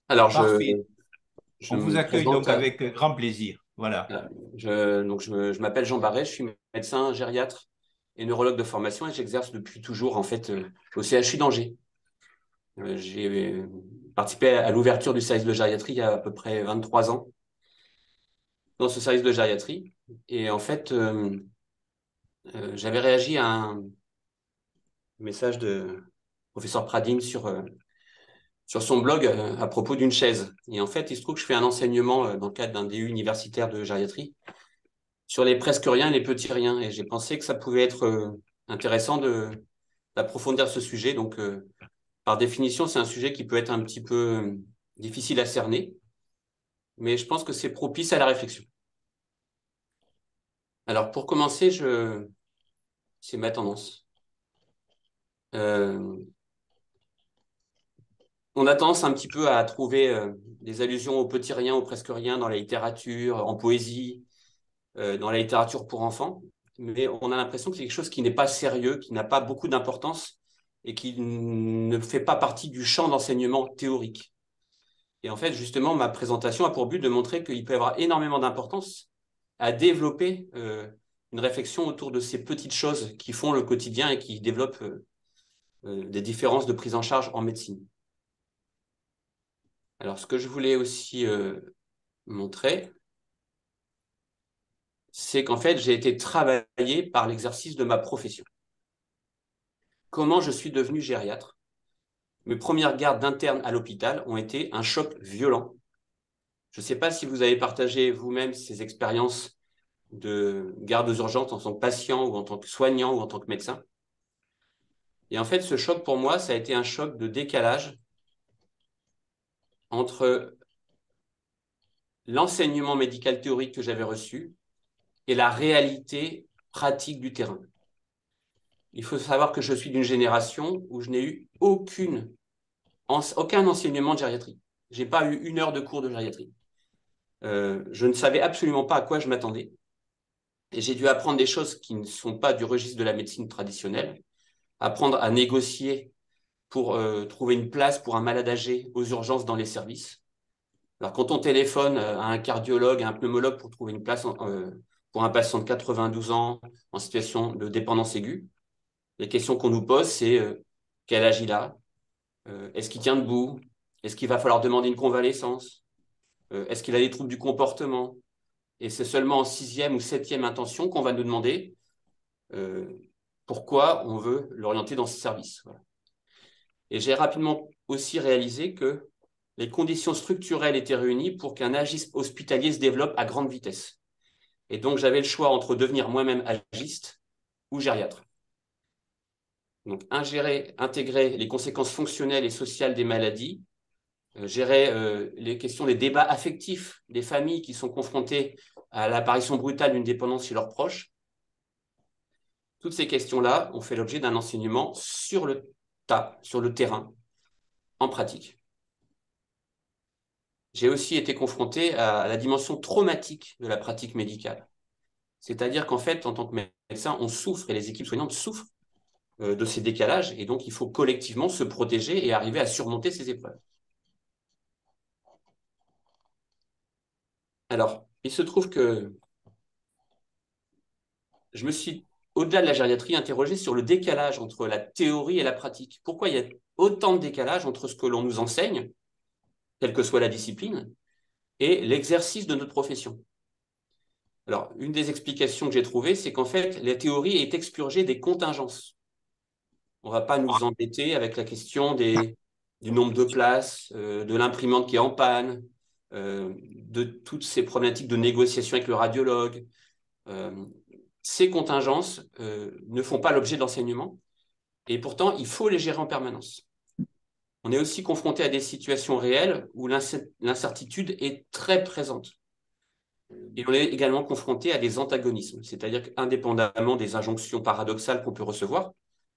Alors, Parfait. je On vous me accueille présente, donc avec grand plaisir. Voilà. je m'appelle Jean Barret, je suis médecin gériatre et neurologue de formation et j'exerce depuis toujours en fait au CHU d'Angers. J'ai participé à l'ouverture du service de gériatrie il y a à peu près 23 ans dans ce service de gériatrie et en fait j'avais réagi à un message de professeur Pradine sur son blog à propos d'une chaise. Et en fait, il se trouve que je fais un enseignement dans le cadre d'un DU universitaire de gériatrie sur les presque rien et les petits riens. Et j'ai pensé que ça pouvait être intéressant d'approfondir ce sujet. Donc, par définition, c'est un sujet qui peut être un petit peu difficile à cerner, mais je pense que c'est propice à la réflexion. Alors, pour commencer, c'est ma tendance. Euh, on a tendance un petit peu à trouver des allusions aux petits riens, aux presque rien dans la littérature, en poésie, dans la littérature pour enfants, mais on a l'impression que c'est quelque chose qui n'est pas sérieux, qui n'a pas beaucoup d'importance et qui ne fait pas partie du champ d'enseignement théorique. Et en fait, justement, ma présentation a pour but de montrer qu'il peut y avoir énormément d'importance à développer une réflexion autour de ces petites choses qui font le quotidien et qui développent des différences de prise en charge en médecine. Alors, ce que je voulais aussi montrer, c'est qu'en fait, j'ai été travaillé par l'exercice de ma profession. Comment je suis devenu gériatre? Mes premières gardes d'interne à l'hôpital ont été un choc violent. Je ne sais pas si vous avez partagé vous-même ces expériences de garde aux urgences en tant que patient ou en tant que soignant ou en tant que médecin. Et en fait, ce choc pour moi, ça a été un choc de décalage entre l'enseignement médical théorique que j'avais reçu et la réalité pratique du terrain. Il faut savoir que je suis d'une génération où je n'ai eu aucun enseignement de gériatrie. Je n'ai pas eu une heure de cours de gériatrie. Je ne savais absolument pas à quoi je m'attendais. Et j'ai dû apprendre des choses qui ne sont pas du registre de la médecine traditionnelle, apprendre à négocier pour trouver une place pour un malade âgé aux urgences dans les services. Alors, quand on téléphone à un cardiologue, à un pneumologue pour trouver une place pour un patient de 92 ans en situation de dépendance aiguë, les questions qu'on nous pose, c'est quel âge il a? Est-ce qu'il tient debout? Est-ce qu'il va falloir demander une convalescence? Est-ce qu'il a des troubles du comportement? Et c'est seulement en sixième ou septième intention qu'on va nous demander euh, pourquoi on veut l'orienter dans ce service. Voilà. Et j'ai rapidement aussi réalisé que les conditions structurelles étaient réunies pour qu'un agiste hospitalier se développe à grande vitesse. Et donc, j'avais le choix entre devenir moi-même agiste ou gériatre. Donc, intégrer les conséquences fonctionnelles et sociales des maladies, gérer les questions des débats affectifs des familles qui sont confrontées à l'apparition brutale d'une dépendance chez leurs proches. Toutes ces questions-là ont fait l'objet d'un enseignement sur le tas, sur le terrain, en pratique. J'ai aussi été confronté à la dimension traumatique de la pratique médicale. C'est-à-dire qu'en fait, en tant que médecin, on souffre et les équipes soignantes souffrent de ces décalages et donc il faut collectivement se protéger et arriver à surmonter ces épreuves. Alors, il se trouve que je me suis, au-delà de la gériatrie, interrogé sur le décalage entre la théorie et la pratique. Pourquoi il y a autant de décalage entre ce que l'on nous enseigne, quelle que soit la discipline, et l'exercice de notre profession? Alors, une des explications que j'ai trouvées, c'est qu'en fait, la théorie est expurgée des contingences. On ne va pas nous embêter avec la question du nombre de places, de l'imprimante qui est en panne, de toutes ces problématiques de négociation avec le radiologue. Euh, ces contingences ne font pas l'objet d'enseignement et pourtant, il faut les gérer en permanence. On est aussi confronté à des situations réelles où l'incertitude est très présente. Et on est également confronté à des antagonismes, c'est-à-dire qu'indépendamment des injonctions paradoxales qu'on peut recevoir,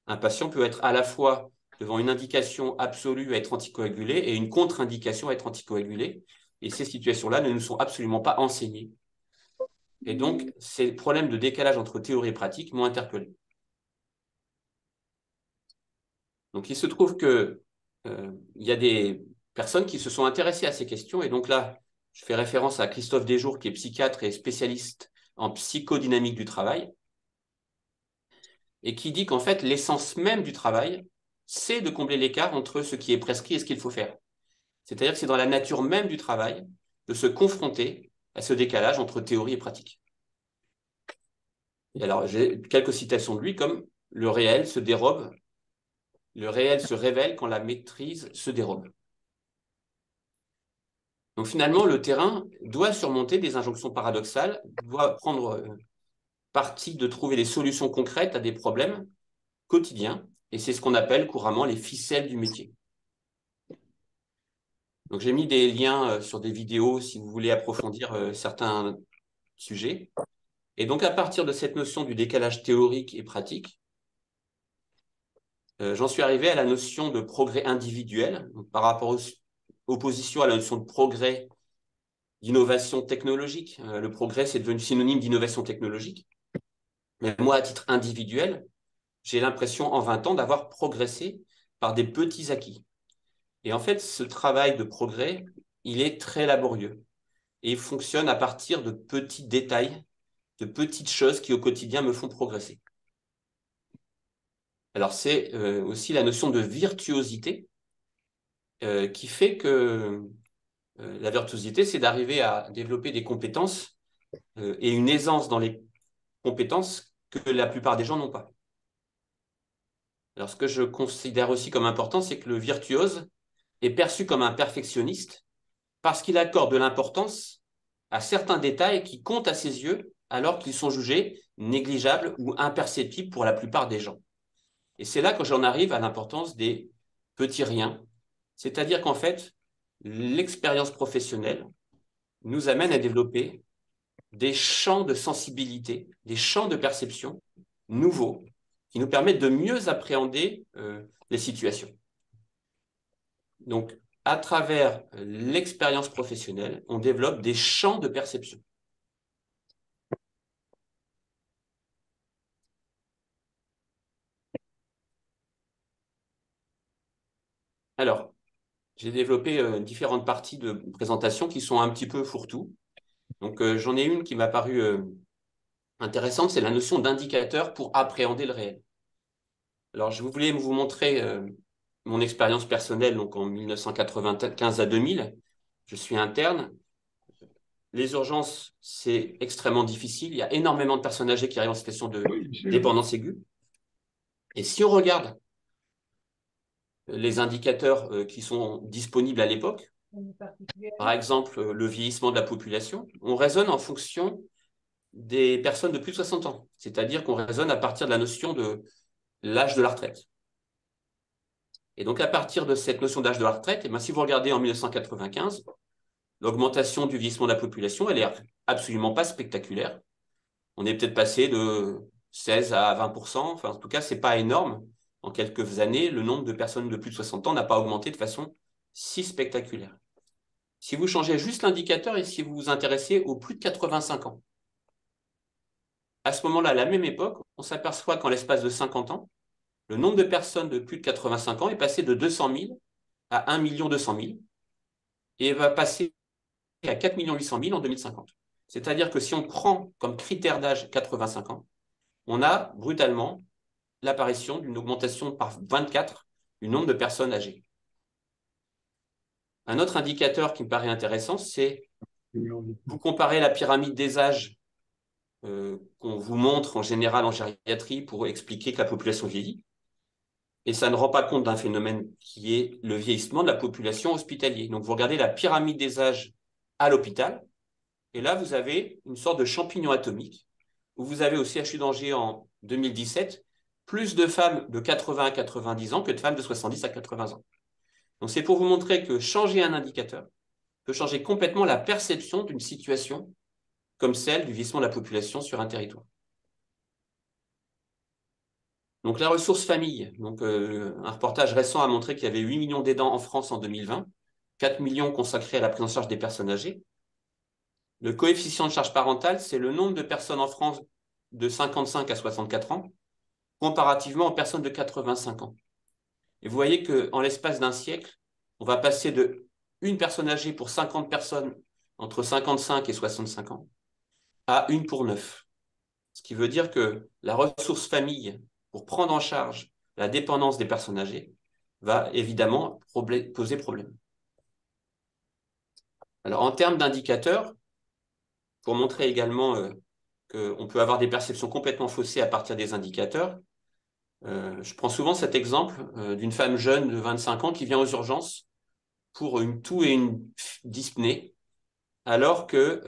un patient peut être à la fois devant une indication absolue à être anticoagulé et une contre-indication à être anticoagulé. Et ces situations-là ne nous sont absolument pas enseignées. Et donc, ces problèmes de décalage entre théorie et pratique m'ont interpellé. Donc, il se trouve que il y a des personnes qui se sont intéressées à ces questions. Et donc là, je fais référence à Christophe Desjours, qui est psychiatre et spécialiste en psychodynamique du travail, et qui dit qu'en fait, l'essence même du travail, c'est de combler l'écart entre ce qui est prescrit et ce qu'il faut faire. C'est-à-dire que c'est dans la nature même du travail de se confronter à ce décalage entre théorie et pratique. Et alors, j'ai quelques citations de lui, comme « Le réel se dérobe, le réel se révèle quand la maîtrise se dérobe ». Donc finalement, le terrain doit surmonter des injonctions paradoxales, doit prendre parti de trouver des solutions concrètes à des problèmes quotidiens, et c'est ce qu'on appelle couramment les ficelles du métier. Donc j'ai mis des liens sur des vidéos si vous voulez approfondir certains sujets. Et donc à partir de cette notion du décalage théorique et pratique, j'en suis arrivé à la notion de progrès individuel, donc par rapport aux opposition à la notion de progrès d'innovation technologique. Le progrès, c'est devenu synonyme d'innovation technologique. Mais moi, à titre individuel, j'ai l'impression en 20 ans d'avoir progressé par des petits acquis. Et en fait, ce travail de progrès, il est très laborieux et il fonctionne à partir de petits détails, de petites choses qui au quotidien me font progresser. Alors, c'est aussi la notion de virtuosité qui fait que la virtuosité, c'est d'arriver à développer des compétences et une aisance dans les compétences que la plupart des gens n'ont pas. Alors, ce que je considère aussi comme important, c'est que le virtuose est perçu comme un perfectionniste parce qu'il accorde de l'importance à certains détails qui comptent à ses yeux alors qu'ils sont jugés négligeables ou imperceptibles pour la plupart des gens. Et c'est là que j'en arrive à l'importance des petits riens. C'est-à-dire qu'en fait, l'expérience professionnelle nous amène à développer des champs de sensibilité, des champs de perception nouveaux qui nous permettent de mieux appréhender les situations. Donc, à travers l'expérience professionnelle, on développe des champs de perception. Alors, j'ai développé différentes parties de présentation qui sont un petit peu fourre-tout. Donc, j'en ai une qui m'a paru intéressante, c'est la notion d'indicateur pour appréhender le réel. Alors, je voulais vous montrer mon expérience personnelle, donc en 1995 à 2000. Je suis interne. Les urgences, c'est extrêmement difficile. Il y a énormément de personnes âgées qui arrivent en situation de dépendance aiguë. Et si on regarde les indicateurs qui sont disponibles à l'époque, par exemple le vieillissement de la population, on raisonne en fonction des personnes de plus de 60 ans. C'est-à-dire qu'on raisonne à partir de la notion de l'âge de la retraite. Et donc, à partir de cette notion d'âge de la retraite, si vous regardez en 1995, l'augmentation du vieillissement de la population, elle est absolument pas spectaculaire. On est peut-être passé de 16 à 20%. Enfin, en tout cas, ce n'est pas énorme. En quelques années, le nombre de personnes de plus de 60 ans n'a pas augmenté de façon si spectaculaire. Si vous changez juste l'indicateur et si vous vous intéressez aux plus de 85 ans, à ce moment-là, à la même époque, on s'aperçoit qu'en l'espace de 50 ans, le nombre de personnes de plus de 85 ans est passé de 200 000 à 1 200 000 et va passer à 4 800 000 en 2050. C'est-à-dire que si on prend comme critère d'âge 85 ans, on a brutalement l'apparition d'une augmentation par 24 du nombre de personnes âgées. Un autre indicateur qui me paraît intéressant, c'est vous comparez la pyramide des âges qu'on vous montre en général en gériatrie pour expliquer que la population vieillit. Et ça ne rend pas compte d'un phénomène qui est le vieillissement de la population hospitalière. Donc, vous regardez la pyramide des âges à l'hôpital, et là, vous avez une sorte de champignon atomique, où vous avez au CHU d'Angers en 2017 plus de femmes de 80 à 90 ans que de femmes de 70 à 80 ans. Donc, c'est pour vous montrer que changer un indicateur peut changer complètement la perception d'une situation comme celle du vieillissement de la population sur un territoire. Donc, la ressource famille. Donc, un reportage récent a montré qu'il y avait 8 millions d'aidants en France en 2020, 4 millions consacrés à la prise en charge des personnes âgées. Le coefficient de charge parentale, c'est le nombre de personnes en France de 55 à 64 ans, comparativement aux personnes de 85 ans. Et vous voyez qu'en l'espace d'un siècle, on va passer de une personne âgée pour 50 personnes entre 55 et 65 ans à 1 pour 9. Ce qui veut dire que la ressource famille pour prendre en charge la dépendance des personnes âgées va évidemment poser problème. Alors, en termes d'indicateurs, pour montrer également qu'on peut avoir des perceptions complètement faussées à partir des indicateurs, je prends souvent cet exemple d'une femme jeune de 25 ans qui vient aux urgences pour une toux et une dyspnée, alors que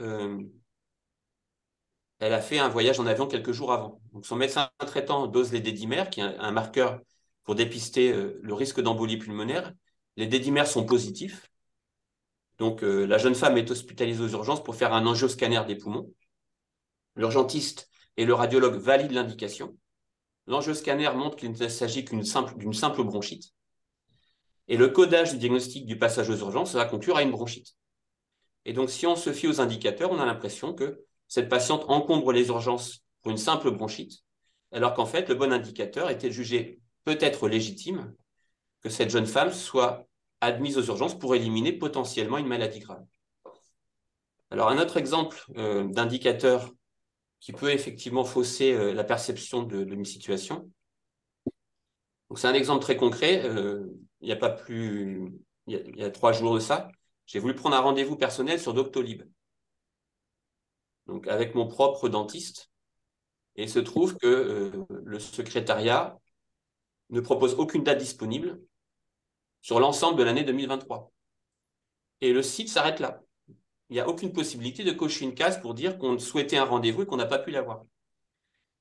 elle a fait un voyage en avion quelques jours avant. Donc son médecin traitant dose les dédimères, qui est un marqueur pour dépister le risque d'embolie pulmonaire. Les dédimères sont positifs. Donc la jeune femme est hospitalisée aux urgences pour faire un angioscanner des poumons. L'urgentiste et le radiologue valident l'indication. L'angioscanner montre qu'il ne s'agit d'une simple bronchite. Et le codage du diagnostic du passage aux urgences va conclure à une bronchite. Et donc, si on se fie aux indicateurs, on a l'impression que cette patiente encombre les urgences pour une simple bronchite, alors qu'en fait, le bon indicateur était jugé peut-être légitime que cette jeune femme soit admise aux urgences pour éliminer potentiellement une maladie grave. Alors, un autre exemple d'indicateur qui peut effectivement fausser la perception d'une situation. Donc, c'est un exemple très concret. Il y a 3 jours de ça, j'ai voulu prendre un rendez-vous personnel sur Doctolib, donc avec mon propre dentiste. Et il se trouve que le secrétariat ne propose aucune date disponible sur l'ensemble de l'année 2023. Et le site s'arrête là. Il n'y a aucune possibilité de cocher une case pour dire qu'on souhaitait un rendez-vous et qu'on n'a pas pu l'avoir.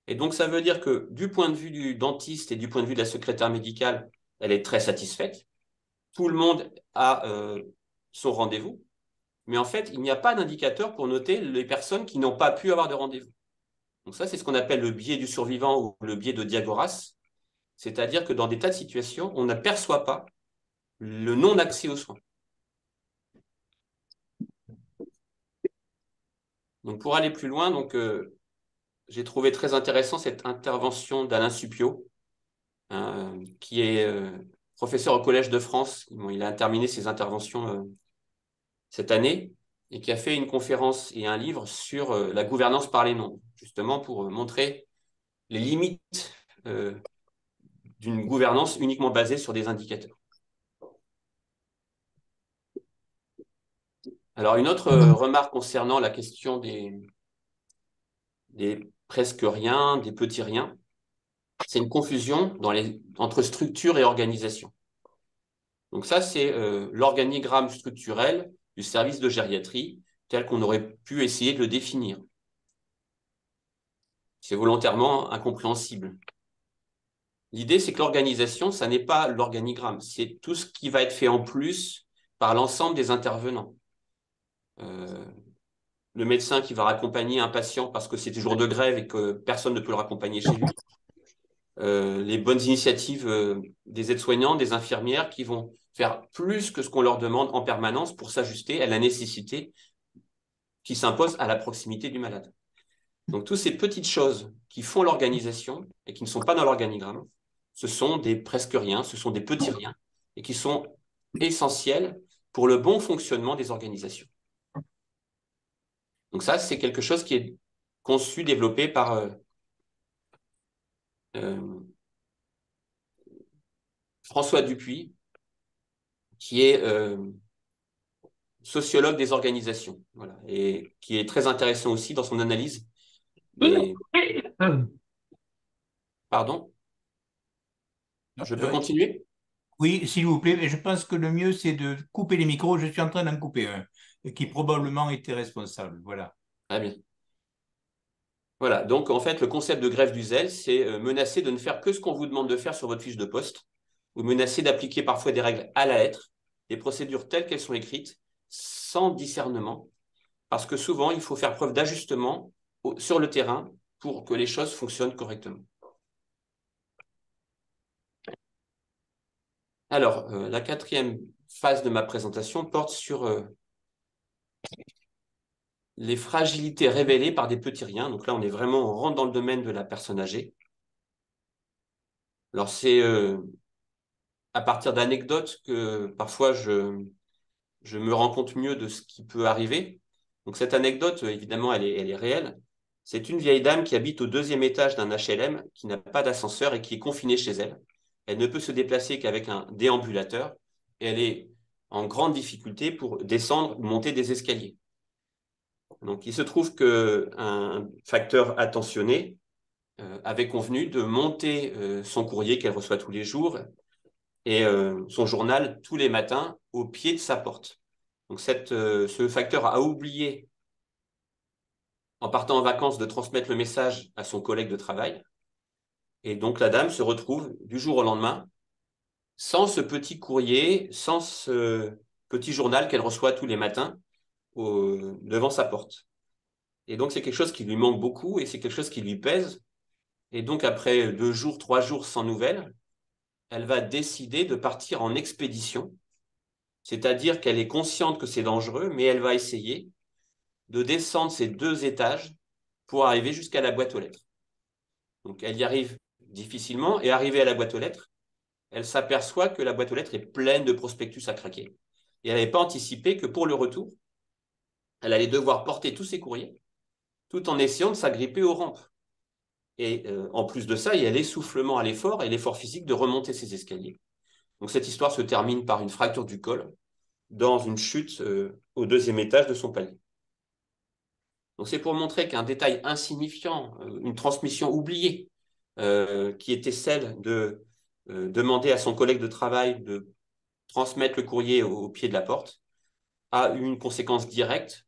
Et donc, ça veut dire que du point de vue du dentiste et du point de vue de la secrétaire médicale, elle est très satisfaite. Tout le monde a son rendez-vous. Mais en fait, il n'y a pas d'indicateur pour noter les personnes qui n'ont pas pu avoir de rendez-vous. Donc ça, c'est ce qu'on appelle le biais du survivant ou le biais de Diagoras. C'est-à-dire que dans des tas de situations, on n'aperçoit pas le non-accès aux soins. Donc pour aller plus loin, j'ai trouvé très intéressant cette intervention d'Alain Suppiot, qui est professeur au Collège de France. Bon, il a terminé ses interventions cette année et qui a fait une conférence et un livre sur la gouvernance par les nombres, justement pour montrer les limites d'une gouvernance uniquement basée sur des indicateurs. Alors, une autre remarque concernant la question des presque rien, des petits riens, c'est une confusion entre structure et organisation. Donc ça, c'est l'organigramme structurel du service de gériatrie tel qu'on aurait pu essayer de le définir. C'est volontairement incompréhensible. L'idée, c'est que l'organisation, ça n'est pas l'organigramme, c'est tout ce qui va être fait en plus par l'ensemble des intervenants. Le médecin qui va raccompagner un patient parce que c'est jour de grève et que personne ne peut le raccompagner chez lui. Les bonnes initiatives des aides-soignants, des infirmières qui vont faire plus que ce qu'on leur demande en permanence pour s'ajuster à la nécessité qui s'impose à la proximité du malade. Donc, toutes ces petites choses qui font l'organisation et qui ne sont pas dans l'organigramme, ce sont des presque rien, ce sont des petits riens et qui sont essentiels pour le bon fonctionnement des organisations. Donc ça, c'est quelque chose qui est conçu, développé par François Dupuis, qui est sociologue des organisations, voilà, et qui est très intéressant aussi dans son analyse des... Pardon? Je peux continuer? Oui, s'il vous plaît, mais je pense que le mieux, c'est de couper les micros. Je suis en train d'en couper un, qui probablement était responsable. Voilà. Ah bien. Voilà, donc en fait, le concept de grève du zèle, c'est menacer de ne faire que ce qu'on vous demande de faire sur votre fiche de poste, ou menacer d'appliquer parfois des règles à la lettre, des procédures telles qu'elles sont écrites, sans discernement, parce que souvent, il faut faire preuve d'ajustement sur le terrain pour que les choses fonctionnent correctement. Alors, la 4e phase de ma présentation porte sur les fragilités révélées par des petits riens. Donc là, on rentre dans le domaine de la personne âgée. Alors, c'est à partir d'anecdotes que parfois je me rends compte mieux de ce qui peut arriver. Donc cette anecdote, évidemment, elle est réelle. C'est une vieille dame qui habite au 2e étage d'un HLM, qui n'a pas d'ascenseur et qui est confinée chez elle. Elle ne peut se déplacer qu'avec un déambulateur et elle est en grande difficulté pour descendre ou monter des escaliers. Donc il se trouve qu'un facteur attentionné avait convenu de monter son courrier qu'elle reçoit tous les jours et son journal tous les matins au pied de sa porte. Donc ce facteur a oublié, en partant en vacances, de transmettre le message à son collègue de travail. Et donc la dame se retrouve du jour au lendemain sans ce petit courrier, sans ce petit journal qu'elle reçoit tous les matins devant sa porte. Et donc c'est quelque chose qui lui manque beaucoup et c'est quelque chose qui lui pèse. Et donc après 2 jours, 3 jours sans nouvelles, elle va décider de partir en expédition. C'est-à-dire qu'elle est consciente que c'est dangereux, mais elle va essayer de descendre ces 2 étages pour arriver jusqu'à la boîte aux lettres. Donc elle y arrive difficilement et arrivée à la boîte aux lettres, elle s'aperçoit que la boîte aux lettres est pleine de prospectus à craquer. Et elle n'avait pas anticipé que pour le retour, elle allait devoir porter tous ses courriers tout en essayant de s'agripper aux rampes. Et en plus de ça, il y a l'essoufflement à l'effort et l'effort physique de remonter ces escaliers. Donc cette histoire se termine par une fracture du col dans une chute au 2e étage de son palier. Donc c'est pour montrer qu'un détail insignifiant, une transmission oubliée, qui était celle de demander à son collègue de travail de transmettre le courrier au pied de la porte, a eu une conséquence directe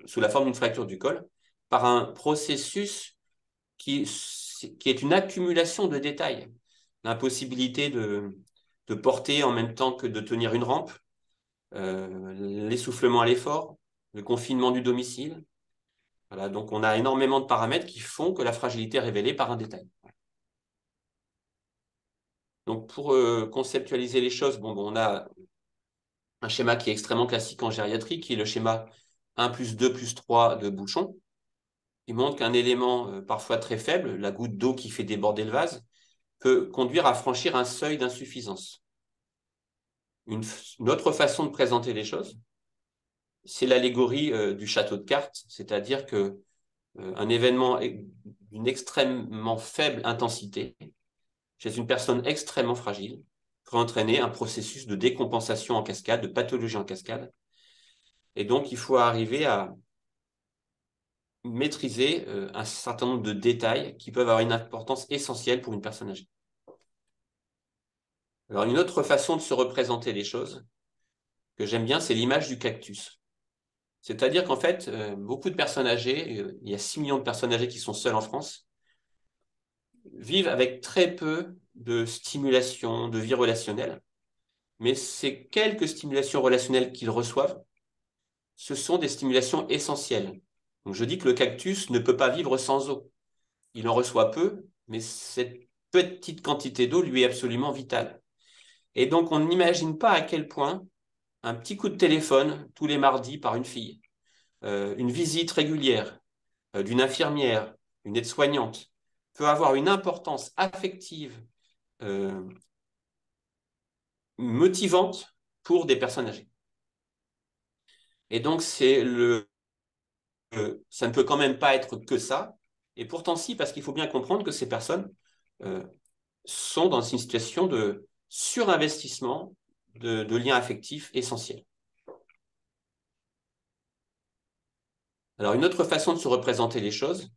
sous la forme d'une fracture du col par un processus qui est une accumulation de détails. L'impossibilité de porter en même temps que de tenir une rampe, l'essoufflement à l'effort, le confinement du domicile. Voilà, donc on a énormément de paramètres qui font que la fragilité est révélée par un détail. Donc pour conceptualiser les choses, on a un schéma qui est extrêmement classique en gériatrie, qui est le schéma 1 plus 2 plus 3 de Bouchon. Il montre qu'un élément parfois très faible, la goutte d'eau qui fait déborder le vase, peut conduire à franchir un seuil d'insuffisance. Une autre façon de présenter les choses, c'est l'allégorie du château de cartes, c'est-à-dire que un événement d'une extrêmement faible intensité chez une personne extrêmement fragile peut entraîner un processus de décompensation en cascade, de pathologie en cascade. Et donc, il faut arriver à maîtriser un certain nombre de détails qui peuvent avoir une importance essentielle pour une personne âgée. Alors, une autre façon de se représenter les choses que j'aime bien, c'est l'image du cactus. C'est-à-dire qu'en fait, beaucoup de personnes âgées, il y a 6 millions de personnes âgées qui sont seules en France, vivent avec très peu de stimulation, de vie relationnelle. Mais ces quelques stimulations relationnelles qu'ils reçoivent, ce sont des stimulations essentielles. Donc je dis que le cactus ne peut pas vivre sans eau. Il en reçoit peu, mais cette petite quantité d'eau lui est absolument vitale. Et donc on n'imagine pas à quel point un petit coup de téléphone tous les mardis par une fille, une visite régulière d'une infirmière, une aide-soignante, peut avoir une importance affective motivante pour des personnes âgées. Et donc, ça ne peut quand même pas être que ça. Et pourtant, si, parce qu'il faut bien comprendre que ces personnes sont dans une situation de surinvestissement de liens affectifs essentiels. Alors, une autre façon de se représenter les choses,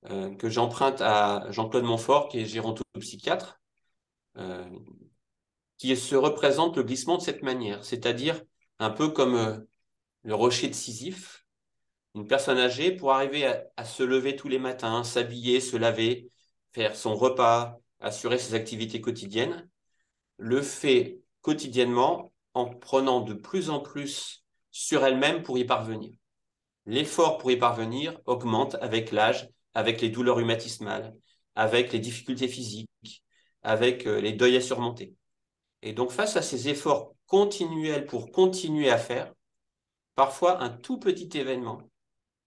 que j'emprunte à Jean-Claude Montfort, qui est gérontopsychiatre, qui se représente le glissement de cette manière, c'est-à-dire un peu comme le rocher de Sisyphe, une personne âgée pour arriver à se lever tous les matins, s'habiller, se laver, faire son repas, assurer ses activités quotidiennes, le fait quotidiennement en prenant de plus en plus sur elle-même pour y parvenir. L'effort pour y parvenir augmente avec l'âge, avec les douleurs rhumatismales, avec les difficultés physiques, avec les deuils à surmonter. Et donc, face à ces efforts continuels pour continuer à faire, parfois un tout petit événement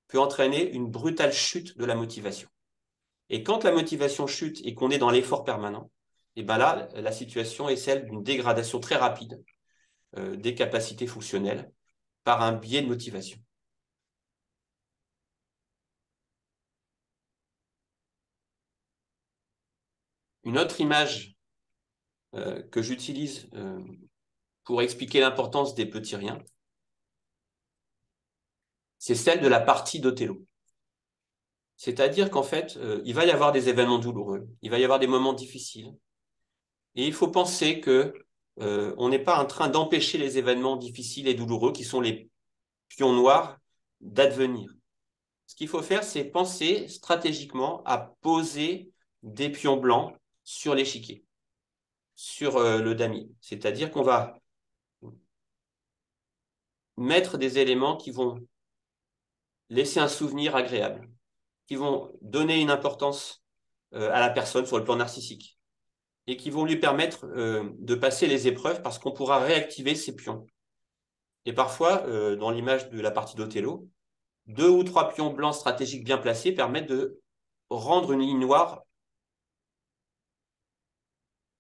peut entraîner une brutale chute de la motivation. Et quand la motivation chute et qu'on est dans l'effort permanent, et ben là, la situation est celle d'une dégradation très rapide des capacités fonctionnelles par un biais de motivation. Une autre image que j'utilise pour expliquer l'importance des petits riens, c'est celle de la partie d'Othello. C'est-à-dire qu'en fait, il va y avoir des événements douloureux, il va y avoir des moments difficiles, et il faut penser que on n'est pas en train d'empêcher les événements difficiles et douloureux, qui sont les pions noirs, d'advenir. Ce qu'il faut faire, c'est penser stratégiquement à poser des pions blancs sur l'échiquier, sur le damier. C'est-à-dire qu'on va mettre des éléments qui vont laisser un souvenir agréable, qui vont donner une importance à la personne sur le plan narcissique et qui vont lui permettre de passer les épreuves parce qu'on pourra réactiver ses pions. Et parfois, dans l'image de la partie d'Othello, 2 ou 3 pions blancs stratégiques bien placés permettent de rendre une ligne noire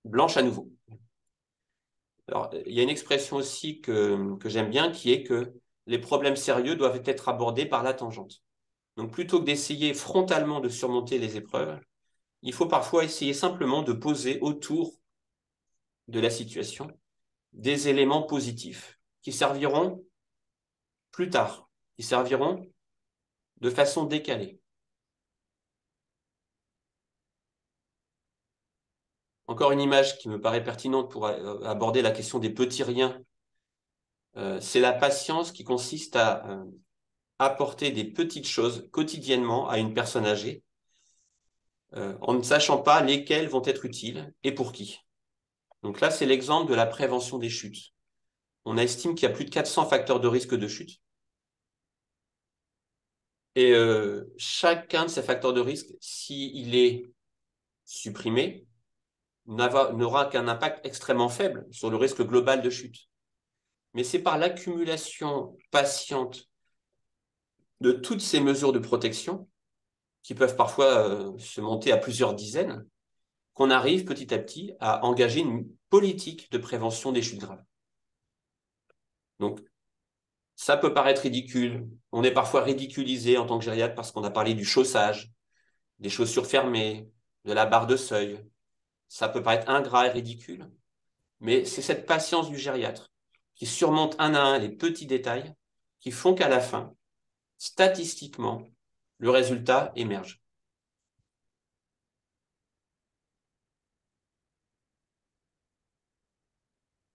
blanche à nouveau. Alors, il y a une expression aussi que j'aime bien qui est que les problèmes sérieux doivent être abordés par la tangente. Donc, plutôt que d'essayer frontalement de surmonter les épreuves, il faut parfois essayer simplement de poser autour de la situation des éléments positifs qui serviront plus tard, qui serviront de façon décalée. Encore une image qui me paraît pertinente pour aborder la question des petits riens, c'est la patience qui consiste à apporter des petites choses quotidiennement à une personne âgée, en ne sachant pas lesquelles vont être utiles et pour qui. Donc là, c'est l'exemple de la prévention des chutes. On estime qu'il y a plus de 400 facteurs de risque de chute. Et chacun de ces facteurs de risque, s'il est supprimé, n'aura qu'un impact extrêmement faible sur le risque global de chute. Mais c'est par l'accumulation patiente de toutes ces mesures de protection, qui peuvent parfois se monter à plusieurs dizaines, qu'on arrive petit à petit à engager une politique de prévention des chutes graves. Donc, ça peut paraître ridicule. On est parfois ridiculisé en tant que gériatre parce qu'on a parlé du chaussage, des chaussures fermées, de la barre de seuil. Ça peut paraître ingrat et ridicule, mais c'est cette patience du gériatre qui surmonte un à un les petits détails qui font qu'à la fin, statistiquement, le résultat émerge.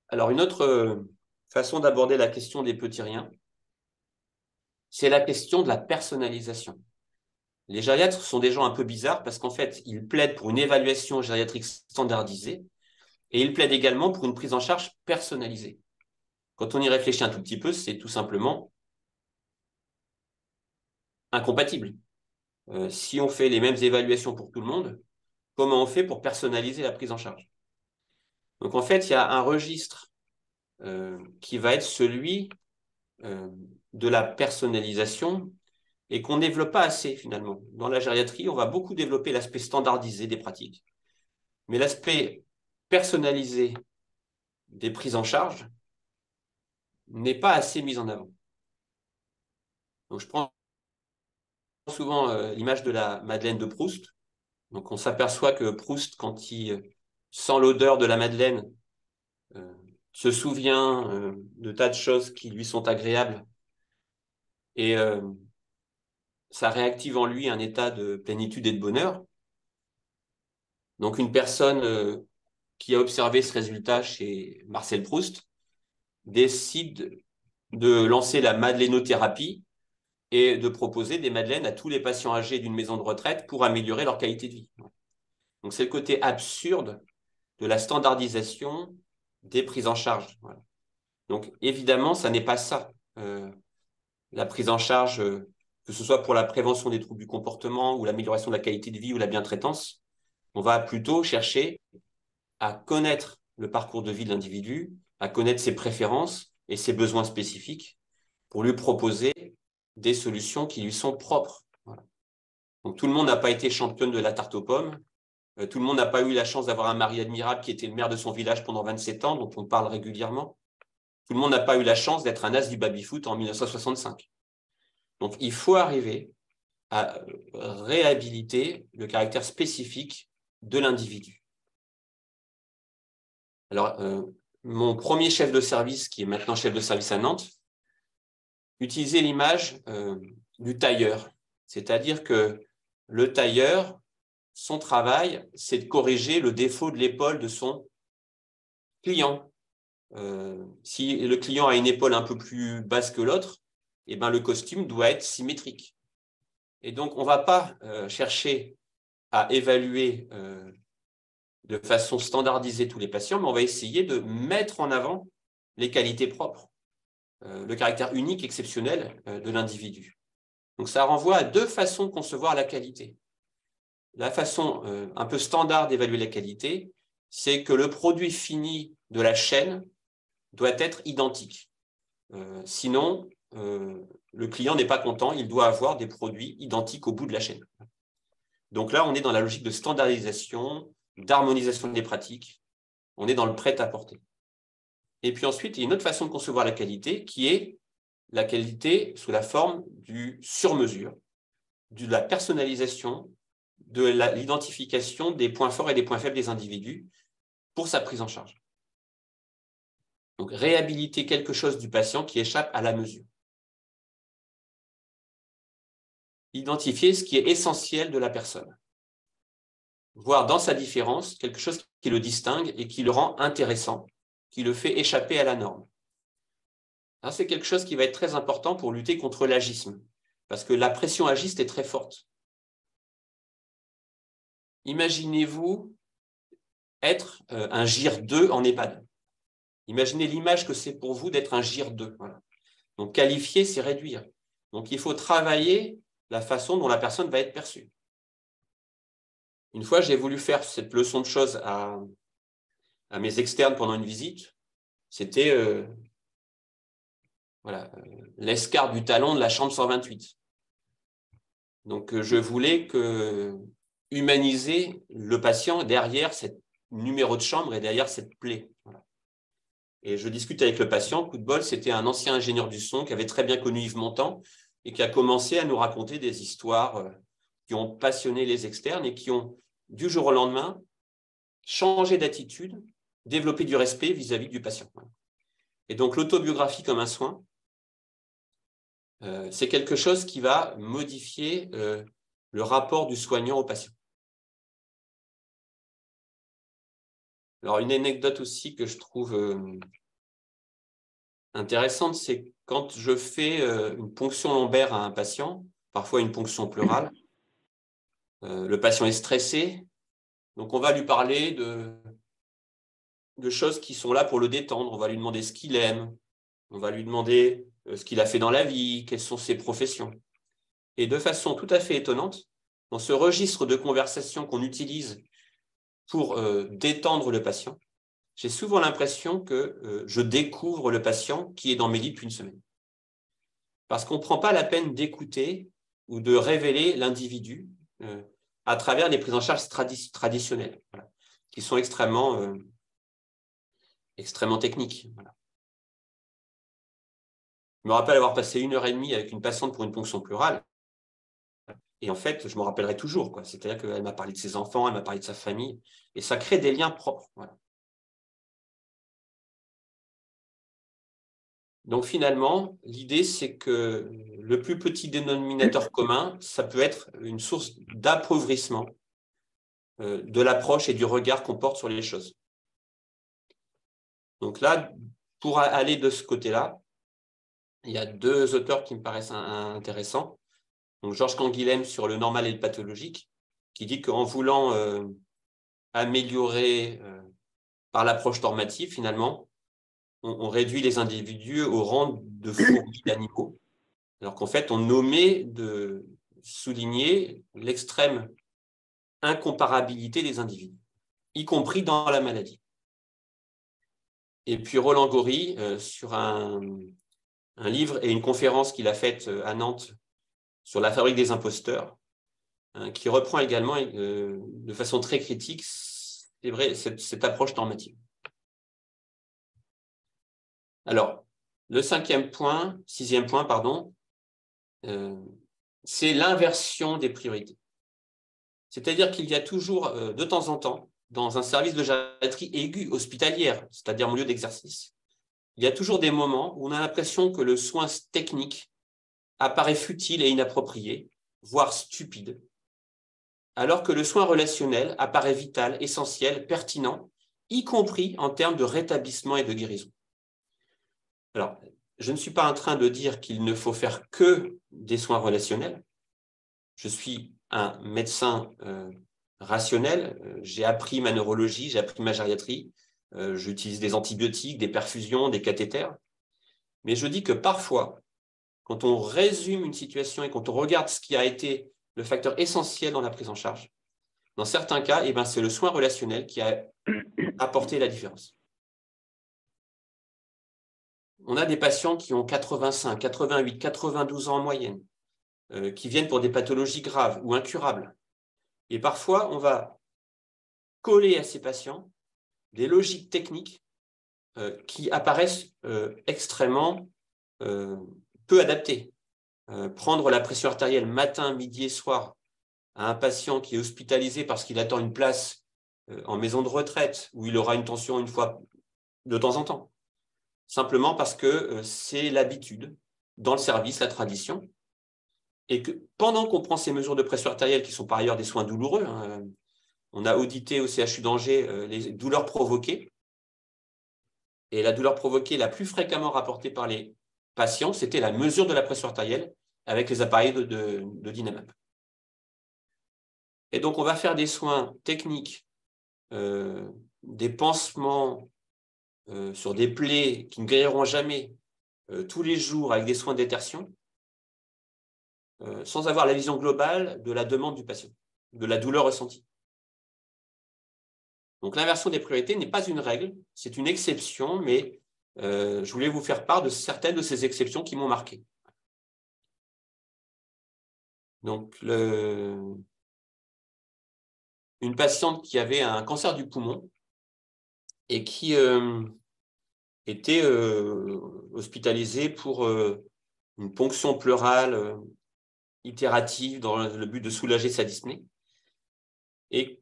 Alors, une autre façon d'aborder la question des petits riens, c'est la question de la personnalisation. Les gériatres sont des gens un peu bizarres parce qu'en fait, ils plaident pour une évaluation gériatrique standardisée et ils plaident également pour une prise en charge personnalisée. Quand on y réfléchit un tout petit peu, c'est tout simplement incompatible. Si on fait les mêmes évaluations pour tout le monde, comment on fait pour personnaliser la prise en charge? Donc en fait, il y a un registre qui va être celui de la personnalisation et qu'on ne développe pas assez finalement. Dans la gériatrie, on va beaucoup développer l'aspect standardisé des pratiques. Mais l'aspect personnalisé des prises en charge n'est pas assez mis en avant. Donc je prends souvent l'image de la Madeleine de Proust. Donc on s'aperçoit que Proust, quand il sent l'odeur de la Madeleine, se souvient de tas de choses qui lui sont agréables et ça réactive en lui un état de plénitude et de bonheur. Donc une personne qui a observé ce résultat chez Marcel Proust décide de lancer la madeleinothérapie et de proposer des madeleines à tous les patients âgés d'une maison de retraite pour améliorer leur qualité de vie. Donc c'est le côté absurde de la standardisation des prises en charge. Voilà. Donc évidemment, ça n'est pas ça. La prise en charge, que ce soit pour la prévention des troubles du comportement ou l'amélioration de la qualité de vie ou la bientraitance, on va plutôt chercher à connaître le parcours de vie de l'individu, à connaître ses préférences et ses besoins spécifiques pour lui proposer des solutions qui lui sont propres. Voilà. Donc tout le monde n'a pas été championne de la tarte aux pommes, tout le monde n'a pas eu la chance d'avoir un mari admirable qui était le maire de son village pendant 27 ans, dont on parle régulièrement. Tout le monde n'a pas eu la chance d'être un as du baby-foot en 1965. Donc, il faut arriver à réhabiliter le caractère spécifique de l'individu. Alors, mon premier chef de service, qui est maintenant chef de service à Nantes, utilisait l'image du tailleur. C'est-à-dire que le tailleur, son travail, c'est de corriger le défaut de l'épaule de son client. Si le client a une épaule un peu plus basse que l'autre, eh ben, le costume doit être symétrique. Et donc, on ne va pas chercher à évaluer de façon standardisée tous les patients, mais on va essayer de mettre en avant les qualités propres, le caractère unique, exceptionnel de l'individu. Donc, ça renvoie à deux façons de concevoir la qualité. La façon un peu standard d'évaluer la qualité, c'est que le produit fini de la chaîne doit être identique. Sinon, le client n'est pas content, il doit avoir des produits identiques au bout de la chaîne. Donc là, on est dans la logique de standardisation, d'harmonisation des pratiques, on est dans le prêt-à-porter. Et puis ensuite, il y a une autre façon de concevoir la qualité qui est la qualité sous la forme du sur-mesure, de la personnalisation, de l'identification des points forts et des points faibles des individus pour sa prise en charge. Donc, réhabiliter quelque chose du patient qui échappe à la mesure. Identifier ce qui est essentiel de la personne. Voir dans sa différence quelque chose qui le distingue et qui le rend intéressant, qui le fait échapper à la norme. C'est quelque chose qui va être très important pour lutter contre l'agisme, parce que la pression agiste est très forte. Imaginez-vous être un GIR 2 en EHPAD. Imaginez l'image que c'est pour vous d'être un GIR 2. Voilà. Donc, qualifier, c'est réduire. Donc, il faut travailler la façon dont la personne va être perçue. Une fois, j'ai voulu faire cette leçon de choses à mes externes pendant une visite. C'était l'escarre du talon de la chambre 128. Donc, je voulais humaniser le patient derrière ce numéro de chambre et derrière cette plaie. Voilà. Et je discute avec le patient. Coup de bol, c'était un ancien ingénieur du son qui avait très bien connu Yves Montand et qui a commencé à nous raconter des histoires qui ont passionné les externes et qui ont, du jour au lendemain, changé d'attitude, développé du respect vis-à-vis du patient. Et donc, l'autobiographie comme un soin, c'est quelque chose qui va modifier le rapport du soignant au patient. Alors, une anecdote aussi que je trouve intéressante, c'est quand je fais une ponction lombaire à un patient, parfois une ponction pleurale, le patient est stressé, donc on va lui parler de choses qui sont là pour le détendre. On va lui demander ce qu'il aime, on va lui demander ce qu'il a fait dans la vie, quelles sont ses professions. Et de façon tout à fait étonnante, dans ce registre de conversation qu'on utilise pour détendre le patient, j'ai souvent l'impression que je découvre le patient qui est dans mes lits depuis une semaine. Parce qu'on ne prend pas la peine d'écouter ou de révéler l'individu à travers les prises en charge traditionnelles, voilà, qui sont extrêmement techniques. Voilà. Je me rappelle avoir passé 1h30 avec une patiente pour une ponction pleurale. Et en fait, je me rappellerai toujours, quoi. C'est-à-dire qu'elle m'a parlé de ses enfants, elle m'a parlé de sa famille. Et ça crée des liens propres. Voilà. Donc finalement, l'idée, c'est que le plus petit dénominateur commun, ça peut être une source d'appauvrissement de l'approche et du regard qu'on porte sur les choses. Donc là, pour aller de ce côté-là, il y a deux auteurs qui me paraissent intéressants. Donc Georges Canguilhem sur le normal et le pathologique, qui dit qu'en voulant améliorer par l'approche normative, finalement, on réduit les individus au rang de fourmis d'animaux, alors qu'en fait, on omet de souligner l'extrême incomparabilité des individus, y compris dans la maladie. Et puis Roland Gori, sur un livre et une conférence qu'il a faite à Nantes sur la fabrique des imposteurs, qui reprend également de façon très critique, c'est vrai, cette approche normative. Alors, le sixième point, pardon, c'est l'inversion des priorités. C'est-à-dire qu'il y a toujours, de temps en temps, dans un service de gériatrie aiguë hospitalière, c'est-à-dire mon lieu d'exercice, il y a toujours des moments où on a l'impression que le soin technique apparaît futile et inapproprié, voire stupide, alors que le soin relationnel apparaît vital, essentiel, pertinent, y compris en termes de rétablissement et de guérison. Alors, je ne suis pas en train de dire qu'il ne faut faire que des soins relationnels. Je suis un médecin rationnel. J'ai appris ma neurologie, j'ai appris ma gériatrie. J'utilise des antibiotiques, des perfusions, des cathéters. Mais je dis que parfois, quand on résume une situation et quand on regarde ce qui a été le facteur essentiel dans la prise en charge, dans certains cas, eh ben, c'est le soin relationnel qui a apporté la différence. On a des patients qui ont 85, 88, 92 ans en moyenne, qui viennent pour des pathologies graves ou incurables. Et parfois, on va coller à ces patients des logiques techniques qui apparaissent extrêmement peu adaptées. Prendre la pression artérielle matin, midi et soir à un patient qui est hospitalisé parce qu'il attend une place en maison de retraite où il aura une tension une fois de temps en temps, simplement parce que c'est l'habitude dans le service, la tradition, et que pendant qu'on prend ces mesures de pression artérielle, qui sont par ailleurs des soins douloureux, hein, on a audité au CHU d'Angers les douleurs provoquées, et la douleur provoquée la plus fréquemment rapportée par les patients, c'était la mesure de la pression artérielle avec les appareils de Dynamap. Et donc, on va faire des soins techniques, des pansements sur des plaies qui ne guériront jamais tous les jours avec des soins de détertion, sans avoir la vision globale de la demande du patient, de la douleur ressentie. Donc, l'inversion des priorités n'est pas une règle, c'est une exception, mais je voulais vous faire part de certaines de ces exceptions qui m'ont marqué. Donc, une patiente qui avait un cancer du poumon et qui était hospitalisée pour une ponction pleurale itérative dans le but de soulager sa dyspnée. Et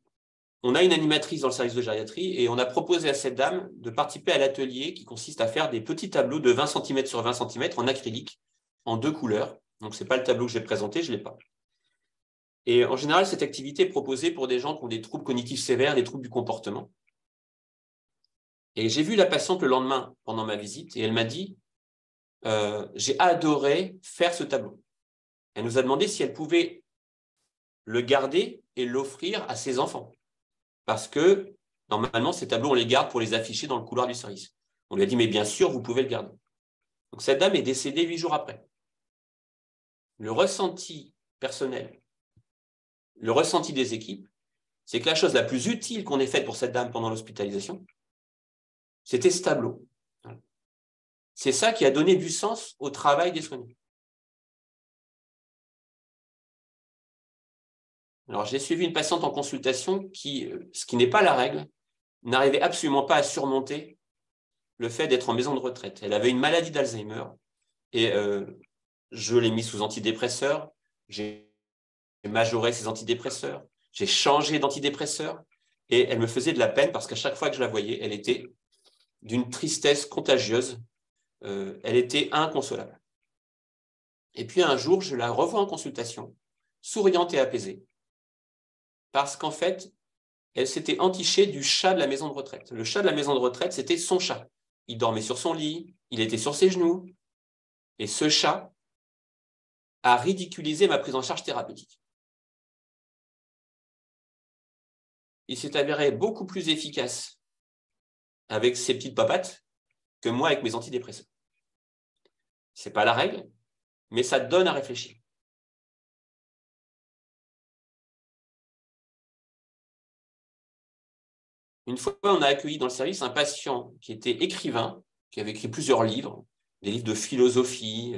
on a une animatrice dans le service de gériatrie et on a proposé à cette dame de participer à l'atelier qui consiste à faire des petits tableaux de 20 cm sur 20 cm en acrylique, en 2 couleurs. Donc, ce n'est pas le tableau que j'ai présenté, je ne l'ai pas. Et en général, cette activité est proposée pour des gens qui ont des troubles cognitifs sévères, des troubles du comportement. Et j'ai vu la patiente le lendemain pendant ma visite et elle m'a dit j'ai adoré faire ce tableau. Elle nous a demandé si elle pouvait le garder et l'offrir à ses enfants. Parce que, normalement, ces tableaux, on les garde pour les afficher dans le couloir du service. On lui a dit, mais bien sûr, vous pouvez le garder. Donc, cette dame est décédée 8 jours après. Le ressenti personnel, le ressenti des équipes, c'est que la chose la plus utile qu'on ait faite pour cette dame pendant l'hospitalisation, c'était ce tableau. C'est ça qui a donné du sens au travail des soignants. Alors, j'ai suivi une patiente en consultation qui, ce qui n'est pas la règle, n'arrivait absolument pas à surmonter le fait d'être en maison de retraite. Elle avait une maladie d'Alzheimer et je l'ai mis sous antidépresseur, j'ai majoré ses antidépresseurs, j'ai changé d'antidépresseur et elle me faisait de la peine parce qu'à chaque fois que je la voyais, elle était d'une tristesse contagieuse, elle était inconsolable. Et puis un jour, je la revois en consultation, souriante et apaisée, parce qu'en fait, elle s'était entichée du chat de la maison de retraite. Le chat de la maison de retraite, c'était son chat. Il dormait sur son lit, il était sur ses genoux, et ce chat a ridiculisé ma prise en charge thérapeutique. Il s'est avéré beaucoup plus efficace avec ses petites papates que moi avec mes antidépresseurs. Ce n'est pas la règle, mais ça donne à réfléchir. Une fois, on a accueilli dans le service un patient qui était écrivain, qui avait écrit plusieurs livres, des livres de philosophie,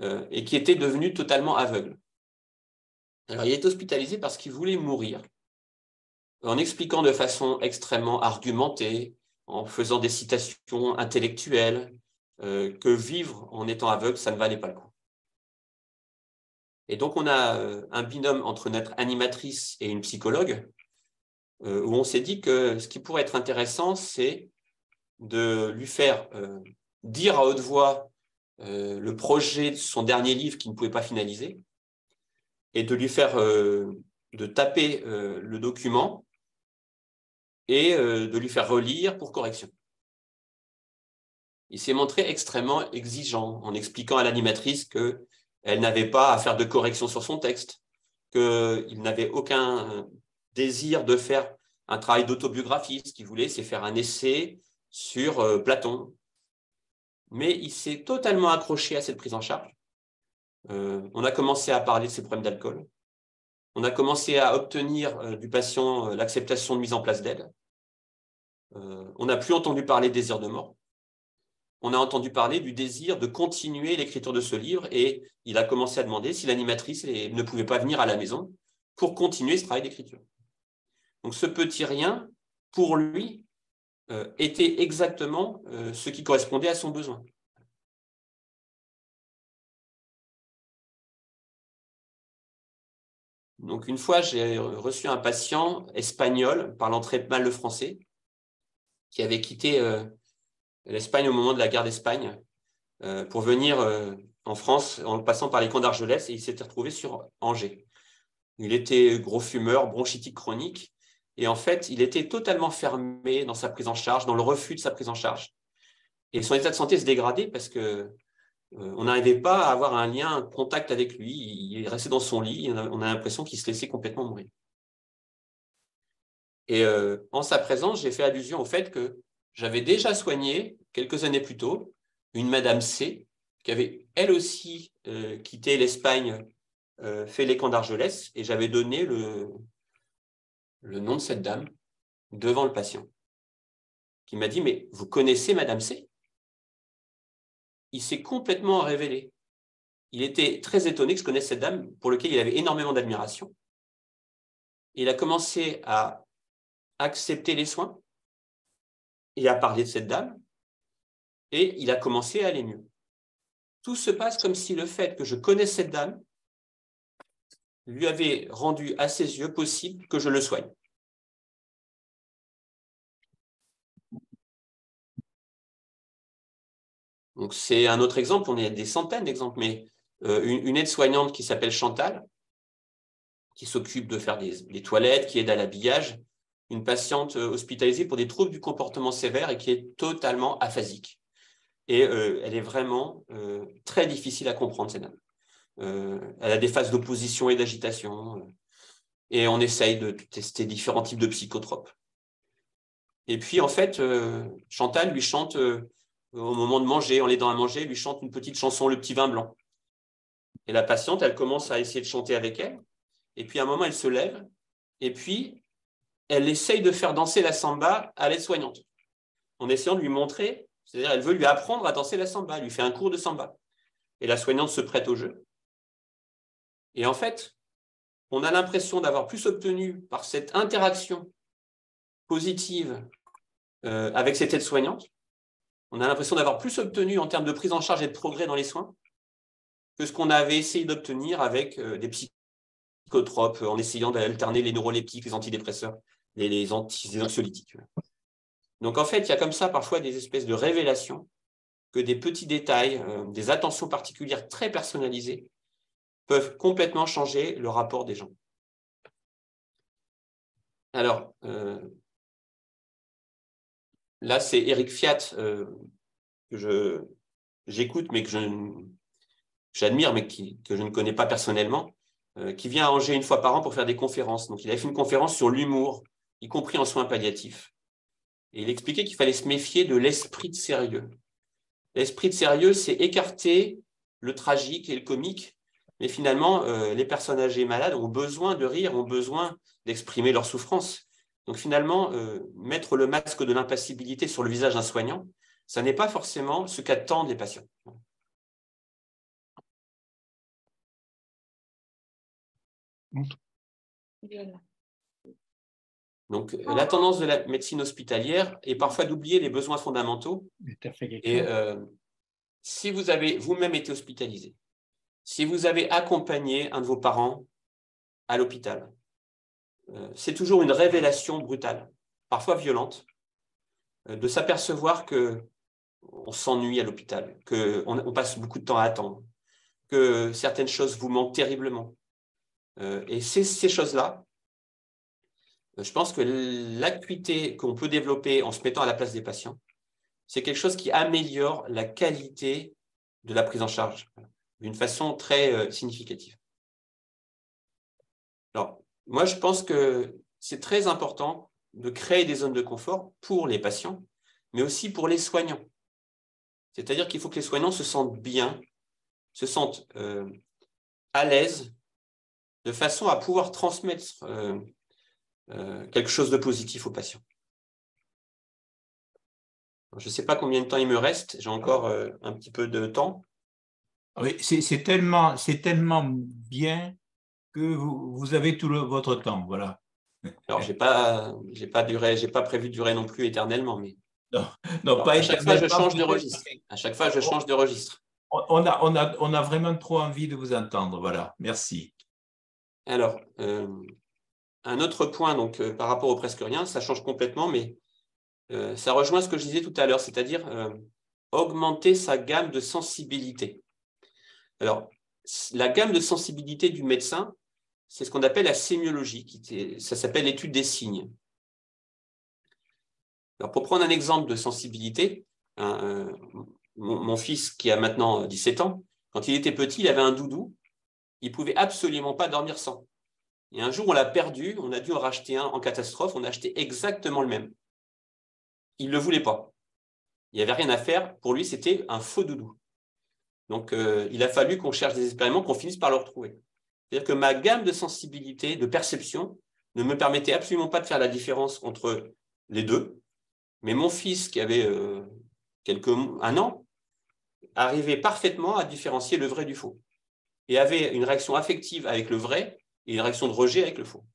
et qui était devenu totalement aveugle. Alors, il est hospitalisé parce qu'il voulait mourir, en expliquant de façon extrêmement argumentée, en faisant des citations intellectuelles, que vivre en étant aveugle, ça ne valait pas le coup. Et donc, on a un binôme entre notre animatrice et une psychologue, où on s'est dit que ce qui pourrait être intéressant, c'est de lui faire dire à haute voix le projet de son dernier livre qu'il ne pouvait pas finaliser, et de lui faire de taper le document et de lui faire relire pour correction. Il s'est montré extrêmement exigeant en expliquant à l'animatrice qu'elle n'avait pas à faire de correction sur son texte, qu'il n'avait aucun désir de faire un travail d'autobiographie. Ce qu'il voulait, c'est faire un essai sur Platon. Mais il s'est totalement accroché à cette prise en charge. On a commencé à parler de ses problèmes d'alcool. On a commencé à obtenir du patient l'acceptation de mise en place d'aide. On n'a plus entendu parler de désir de mort. On a entendu parler du désir de continuer l'écriture de ce livre et il a commencé à demander si l'animatrice ne pouvait pas venir à la maison pour continuer ce travail d'écriture. Donc ce petit rien, pour lui, était exactement ce qui correspondait à son besoin. Donc une fois, j'ai reçu un patient espagnol parlant très mal le français qui avait quitté l'Espagne au moment de la guerre d'Espagne pour venir en France en passant par les camps d'Argelès et il s'était retrouvé sur Angers. Il était gros fumeur, bronchitique chronique et en fait, il était totalement fermé dans sa prise en charge, dans le refus de sa prise en charge. Et son état de santé se dégradait parce que on n'arrivait pas à avoir un lien, un contact avec lui. Il restait dans son lit. On a l'impression qu'il se laissait complètement mourir. Et en sa présence, j'ai fait allusion au fait que j'avais déjà soigné, quelques années plus tôt, une Madame C, qui avait elle aussi quitté l'Espagne, fait les camps d'Argelès, et j'avais donné le nom de cette dame devant le patient, qui m'a dit « Mais vous connaissez Madame C ?» Il s'est complètement révélé. Il était très étonné que je connaisse cette dame pour laquelle il avait énormément d'admiration. Il a commencé à accepter les soins et à parler de cette dame, et il a commencé à aller mieux. Tout se passe comme si le fait que je connaisse cette dame lui avait rendu à ses yeux possible que je le soigne. Donc c'est un autre exemple, on a des centaines d'exemples, mais une aide-soignante qui s'appelle Chantal, qui s'occupe de faire des toilettes, qui aide à l'habillage, une patiente hospitalisée pour des troubles du comportement sévère et qui est totalement aphasique. Et elle est vraiment très difficile à comprendre, cette dame. Elle a des phases d'opposition et d'agitation, et on essaye de tester différents types de psychotropes. Et puis, en fait, Chantal lui chante, au moment de manger, en l'aidant à manger, lui chante une petite chanson, Le petit vin blanc. Et la patiente, elle commence à essayer de chanter avec elle. Et puis, à un moment, elle se lève. Et puis, elle essaye de faire danser la samba à l'aide-soignante, en essayant de lui montrer, c'est-à-dire elle veut lui apprendre à danser la samba, elle lui fait un cours de samba. Et la soignante se prête au jeu. Et en fait, on a l'impression d'avoir plus obtenu par cette interaction positive avec cette aide-soignante, on a l'impression d'avoir plus obtenu en termes de prise en charge et de progrès dans les soins que ce qu'on avait essayé d'obtenir avec des psychotropes, en essayant d'alterner les neuroleptiques, les antidépresseurs, les anxiolytiques. Donc en fait, il y a comme ça parfois des espèces de révélations que des petits détails, des attentions particulières très personnalisées peuvent complètement changer le rapport des gens. Alors, là, c'est Eric Fiat que j'écoute, mais que j'admire, mais que je ne connais pas personnellement, qui vient à Angers une fois par an pour faire des conférences. Donc, il avait fait une conférence sur l'humour, y compris en soins palliatifs. Et il expliquait qu'il fallait se méfier de l'esprit de sérieux. L'esprit de sérieux, c'est écarter le tragique et le comique, mais finalement, les personnes âgées et malades ont besoin de rire, ont besoin d'exprimer leur souffrance. Donc finalement, mettre le masque de l'impassibilité sur le visage d'un soignant, ça n'est pas forcément ce qu'attendent les patients. Donc la tendance de la médecine hospitalière est parfois d'oublier les besoins fondamentaux. Et si vous avez vous-même été hospitalisé, si vous avez accompagné un de vos parents à l'hôpital, c'est toujours une révélation brutale, parfois violente, de s'apercevoir qu'on s'ennuie à l'hôpital, qu'on passe beaucoup de temps à attendre, que certaines choses vous manquent terriblement. Et ces choses-là, je pense que l'acuité qu'on peut développer en se mettant à la place des patients, c'est quelque chose qui améliore la qualité de la prise en charge d'une façon très significative. Alors, moi, je pense que c'est très important de créer des zones de confort pour les patients, mais aussi pour les soignants. C'est-à-dire qu'il faut que les soignants se sentent bien, se sentent à l'aise, de façon à pouvoir transmettre quelque chose de positif aux patients. Je ne sais pas combien de temps il me reste, j'ai encore un petit peu de temps. Oui, c'est tellement bien que vous avez tout votre temps, voilà. Alors, j'ai pas prévu de durer non plus éternellement, mais Non, non, alors, pas à chaque fois, je éternellement, change de peut-être. registre. À chaque fois, je change de registre. On a vraiment trop envie de vous entendre, voilà. Merci. Alors, un autre point, donc, par rapport au presque rien, ça change complètement, mais ça rejoint ce que je disais tout à l'heure, c'est-à-dire augmenter sa gamme de sensibilité. Alors, la gamme de sensibilité du médecin, c'est ce qu'on appelle la sémiologie, ça s'appelle l'étude des signes. Alors, pour prendre un exemple de sensibilité, mon fils qui a maintenant 17 ans, quand il était petit, il avait un doudou, il ne pouvait absolument pas dormir sans. Et un jour, on l'a perdu, on a dû en racheter un en catastrophe, on a acheté exactement le même. Il ne le voulait pas. Il n'y avait rien à faire. Pour lui, c'était un faux doudou. Donc, il a fallu qu'on cherche des expériments, qu'on finisse par le retrouver. C'est-à-dire que ma gamme de sensibilité, de perception, ne me permettait absolument pas de faire la différence entre les deux. Mais mon fils, qui avait un an, arrivait parfaitement à différencier le vrai du faux. Et avait une réaction affective avec le vrai et une réaction de rejet avec le faux.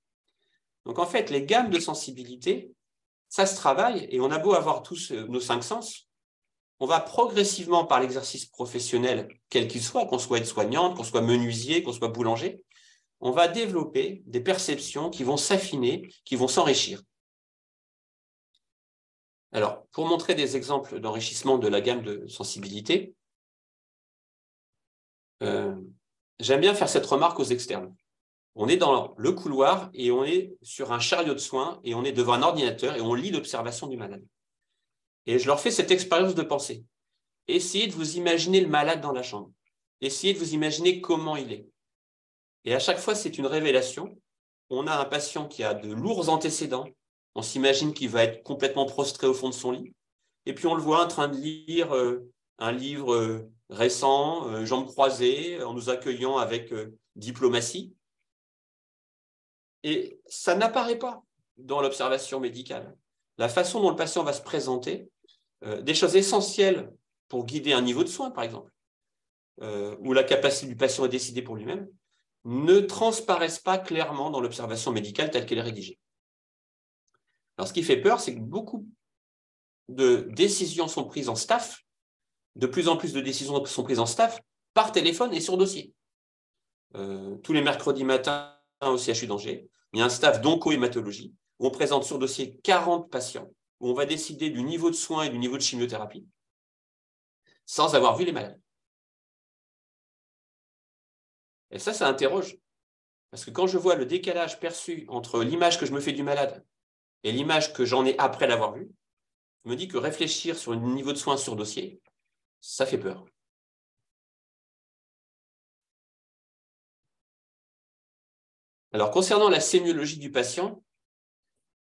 Donc, en fait, les gammes de sensibilité, ça se travaille, et on a beau avoir tous nos 5 sens, on va progressivement, par l'exercice professionnel, quel qu'il soit, qu'on soit aide-soignante, qu'on soit menuisier, qu'on soit boulanger, on va développer des perceptions qui vont s'affiner, qui vont s'enrichir. Alors, pour montrer des exemples d'enrichissement de la gamme de sensibilité, j'aime bien faire cette remarque aux externes. On est dans le couloir et on est sur un chariot de soins et on est devant un ordinateur et on lit l'observation du malade. Et je leur fais cette expérience de pensée. Essayez de vous imaginer le malade dans la chambre. Essayez de vous imaginer comment il est. Et à chaque fois, c'est une révélation. On a un patient qui a de lourds antécédents. On s'imagine qu'il va être complètement prostré au fond de son lit. Et puis, on le voit en train de lire un livre récent, jambes croisées, en nous accueillant avec diplomatie. Et ça n'apparaît pas dans l'observation médicale. La façon dont le patient va se présenter, des choses essentielles pour guider un niveau de soin, par exemple, où la capacité du patient est décidée pour lui-même, ne transparaissent pas clairement dans l'observation médicale telle qu'elle est rédigée. Alors, ce qui fait peur, c'est que beaucoup de décisions sont prises en staff, de plus en plus de décisions sont prises en staff par téléphone et sur dossier. Tous les mercredis matins au CHU d'Angers, il y a un staff d'onco-hématologie où on présente sur dossier 40 patients, où on va décider du niveau de soins et du niveau de chimiothérapie sans avoir vu les malades. Et ça interroge. Parce que quand je vois le décalage perçu entre l'image que je me fais du malade et l'image que j'en ai après l'avoir vu, je me dis que réfléchir sur un niveau de soins sur dossier, ça fait peur. Alors, concernant la sémiologie du patient,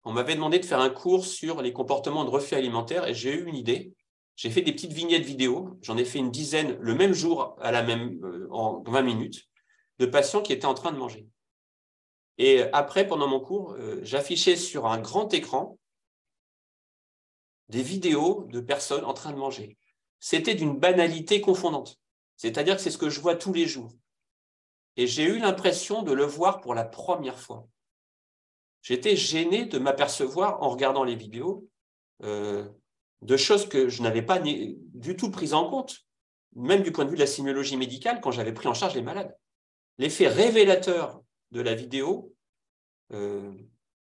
on m'avait demandé de faire un cours sur les comportements de refus alimentaire et j'ai eu une idée. J'ai fait des petites vignettes vidéo, j'en ai fait une dizaine le même jour en 20 minutes, de patients qui étaient en train de manger. Et après, pendant mon cours, j'affichais sur un grand écran des vidéos de personnes en train de manger. C'était d'une banalité confondante. C'est-à-dire que c'est ce que je vois tous les jours. Et j'ai eu l'impression de le voir pour la première fois. J'étais gêné de m'apercevoir, en regardant les vidéos, de choses que je n'avais pas du tout prises en compte. même du point de vue de la sémiologie médicale, quand j'avais pris en charge les malades. L'effet révélateur de la vidéo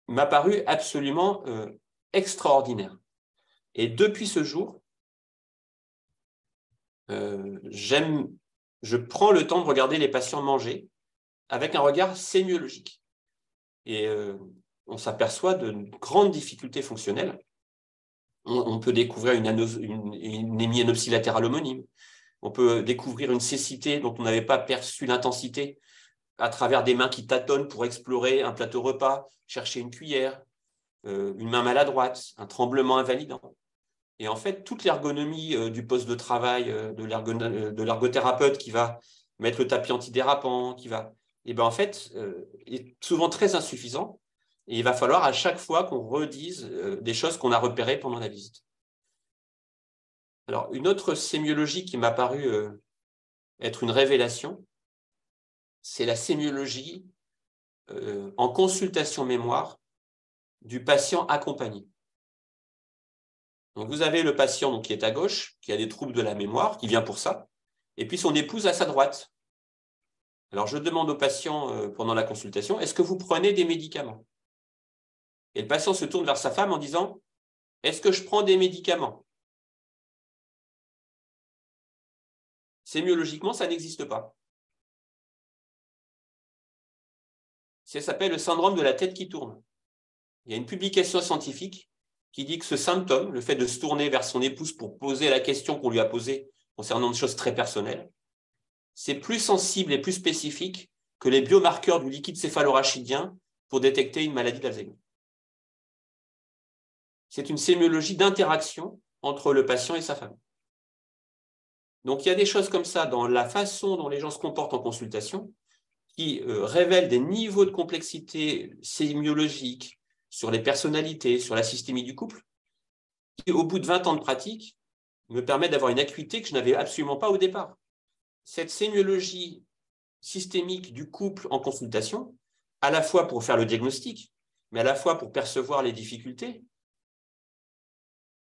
m'a paru absolument extraordinaire. Et depuis ce jour, je prends le temps de regarder les patients manger avec un regard sémiologique. Et on s'aperçoit de grandes difficultés fonctionnelles. On peut découvrir une hémianopsie latérale homonyme. On peut découvrir une cécité dont on n'avait pas perçu l'intensité à travers des mains qui tâtonnent pour explorer un plateau repas, chercher une cuillère, une main maladroite, un tremblement invalidant. Et en fait, toute l'ergonomie du poste de travail de l'ergothérapeute qui va mettre le tapis antidérapant, et ben en fait, est souvent très insuffisant. Et il va falloir à chaque fois qu'on redise des choses qu'on a repérées pendant la visite. Alors, une autre sémiologie qui m'a paru être une révélation, c'est la sémiologie en consultation mémoire du patient accompagné. Donc, vous avez le patient donc, qui est à gauche, qui a des troubles de la mémoire, qui vient pour ça, et puis son épouse à sa droite. Alors, je demande au patient pendant la consultation, est-ce que vous prenez des médicaments? Et le patient se tourne vers sa femme en disant, est-ce que je prends des médicaments? Sémiologiquement, ça n'existe pas. Ça s'appelle le syndrome de la tête qui tourne. Il y a une publication scientifique qui dit que ce symptôme, le fait de se tourner vers son épouse pour poser la question qu'on lui a posée concernant des choses très personnelles, c'est plus sensible et plus spécifique que les biomarqueurs du liquide céphalorachidien pour détecter une maladie d'Alzheimer. C'est une sémiologie d'interaction entre le patient et sa femme. Donc, il y a des choses comme ça dans la façon dont les gens se comportent en consultation qui révèlent des niveaux de complexité sémiologique sur les personnalités, sur la systémie du couple, qui, au bout de 20 ans de pratique, me permettent d'avoir une acuité que je n'avais absolument pas au départ. Cette sémiologie systémique du couple en consultation, à la fois pour faire le diagnostic, mais à la fois pour percevoir les difficultés,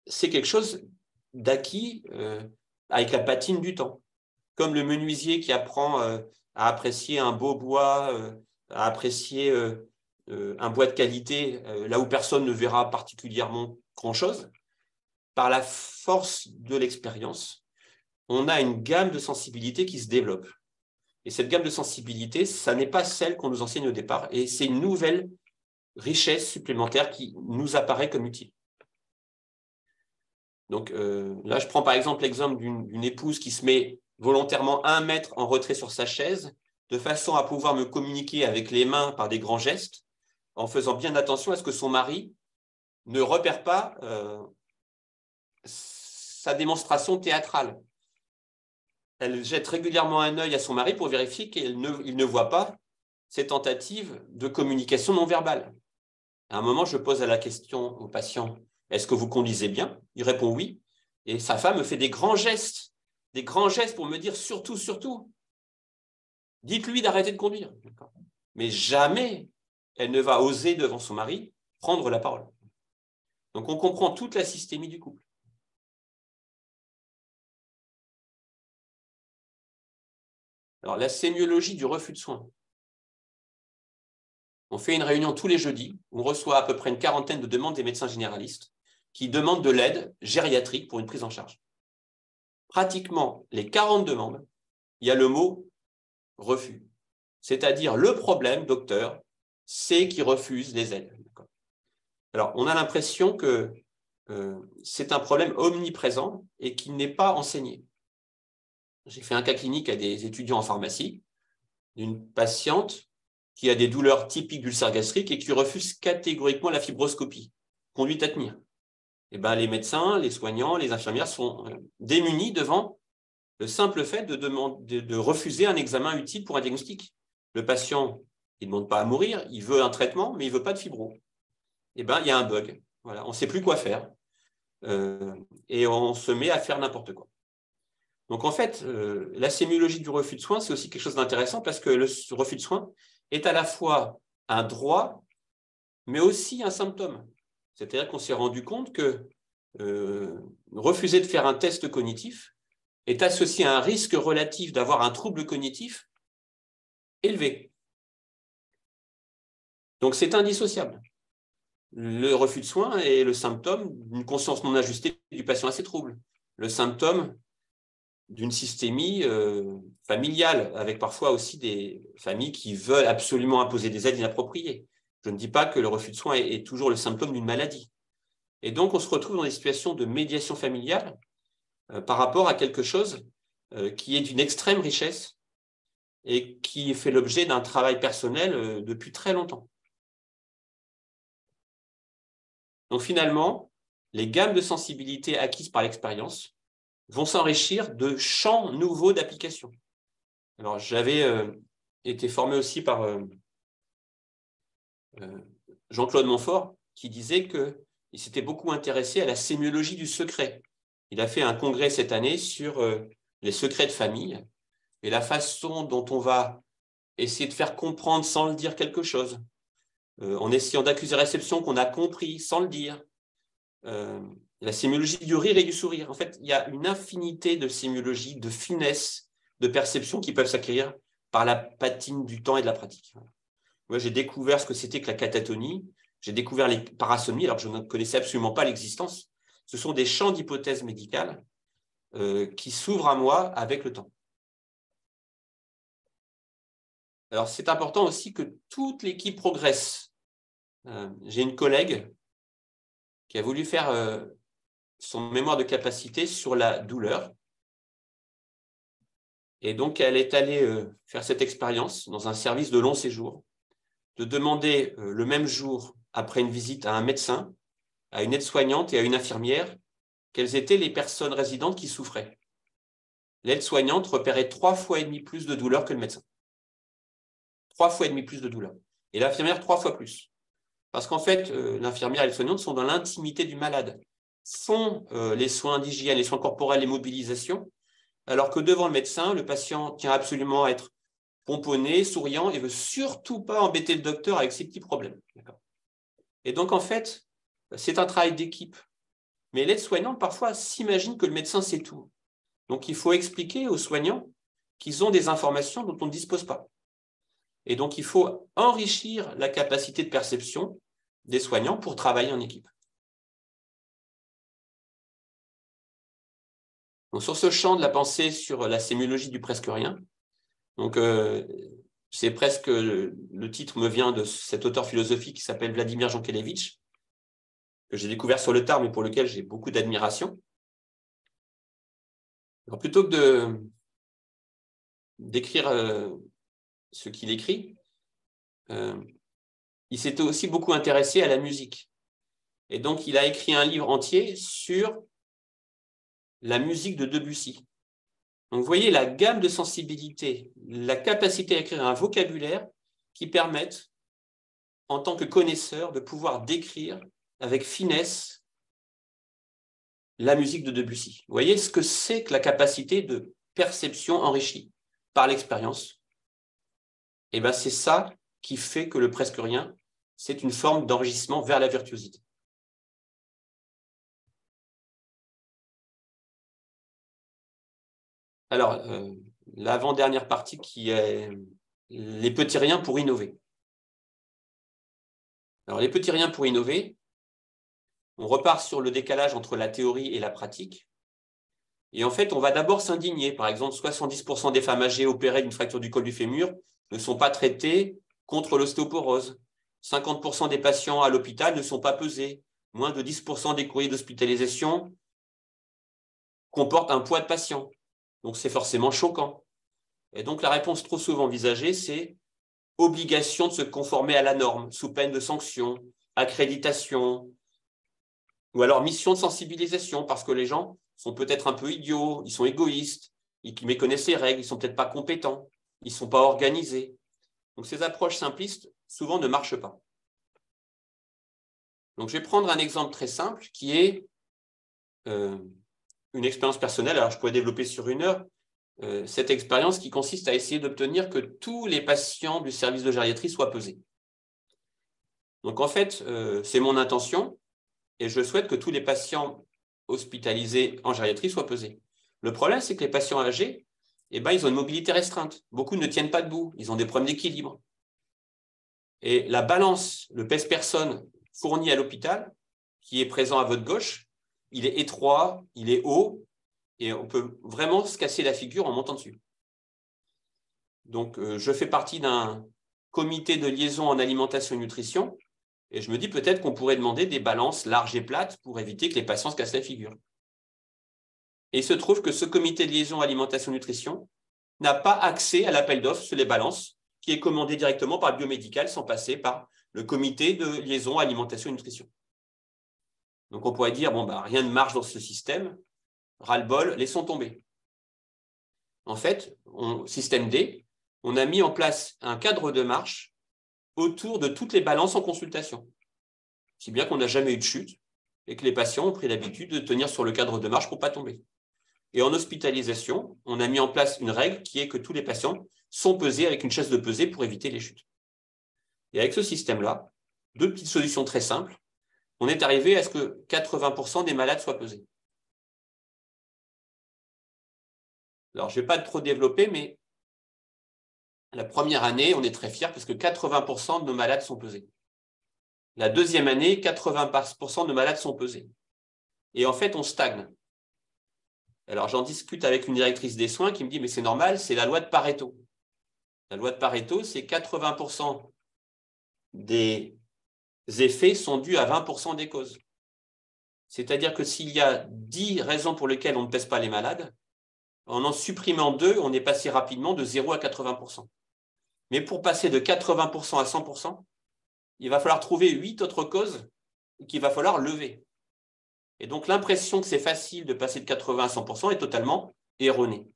c'est quelque chose d'acquis avec la patine du temps. Comme le menuisier qui apprend à apprécier un beau bois, à apprécier un bois de qualité, là où personne ne verra particulièrement grand-chose, par la force de l'expérience, on a une gamme de sensibilité qui se développe. Et cette gamme de sensibilité, ça n'est pas celle qu'on nous enseigne au départ, et c'est une nouvelle richesse supplémentaire qui nous apparaît comme utile. Donc là, je prends par exemple l'exemple d'une épouse qui se met volontairement 1 mètre en retrait sur sa chaise, de façon à pouvoir me communiquer avec les mains par des grands gestes, en faisant bien attention à ce que son mari ne repère pas sa démonstration théâtrale. Elle jette régulièrement un œil à son mari pour vérifier qu'il ne voit pas ses tentatives de communication non verbale. À un moment, je pose la question au patient, est-ce que vous conduisez bien? Il répond oui. Et sa femme me fait des grands gestes pour me dire surtout, surtout, dites-lui d'arrêter de conduire. Mais jamais elle ne va oser devant son mari prendre la parole. Donc on comprend toute la systémie du couple. Alors la sémiologie du refus de soins. On fait une réunion tous les jeudis, on reçoit à peu près une quarantaine de demandes des médecins généralistes qui demandent de l'aide gériatrique pour une prise en charge. Pratiquement les 40 demandes, il y a le mot refus. C'est-à-dire le problème, docteur, c'est qu'il refuse les aides. Alors, on a l'impression que c'est un problème omniprésent et qui n'est pas enseigné. J'ai fait un cas clinique à des étudiants en pharmacie d'une patiente qui a des douleurs typiques d'ulcère gastrique et qui refuse catégoriquement la fibroscopie, conduite à tenir. Eh ben, les médecins, les soignants, les infirmières sont démunis devant le simple fait de refuser un examen utile pour un diagnostic. Le patient, il ne demande pas à mourir, il veut un traitement, mais il ne veut pas de fibro. Eh ben, il y a un bug. Voilà, on ne sait plus quoi faire. Et on se met à faire n'importe quoi. Donc, en fait, la sémiologie du refus de soins, c'est aussi quelque chose d'intéressant parce que le refus de soins est à la fois un droit, mais aussi un symptôme. C'est-à-dire qu'on s'est rendu compte que refuser de faire un test cognitif est associé à un risque relatif d'avoir un trouble cognitif élevé. Donc, c'est indissociable. Le refus de soins est le symptôme d'une conscience non ajustée du patient à ses troubles. Le symptôme d'une systémie familiale, avec parfois aussi des familles qui veulent absolument imposer des aides inappropriées. Je ne dis pas que le refus de soins est toujours le symptôme d'une maladie. Et donc, on se retrouve dans des situations de médiation familiale par rapport à quelque chose qui est d'une extrême richesse et qui fait l'objet d'un travail personnel depuis très longtemps. Donc finalement, les gammes de sensibilité acquises par l'expérience vont s'enrichir de champs nouveaux d'application. Alors j'avais été formé aussi par Jean-Claude Montfort, qui disait qu'il s'était beaucoup intéressé à la sémiologie du secret. Il a fait un congrès cette année sur les secrets de famille et la façon dont on va essayer de faire comprendre sans le dire quelque chose, en essayant d'accuser réception qu'on a compris sans le dire. La sémiologie du rire et du sourire. En fait, il y a une infinité de sémiologies, de finesse, de perceptions qui peuvent s'acquérir par la patine du temps et de la pratique. Moi, j'ai découvert ce que c'était que la catatonie, j'ai découvert les parasomnies, alors que je ne connaissais absolument pas l'existence. Ce sont des champs d'hypothèses médicales qui s'ouvrent à moi avec le temps. Alors, c'est important aussi que toute l'équipe progresse. J'ai une collègue qui a voulu faire son mémoire de capacité sur la douleur. Et donc, elle est allée faire cette expérience dans un service de long séjour, de demander le même jour, après une visite à un médecin, à une aide-soignante et à une infirmière, quelles étaient les personnes résidentes qui souffraient. L'aide-soignante repérait 3,5 fois plus de douleur que le médecin. 3,5 fois plus de douleur. Et l'infirmière, 3 fois plus. Parce qu'en fait, l'infirmière et l'aide-soignante sont dans l'intimité du malade, font les soins d'hygiène, les soins corporels, les mobilisations, alors que devant le médecin, le patient tient absolument à être pomponné, souriant, et ne veut surtout pas embêter le docteur avec ses petits problèmes. Et donc, en fait, c'est un travail d'équipe. Mais l'aide-soignante, parfois, s'imagine que le médecin sait tout. Donc, il faut expliquer aux soignants qu'ils ont des informations dont on ne dispose pas. Et donc, il faut enrichir la capacité de perception des soignants pour travailler en équipe. Donc, sur ce champ de la pensée sur la sémiologie du presque rien, donc c'est presque, le titre me vient de cet auteur philosophique qui s'appelle Vladimir Jankélévitch, que j'ai découvert sur le tard, mais pour lequel j'ai beaucoup d'admiration. Alors, plutôt que d'écrire ce qu'il écrit, il s'était aussi beaucoup intéressé à la musique. Et donc, il a écrit un livre entier sur la musique de Debussy. Donc, vous voyez la gamme de sensibilité, la capacité à écrire un vocabulaire qui permettent, en tant que connaisseur, de pouvoir décrire avec finesse la musique de Debussy. Vous voyez ce que c'est que la capacité de perception enrichie par l'expérience. Et bien, c'est ça qui fait que le presque rien, c'est une forme d'enrichissement vers la virtuosité. Alors, l'avant-dernière partie qui est les petits riens pour innover. Alors, les petits riens pour innover, on repart sur le décalage entre la théorie et la pratique. Et en fait, on va d'abord s'indigner. Par exemple, 70% des femmes âgées opérées d'une fracture du col du fémur ne sont pas traitées contre l'ostéoporose. 50% des patients à l'hôpital ne sont pas pesés. Moins de 10% des courriers d'hospitalisation comportent un poids de patient. Donc, c'est forcément choquant. Et donc, la réponse trop souvent envisagée, c'est obligation de se conformer à la norme, sous peine de sanction, accréditation, ou alors mission de sensibilisation, parce que les gens sont peut-être un peu idiots, ils sont égoïstes, ils méconnaissent les règles, ils ne sont peut-être pas compétents, ils ne sont pas organisés. Donc, ces approches simplistes, souvent, ne marchent pas. Donc, je vais prendre un exemple très simple qui est une expérience personnelle. Alors, je pourrais développer sur 1 heure cette expérience qui consiste à essayer d'obtenir que tous les patients du service de gériatrie soient pesés. Donc, en fait, c'est mon intention et je souhaite que tous les patients hospitalisés en gériatrie soient pesés. Le problème, c'est que les patients âgés, eh ben, ils ont une mobilité restreinte. Beaucoup ne tiennent pas debout, ils ont des problèmes d'équilibre. Et la balance, le pèse-personne fourni à l'hôpital, qui est présent à votre gauche, il est étroit, il est haut, et on peut vraiment se casser la figure en montant dessus. Donc, je fais partie d'un comité de liaison en alimentation et nutrition, et je me dis peut-être qu'on pourrait demander des balances larges et plates pour éviter que les patients se cassent la figure. Et il se trouve que ce comité de liaison alimentation et nutrition n'a pas accès à l'appel d'offres sur les balances, qui est commandé directement par le biomédical sans passer par le comité de liaison alimentation et nutrition. Donc, on pourrait dire, bon, bah, rien ne marche dans ce système, ras-le-bol, laissons tomber. En fait, système D, on a mis en place un cadre de marche autour de toutes les balances en consultation. Si bien qu'on n'a jamais eu de chute et que les patients ont pris l'habitude de tenir sur le cadre de marche pour ne pas tomber. Et en hospitalisation, on a mis en place une règle qui est que tous les patients sont pesés avec une chaise de pesée pour éviter les chutes. Et avec ce système-là, deux petites solutions très simples, on est arrivé à ce que 80% des malades soient pesés. Alors, je ne vais pas trop développer, mais la première année, on est très fiers parce que 80% de nos malades sont pesés. La deuxième année, 80% de nos malades sont pesés. Et en fait, on stagne. Alors, j'en discute avec une directrice des soins qui me dit « mais c'est normal, c'est la loi de Pareto ». La loi de Pareto, c'est 80% des effets sont dus à 20% des causes. C'est-à-dire que s'il y a 10 raisons pour lesquelles on ne pèse pas les malades, en supprimant 2, on est passé rapidement de 0 à 80%. Mais pour passer de 80% à 100%, il va falloir trouver 8 autres causes qu'il va falloir lever. Et donc, l'impression que c'est facile de passer de 80 à 100% est totalement erronée.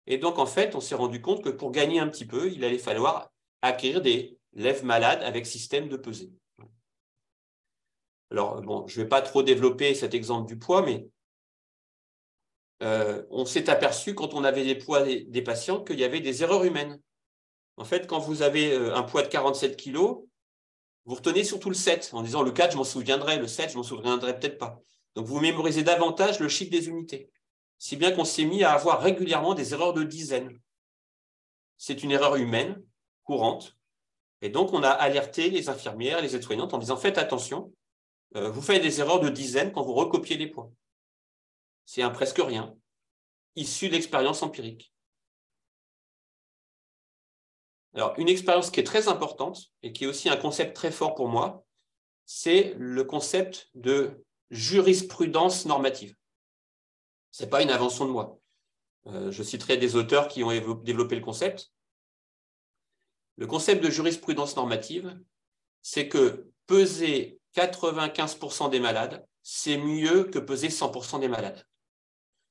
Et donc, en fait, on s'est rendu compte que pour gagner un petit peu, il allait falloir acquérir des lèvres malades avec système de pesée. Alors, bon, je ne vais pas trop développer cet exemple du poids, mais on s'est aperçu quand on avait les poids des patients qu'il y avait des erreurs humaines. En fait, quand vous avez un poids de 47 kg, vous retenez surtout le 7 en disant le 4, je m'en souviendrai, le 7, je m'en souviendrai peut-être pas. Donc, vous mémorisez davantage le chiffre des unités. Si bien qu'on s'est mis à avoir régulièrement des erreurs de dizaines. C'est une erreur humaine, courante. Et donc, on a alerté les infirmières et les aides-soignantes en disant faites attention, vous faites des erreurs de dizaines quand vous recopiez les poids. C'est un presque rien, issu d'expérience empirique. Alors, une expérience qui est très importante et qui est aussi un concept très fort pour moi, c'est le concept de jurisprudence normative. Ce n'est pas une invention de moi. Je citerai des auteurs qui ont développé le concept. Le concept de jurisprudence normative, c'est que peser 95% des malades, c'est mieux que peser 100% des malades.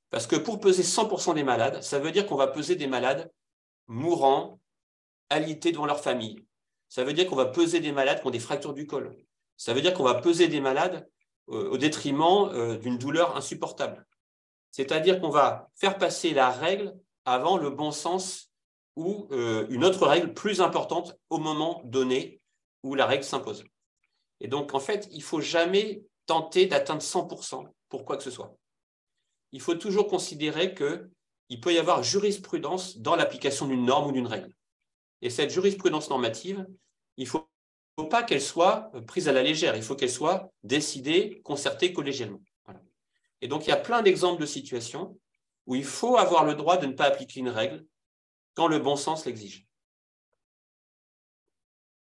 Parce que pour peser 100% des malades, ça veut dire qu'on va peser des malades mourants, alités devant leur famille. Ça veut dire qu'on va peser des malades qui ont des fractures du col. Ça veut dire qu'on va peser des malades au détriment d'une douleur insupportable. C'est-à-dire qu'on va faire passer la règle avant le bon sens ou une autre règle plus importante au moment donné où la règle s'impose. Et donc, en fait, il ne faut jamais tenter d'atteindre 100% pour quoi que ce soit. Il faut toujours considérer qu'il peut y avoir jurisprudence dans l'application d'une norme ou d'une règle. Et cette jurisprudence normative, il ne faut pas qu'elle soit prise à la légère, il faut qu'elle soit décidée, concertée collégialement. Voilà. Et donc, il y a plein d'exemples de situations où il faut avoir le droit de ne pas appliquer une règle quand le bon sens l'exige.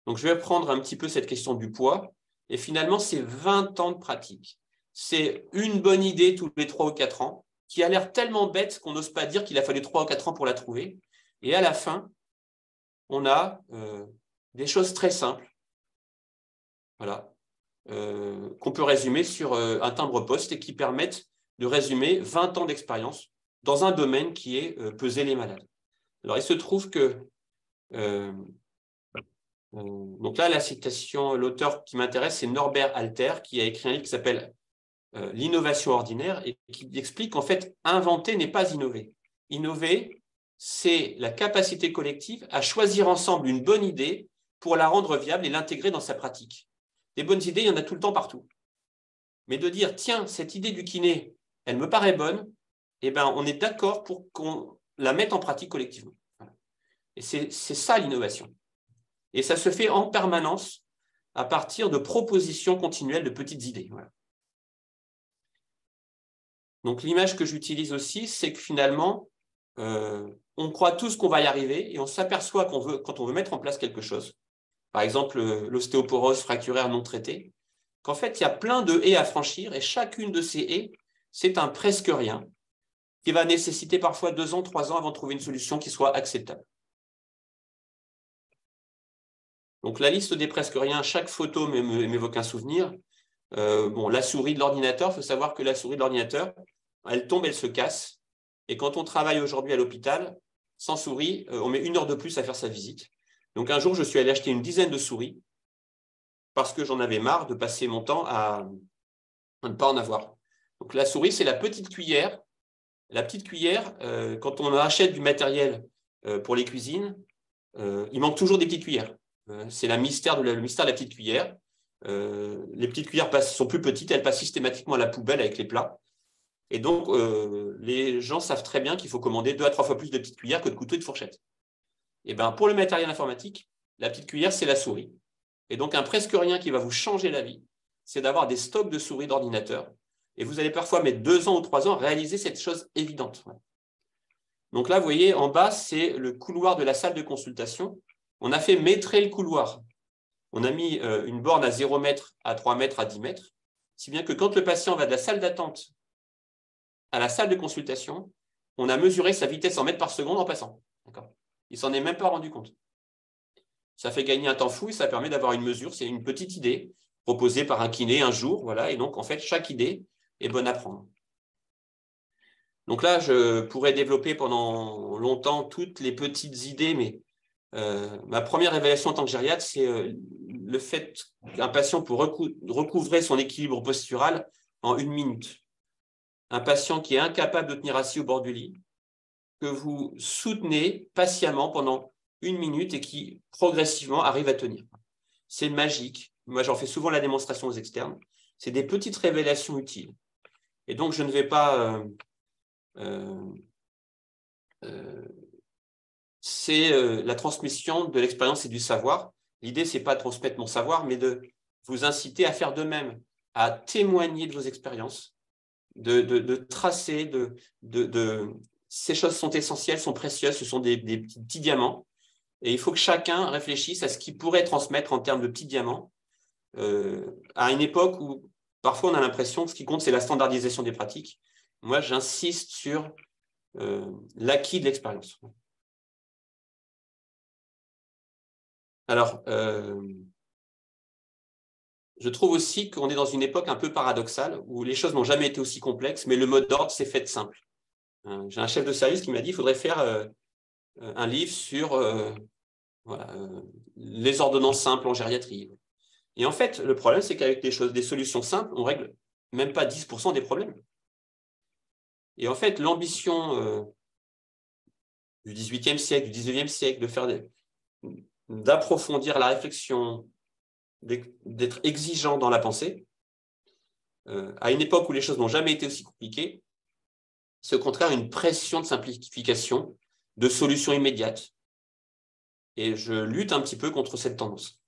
Donc, je vais prendre un petit peu cette question du poids. Et finalement, c'est 20 ans de pratique. C'est une bonne idée tous les 3 ou 4 ans qui a l'air tellement bête qu'on n'ose pas dire qu'il a fallu 3 ou 4 ans pour la trouver. Et à la fin, on a des choses très simples, voilà, qu'on peut résumer sur un timbre-poste et qui permettent de résumer 20 ans d'expérience dans un domaine qui est peser les malades. Alors, il se trouve que donc là, la citation, l'auteur qui m'intéresse, c'est Norbert Alter, qui a écrit un livre qui s'appelle L'innovation ordinaire et qui explique qu'en fait, inventer n'est pas innover. Innover, c'est la capacité collective à choisir ensemble une bonne idée pour la rendre viable et l'intégrer dans sa pratique. Des bonnes idées, il y en a tout le temps partout. Mais de dire, tiens, cette idée du kiné, elle me paraît bonne, eh ben, on est d'accord pour qu'on la mette en pratique collectivement. Voilà. Et c'est ça l'innovation. Et ça se fait en permanence à partir de propositions continuelles de petites idées. Voilà. Donc l'image que j'utilise aussi, c'est que finalement, on croit tous qu'on va y arriver et on s'aperçoit quand on veut mettre en place quelque chose, par exemple l'ostéoporose fracturaire non traitée, qu'en fait, il y a plein de haies à franchir et chacune de ces haies, c'est un presque rien qui va nécessiter parfois 2 ans, 3 ans avant de trouver une solution qui soit acceptable. Donc la liste des presque rien, chaque photo m'évoque un souvenir. Bon, la souris de l'ordinateur, il faut savoir que la souris de l'ordinateur, elle tombe, elle se casse. Et quand on travaille aujourd'hui à l'hôpital, sans souris, on met 1 heure de plus à faire sa visite. Donc un jour, je suis allé acheter une dizaine de souris parce que j'en avais marre de passer mon temps à ne pas en avoir. Donc la souris, c'est la petite cuillère. La petite cuillère, quand on achète du matériel pour les cuisines, il manque toujours des petites cuillères. C'est le mystère de la petite cuillère. Les petites cuillères sont plus petites, elles passent systématiquement à la poubelle avec les plats. Et donc, les gens savent très bien qu'il faut commander 2 à 3 fois plus de petites cuillères que de couteaux et de fourchettes. Et ben, pour le matériel informatique, la petite cuillère, c'est la souris. Et donc, un presque rien qui va vous changer la vie, c'est d'avoir des stocks de souris d'ordinateur. Et vous allez parfois mettre 2 ans ou 3 ans à réaliser cette chose évidente. Donc là, vous voyez, en bas, c'est le couloir de la salle de consultation. On a fait métrer le couloir. On a mis une borne à 0 mètres, à 3 mètres, à 10 mètres, si bien que quand le patient va de la salle d'attente à la salle de consultation, on a mesuré sa vitesse en mètres par seconde en passant. Il ne s'en est même pas rendu compte. Ça fait gagner un temps fou et ça permet d'avoir une mesure. C'est une petite idée proposée par un kiné un jour. Voilà. Et donc, en fait, chaque idée est bonne à prendre. Donc là, je pourrais développer pendant longtemps toutes les petites idées, mais ma première révélation en tant que gériatre, c'est le fait qu'un patient peut recouvrer son équilibre postural en 1 minute. Un patient qui est incapable de tenir assis au bord du lit, que vous soutenez patiemment pendant 1 minute et qui progressivement arrive à tenir. C'est magique. Moi, j'en fais souvent la démonstration aux externes. C'est des petites révélations utiles. Et donc, je ne vais pas... c'est la transmission de l'expérience et du savoir. L'idée, ce n'est pas de transmettre mon savoir, mais de vous inciter à faire de même, à témoigner de vos expériences, de tracer, ces choses sont essentielles, sont précieuses, ce sont des petits diamants. Et il faut que chacun réfléchisse à ce qu'il pourrait transmettre en termes de petits diamants à une époque où parfois on a l'impression que ce qui compte, c'est la standardisation des pratiques. Moi, j'insiste sur l'acquis de l'expérience. Alors, je trouve aussi qu'on est dans une époque un peu paradoxale où les choses n'ont jamais été aussi complexes, mais le mot d'ordre s'est fait simple. J'ai un chef de service qui m'a dit qu'il faudrait faire un livre sur les ordonnances simples en gériatrie. Et en fait, le problème, c'est qu'avec des solutions simples, on règle même pas 10% des problèmes. Et en fait, l'ambition du XVIIIe siècle, du XIXe siècle, d'approfondir la réflexion, d'être exigeant dans la pensée, à une époque où les choses n'ont jamais été aussi compliquées, c'est au contraire une pression de simplification, de solutions immédiates. Et je lutte un petit peu contre cette tendance.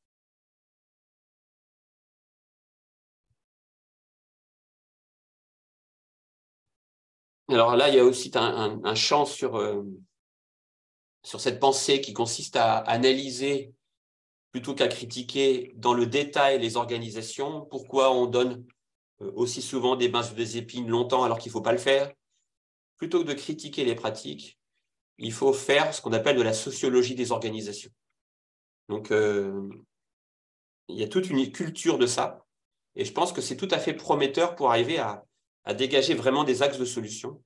Alors là, il y a aussi un champ sur cette pensée qui consiste à analyser plutôt qu'à critiquer dans le détail les organisations. Pourquoi on donne aussi souvent des bains sur des épines longtemps alors qu'il ne faut pas le faire? Plutôt que de critiquer les pratiques, il faut faire ce qu'on appelle de la sociologie des organisations. Donc, il y a toute une culture de ça. Et je pense que c'est tout à fait prometteur pour arriver à dégager vraiment des axes de solutions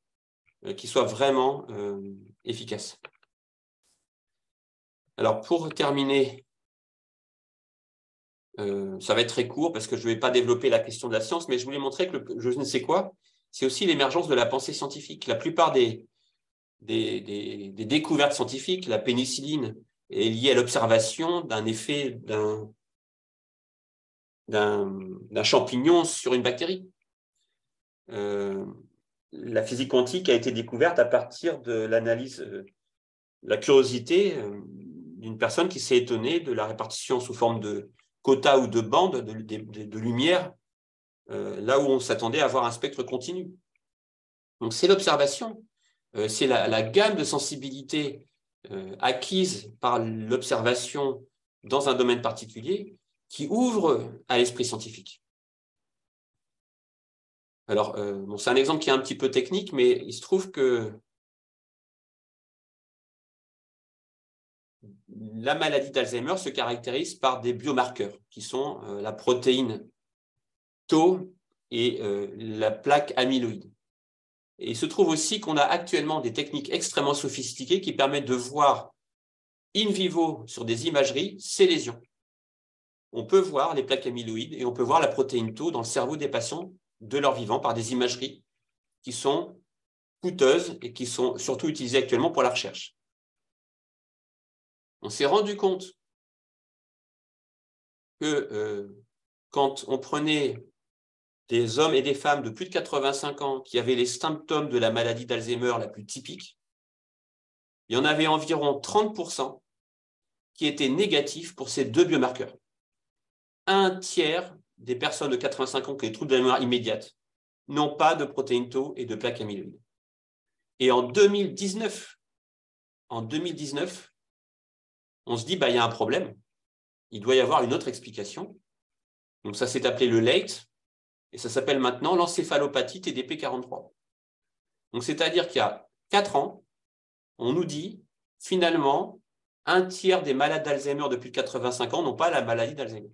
qui soient vraiment efficaces. Alors, pour terminer, ça va être très court parce que je ne vais pas développer la question de la science, mais je voulais montrer que je ne sais quoi, c'est aussi l'émergence de la pensée scientifique. La plupart des découvertes scientifiques, la pénicilline est liée à l'observation d'un effet d'un champignon sur une bactérie. la physique quantique a été découverte à partir de l'analyse, la curiosité d'une personne qui s'est étonnée de la répartition sous forme de quotas ou de bandes de lumière, là où on s'attendait à avoir un spectre continu. Donc c'est l'observation, c'est la gamme de sensibilité acquise par l'observation dans un domaine particulier qui ouvre à l'esprit scientifique. Alors, bon, c'est un exemple qui est un petit peu technique, mais il se trouve que la maladie d'Alzheimer se caractérise par des biomarqueurs qui sont la protéine Tau et la plaque amyloïde. Et il se trouve aussi qu'on a actuellement des techniques extrêmement sophistiquées qui permettent de voir in vivo sur des imageries ces lésions. On peut voir les plaques amyloïdes et on peut voir la protéine Tau dans le cerveau des patients de leur vivant par des imageries qui sont coûteuses et qui sont surtout utilisées actuellement pour la recherche. On s'est rendu compte que quand on prenait des hommes et des femmes de plus de 85 ans qui avaient les symptômes de la maladie d'Alzheimer la plus typique, il y en avait environ 30% qui étaient négatifs pour ces deux biomarqueurs. Un tiers des personnes de 85 ans qui ont des troubles de la mémoire immédiate n'ont pas de protéines Tau et de plaques amyloïdes. Et en 2019, on se dit, il y a un problème, il doit y avoir une autre explication. Donc ça s'est appelé le LATE, et ça s'appelle maintenant l'encéphalopathie TDP-43. Donc c'est-à-dire qu'il y a 4 ans, on nous dit, finalement, un tiers des malades d'Alzheimer depuis 85 ans n'ont pas la maladie d'Alzheimer.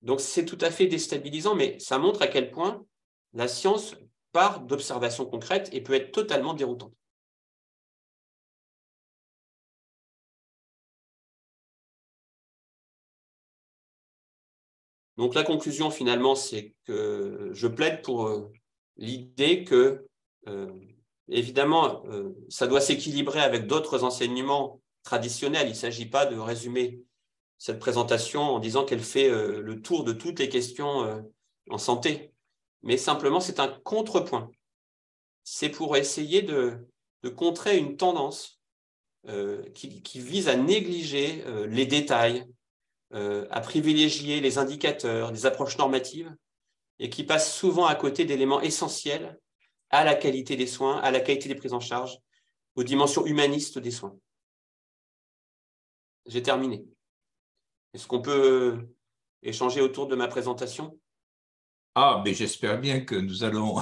Donc c'est tout à fait déstabilisant, mais ça montre à quel point la science part d'observations concrètes et peut être totalement déroutante. Donc la conclusion finalement, c'est que je plaide pour l'idée que, évidemment, ça doit s'équilibrer avec d'autres enseignements traditionnels. Il ne s'agit pas de résumer cette présentation en disant qu'elle fait le tour de toutes les questions en santé, mais simplement c'est un contrepoint. C'est pour essayer de contrer une tendance qui vise à négliger les détails, à privilégier les indicateurs, les approches normatives, et qui passe souvent à côté d'éléments essentiels à la qualité des soins, à la qualité des prises en charge, aux dimensions humanistes des soins. J'ai terminé. Est-ce qu'on peut échanger autour de ma présentation ? Ah, mais j'espère bien que nous allons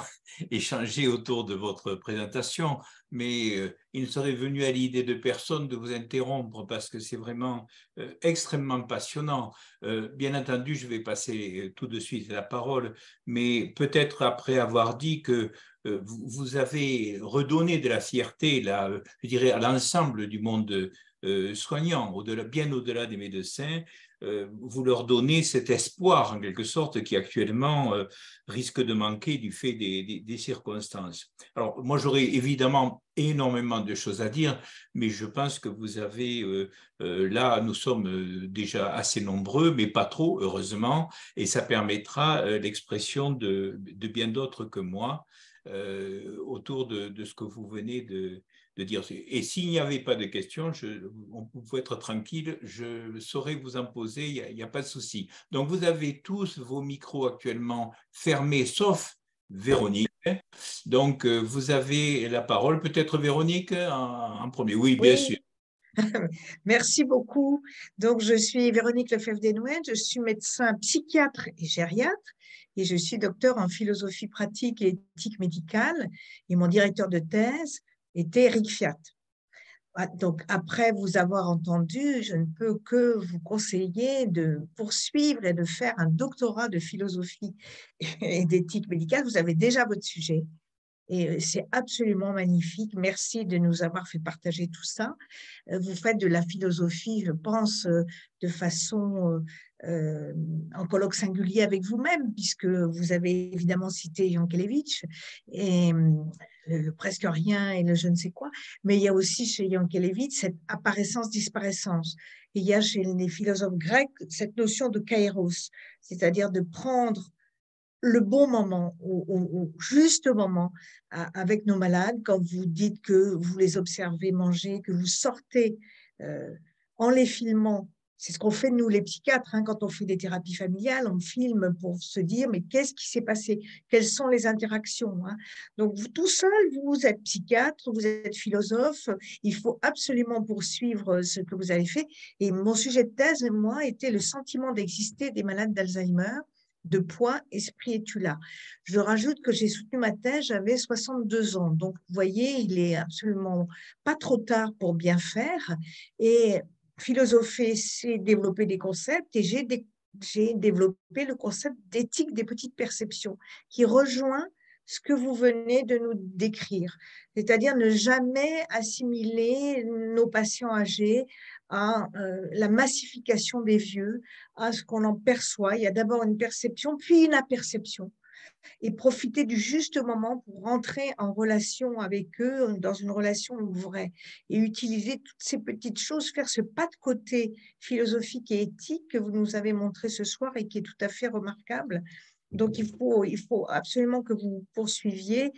échanger autour de votre présentation, mais il ne serait venu à l'idée de personne de vous interrompre parce que c'est vraiment extrêmement passionnant. Bien entendu, je vais passer tout de suite la parole, mais peut-être après avoir dit que vous avez redonné de la fierté, là, je dirais, à l'ensemble du monde soignant, bien au-delà des médecins, vous leur donnez cet espoir, en quelque sorte, qui actuellement risque de manquer du fait des circonstances. Alors, moi, j'aurais évidemment énormément de choses à dire, mais je pense que vous avez, là, nous sommes déjà assez nombreux, mais pas trop, heureusement, et ça permettra l'expression de bien d'autres que moi autour de ce que vous venez de dire. Et s'il n'y avait pas de questions, vous pouvez être tranquille, je saurais vous en poser, il n'y a pas de souci. Donc, vous avez tous vos micros actuellement fermés, sauf Véronique. Donc, vous avez la parole. Peut-être Véronique en premier. Oui, bien sûr. Merci beaucoup. Donc, je suis Véronique Lefebvre-Desnouettes, je suis médecin psychiatre et gériatre et je suis docteur en philosophie pratique et éthique médicale et mon directeur de thèse était Eric Fiat. Donc, après vous avoir entendu, je ne peux que vous conseiller de poursuivre et de faire un doctorat de philosophie et d'éthique médicale. Vous avez déjà votre sujet. Et c'est absolument magnifique. Merci de nous avoir fait partager tout ça. Vous faites de la philosophie, je pense, de façon en colloque singulier avec vous-même, puisque vous avez évidemment cité Yankelevitch et le presque rien et le je ne sais quoi. Mais il y a aussi chez Yankelevitch cette apparaissance-disparaissance. Il y a chez les philosophes grecs cette notion de kairos, c'est-à-dire de prendre le bon moment, au juste moment avec nos malades, quand vous dites que vous les observez manger, que vous sortez en les filmant. C'est ce qu'on fait nous les psychiatres, hein, quand on fait des thérapies familiales, on filme pour se dire mais qu'est-ce qui s'est passé, quelles sont les interactions, hein. Donc vous tout seul, vous êtes psychiatre, vous êtes philosophe, il faut absolument poursuivre ce que vous avez fait. Et mon sujet de thèse, moi, était le sentiment d'exister des malades d'Alzheimer, de poids, esprit et tu là. Je rajoute que j'ai soutenu ma thèse, j'avais 62 ans. Donc, vous voyez, il est absolument pas trop tard pour bien faire. Et philosopher, c'est développer des concepts. Et j'ai développé le concept d'éthique des petites perceptions, qui rejoint ce que vous venez de nous décrire. C'est-à-dire ne jamais assimiler nos patients âgés à la massification des vieux, à ce qu'on en perçoit. Il y a d'abord une perception, puis une aperception. Et profiter du juste moment pour rentrer en relation avec eux, dans une relation vraie. Et utiliser toutes ces petites choses, faire ce pas de côté philosophique et éthique que vous nous avez montré ce soir et qui est tout à fait remarquable. Donc, il faut absolument que vous poursuiviez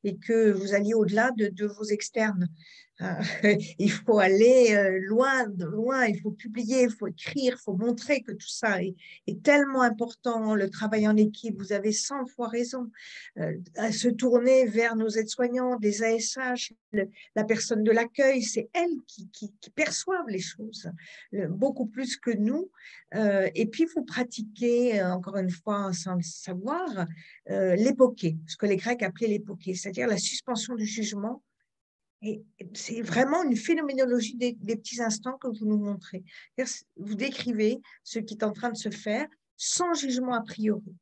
et que vous alliez au-delà de vos externes. Il faut aller loin, loin, il faut publier, il faut écrire, il faut montrer que tout ça est tellement important, le travail en équipe, vous avez 100 fois raison, à se tourner vers nos aides-soignants, des ASH, la personne de l'accueil, c'est elles qui perçoivent les choses, beaucoup plus que nous. Et puis, vous pratiquez, encore une fois, sans le savoir, l'époqué, ce que les Grecs appelaient l'époqué, c'est-à-dire la suspension du jugement. Et c'est vraiment une phénoménologie des petits instants que vous nous montrez. Vous décrivez ce qui est en train de se faire sans jugement a priori.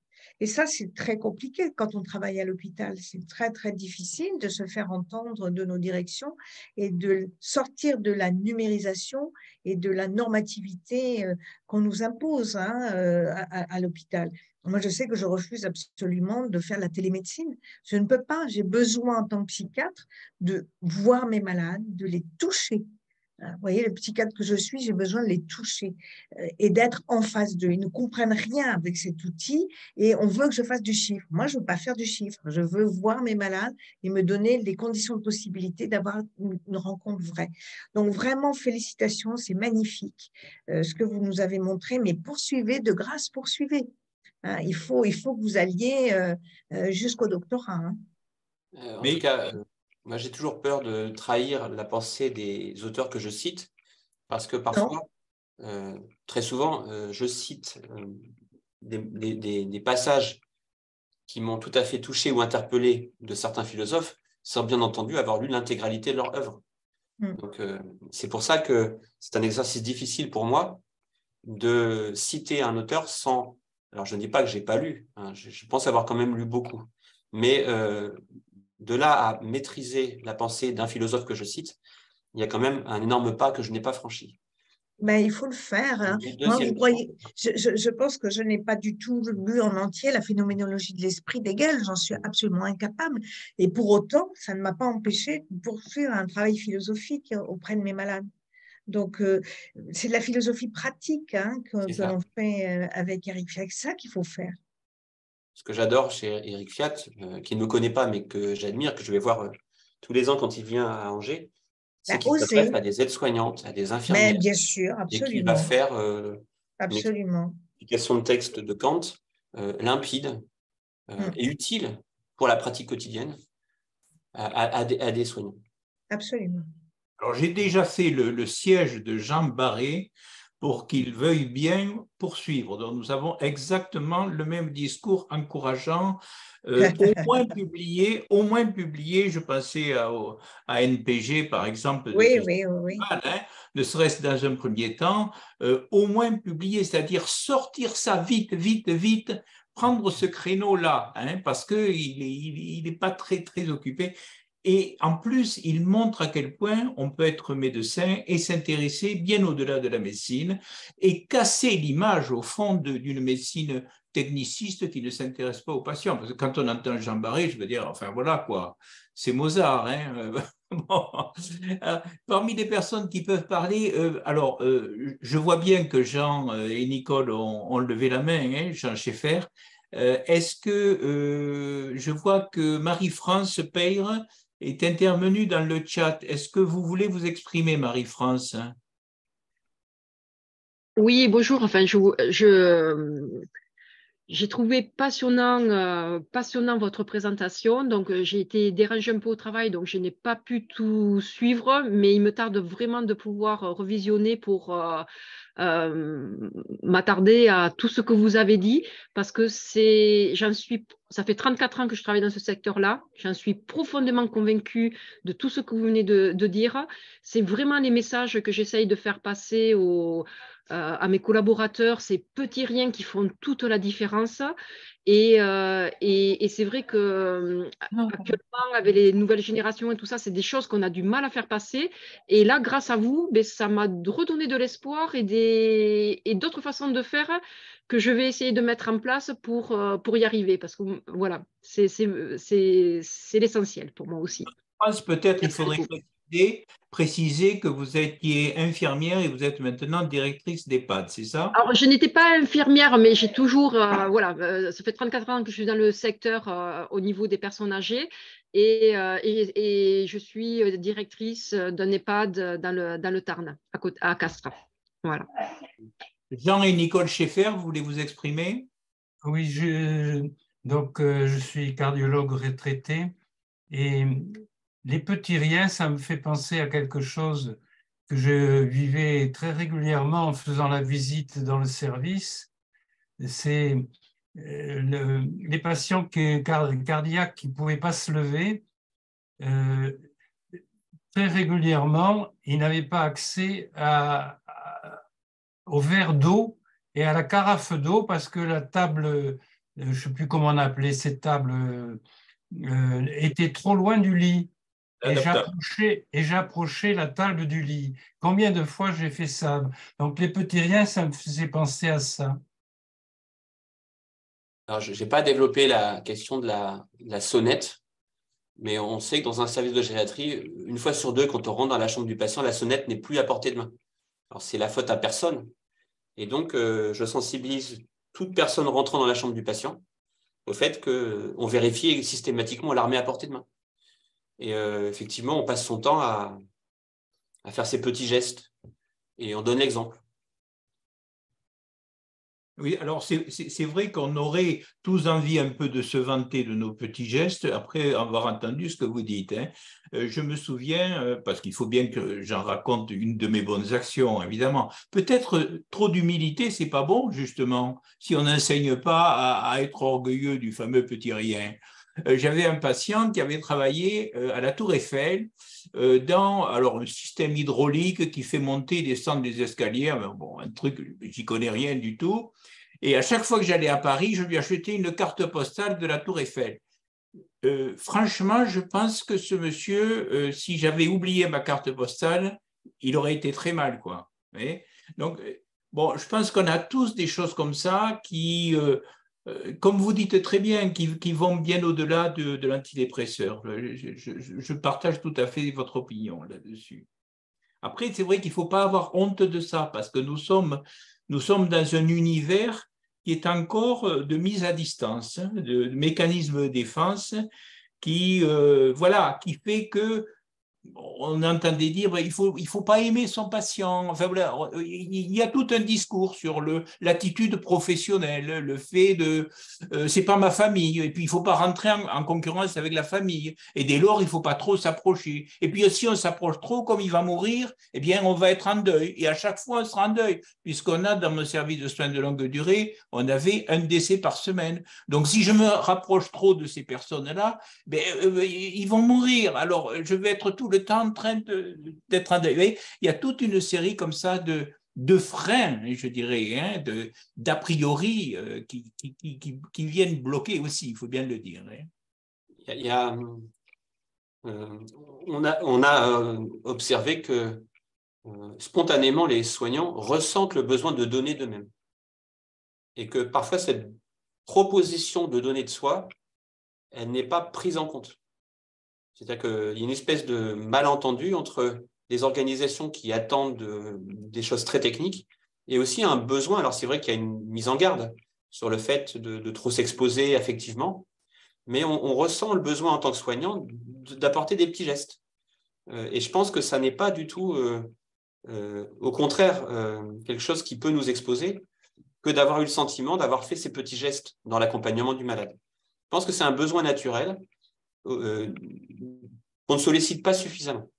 Et ça, c'est très compliqué quand on travaille à l'hôpital. C'est très, très difficile de se faire entendre de nos directions et de sortir de la numérisation et de la normativité qu'on nous impose, hein, à l'hôpital. Moi, je sais que je refuse absolument de faire la télémédecine. Je ne peux pas. J'ai besoin, en tant que psychiatre, de voir mes malades, de les toucher. Vous voyez, le psychiatre que je suis, j'ai besoin de les toucher et d'être en face d'eux. Ils ne comprennent rien avec cet outil et on veut que je fasse du chiffre. Moi, je ne veux pas faire du chiffre. Je veux voir mes malades et me donner les conditions de possibilité d'avoir une rencontre vraie. Donc, vraiment, félicitations, c'est magnifique ce que vous nous avez montré, mais poursuivez, de grâce, poursuivez. Il faut que vous alliez jusqu'au doctorat. Hein. En tout cas, moi, j'ai toujours peur de trahir la pensée des auteurs que je cite, parce que parfois, très souvent, je cite des passages qui m'ont tout à fait touché ou interpellé de certains philosophes, sans bien entendu avoir lu l'intégralité de leur œuvre. Donc, c'est pour ça que c'est un exercice difficile pour moi de citer un auteur sans... Alors, je ne dis pas que je n'ai pas lu, hein, je pense avoir quand même lu beaucoup, mais de là à maîtriser la pensée d'un philosophe que je cite, il y a quand même un énorme pas que je n'ai pas franchi. Mais il faut le faire. Hein. Moi, vous croyez, je pense que je n'ai pas du tout lu en entier la phénoménologie de l'esprit d'Hegel, j'en suis absolument incapable. Et pour autant, ça ne m'a pas empêché de poursuivre un travail philosophique auprès de mes malades. Donc, c'est de la philosophie pratique, hein, que l'on fait avec Éric Fiat. C'est ça qu'il faut faire. Ce que j'adore chez Éric Fiat, qui ne me connaît pas, mais que j'admire, que je vais voir tous les ans quand il vient à Angers, c'est qu'il s'adresse à des aides-soignantes, à des infirmières. Mais bien sûr, absolument. Et qu'il va faire absolument. une explication de texte de Kant limpide et utile pour la pratique quotidienne à des soignants. Absolument. Alors, j'ai déjà fait le siège de Jean Barré pour qu'il veuille bien poursuivre. Donc, nous avons exactement le même discours encourageant, au moins publié, je pensais à NPG, par exemple, oui. Hein, ne serait-ce dans un premier temps, au moins publié, c'est-à-dire sortir ça vite, prendre ce créneau-là, hein, parce qu'il n'est pas très, très occupé. Et en plus, il montre à quel point on peut être médecin et s'intéresser bien au-delà de la médecine et casser l'image, au fond, d'une médecine techniciste qui ne s'intéresse pas aux patients. Parce que quand on entend Jean Barré, je veux dire, enfin voilà quoi, c'est Mozart. Hein. Bon. Parmi les personnes qui peuvent parler, je vois bien que Jean et Nicole ont levé la main, hein, Jean Schaeffer. Est-ce que je vois que Marie-France Peyre est intervenue dans le chat. Est-ce que vous voulez vous exprimer, Marie-France? Oui, bonjour. Enfin, j'ai trouvé passionnant votre présentation. Donc, j'ai été dérangée un peu au travail, donc je n'ai pas pu tout suivre, mais il me tarde vraiment de pouvoir revisionner pour m'attarder à tout ce que vous avez dit, parce que ça fait 34 ans que je travaille dans ce secteur-là. J'en suis profondément convaincue de tout ce que vous venez de dire. C'est vraiment les messages que j'essaye de faire passer à mes collaborateurs, ces petits riens qui font toute la différence. Et c'est vrai que actuellement, avec les nouvelles générations et tout ça, c'est des choses qu'on a du mal à faire passer. Et là, grâce à vous, ben, ça m'a redonné de l'espoir et d'autres façons de faire que je vais essayer de mettre en place pour y arriver. Parce que voilà, c'est l'essentiel pour moi aussi. Je pense peut-être il faudrait préciser que vous étiez infirmière et vous êtes maintenant directrice d'EHPAD, c'est ça? Alors, je n'étais pas infirmière, mais j'ai toujours, voilà, ça fait 34 ans que je suis dans le secteur au niveau des personnes âgées et je suis directrice d'un EHPAD dans le Tarn, à Castres. Voilà. Jean et Nicole Schaeffer, vous voulez vous exprimer? Oui, je suis cardiologue retraité et les petits riens, ça me fait penser à quelque chose que je vivais très régulièrement en faisant la visite dans le service. C'est les patients cardiaques qui ne pouvaient pas se lever. Très régulièrement, ils n'avaient pas accès au verre d'eau et à la carafe d'eau parce que la table, je ne sais plus comment on appelait cette table, était trop loin du lit. Et j'approchais la table du lit. Combien de fois j'ai fait ça? Donc les petits riens, ça me faisait penser à ça. Alors, je n'ai pas développé la question de la sonnette, mais on sait que dans un service de gériatrie, une fois sur deux, quand on rentre dans la chambre du patient, la sonnette n'est plus à portée de main. Alors, c'est la faute à personne. Et donc, je sensibilise toute personne rentrant dans la chambre du patient au fait qu'on vérifie systématiquement l'armée à portée de main. Et effectivement, on passe son temps à faire ces petits gestes et on donne l'exemple. Oui, alors c'est vrai qu'on aurait tous envie un peu de se vanter de nos petits gestes après avoir entendu ce que vous dites. Hein. Je me souviens, parce qu'il faut bien que j'en raconte une de mes bonnes actions, évidemment. Peut-être trop d'humilité, c'est pas bon, justement, si on n'enseigne pas à être orgueilleux du fameux petit rien. J'avais un patient qui avait travaillé à la Tour Eiffel dans un système hydraulique qui fait monter et descendre des escaliers. Bon, un truc, j'y connais rien du tout. Et à chaque fois que j'allais à Paris, je lui achetais une carte postale de la Tour Eiffel. Franchement, je pense que ce monsieur, si j'avais oublié ma carte postale, il aurait été très mal, quoi. Donc, bon, je pense qu'on a tous des choses comme ça qui comme vous dites très bien, qui vont bien au-delà de l'antidépresseur. Je partage tout à fait votre opinion là-dessus. Après, c'est vrai qu'il ne faut pas avoir honte de ça, parce que nous sommes dans un univers qui est encore de mise à distance, de mécanisme de défense qui fait que on entendait dire il faut pas aimer son patient. Enfin voilà, il y a tout un discours sur l'attitude professionnelle, le fait de c'est pas ma famille, et puis il faut pas rentrer en concurrence avec la famille, et dès lors il faut pas trop s'approcher. Et puis si on s'approche trop, comme il va mourir, eh bien on va être en deuil, et à chaque fois on sera en deuil, puisqu'on a dans mon service de soins de longue durée, on avait un décès par semaine. Donc si je me rapproche trop de ces personnes-là, ils vont mourir. Alors je vais être tout le temps en train d'être en deuil. Il y a toute une série comme ça de freins, je dirais, hein, d'a priori qui viennent bloquer aussi, il faut bien le dire. Hein. On a observé que spontanément, les soignants ressentent le besoin de donner d'eux-mêmes. Et que parfois, cette proposition de donner de soi, elle n'est pas prise en compte. C'est-à-dire qu'il y a une espèce de malentendu entre des organisations qui attendent des choses très techniques et aussi un besoin. Alors, c'est vrai qu'il y a une mise en garde, sur le fait de trop s'exposer affectivement, mais on ressent le besoin en tant que soignant d'apporter des petits gestes. Et je pense que ça n'est pas du tout, au contraire, quelque chose qui peut nous exposer, que d'avoir eu le sentiment d'avoir fait ces petits gestes dans l'accompagnement du malade. Je pense que c'est un besoin naturel qu'on ne sollicite pas suffisamment.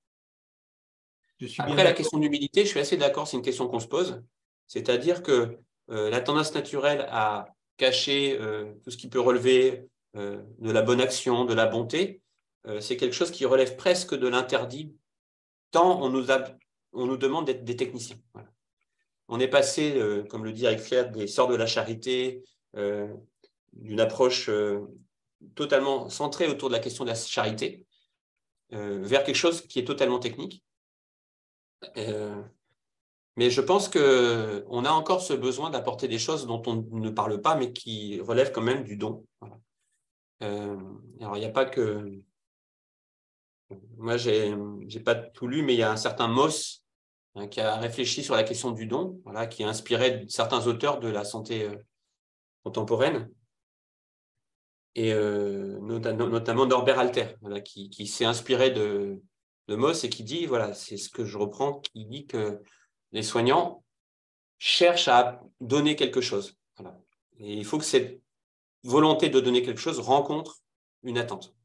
Après, la question d'humilité, je suis assez d'accord, c'est une question qu'on se pose. C'est-à-dire que la tendance naturelle à cacher tout ce qui peut relever de la bonne action, de la bonté, c'est quelque chose qui relève presque de l'interdit, tant on nous demande d'être des techniciens. Voilà. On est passé, comme le dit Eric Flair, des sœurs de la charité, d'une approche totalement centrée autour de la question de la charité, vers quelque chose qui est totalement technique. Mais je pense qu'on a encore ce besoin d'apporter des choses dont on ne parle pas, mais qui relèvent quand même du don. Voilà. Alors, il n'y a pas que... Moi, je n'ai pas tout lu, mais il y a un certain Moss qui a réfléchi sur la question du don, voilà, qui a inspiré certains auteurs de la santé contemporaine, et notamment Norbert Alter, voilà, qui s'est inspiré de Moss et qui dit, voilà, c'est ce que je reprends, qui dit que les soignants cherchent à donner quelque chose. Voilà. Et il faut que cette volonté de donner quelque chose rencontre une attente.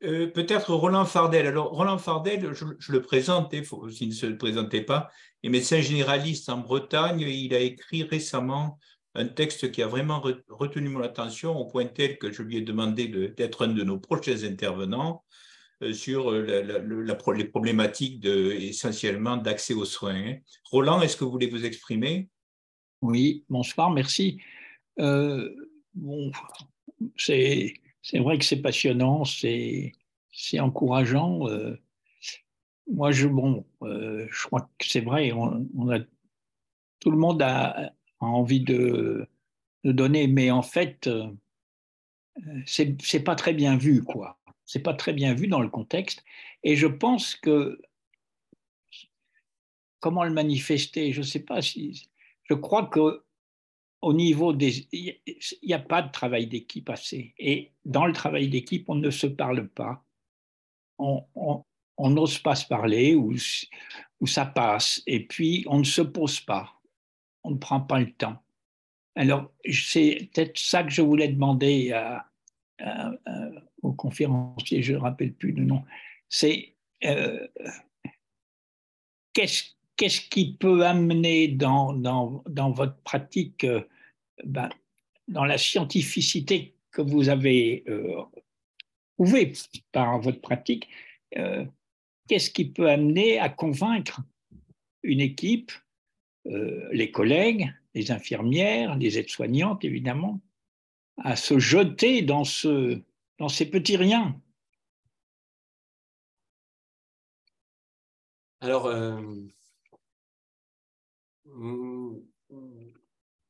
Peut-être Roland Fardel. Alors, Roland Fardel, je le présente, s'il ne se le présentait pas, est médecin généraliste en Bretagne. Il a écrit récemment un texte qui a vraiment retenu mon attention, au point tel que je lui ai demandé d'être un de nos prochains intervenants sur les problématiques essentiellement d'accès aux soins. Roland, est-ce que vous voulez vous exprimer? Oui, bonsoir, merci. Bon, c'est vrai que c'est passionnant, c'est encourageant. Moi, je crois que c'est vrai, tout le monde a envie de donner, mais en fait, c'est pas très bien vu, quoi. C'est pas très bien vu dans le contexte. Et je pense que comment le manifester, je sais pas si. Je crois que au niveau il n'y a pas de travail d'équipe assez. Et dans le travail d'équipe, on ne se parle pas. On n'ose pas se parler ou ça passe. Et puis, on ne se pose pas. On ne prend pas le temps. Alors, c'est peut-être ça que je voulais demander au conférencier, je ne me rappelle plus le nom. C'est qu'est-ce qui peut amener dans votre pratique, dans la scientificité que vous avez trouvée par votre pratique, qu'est-ce qui peut amener à convaincre une équipe, les collègues, les infirmières, les aides-soignantes évidemment, à se jeter dans ces petits riens? Alors,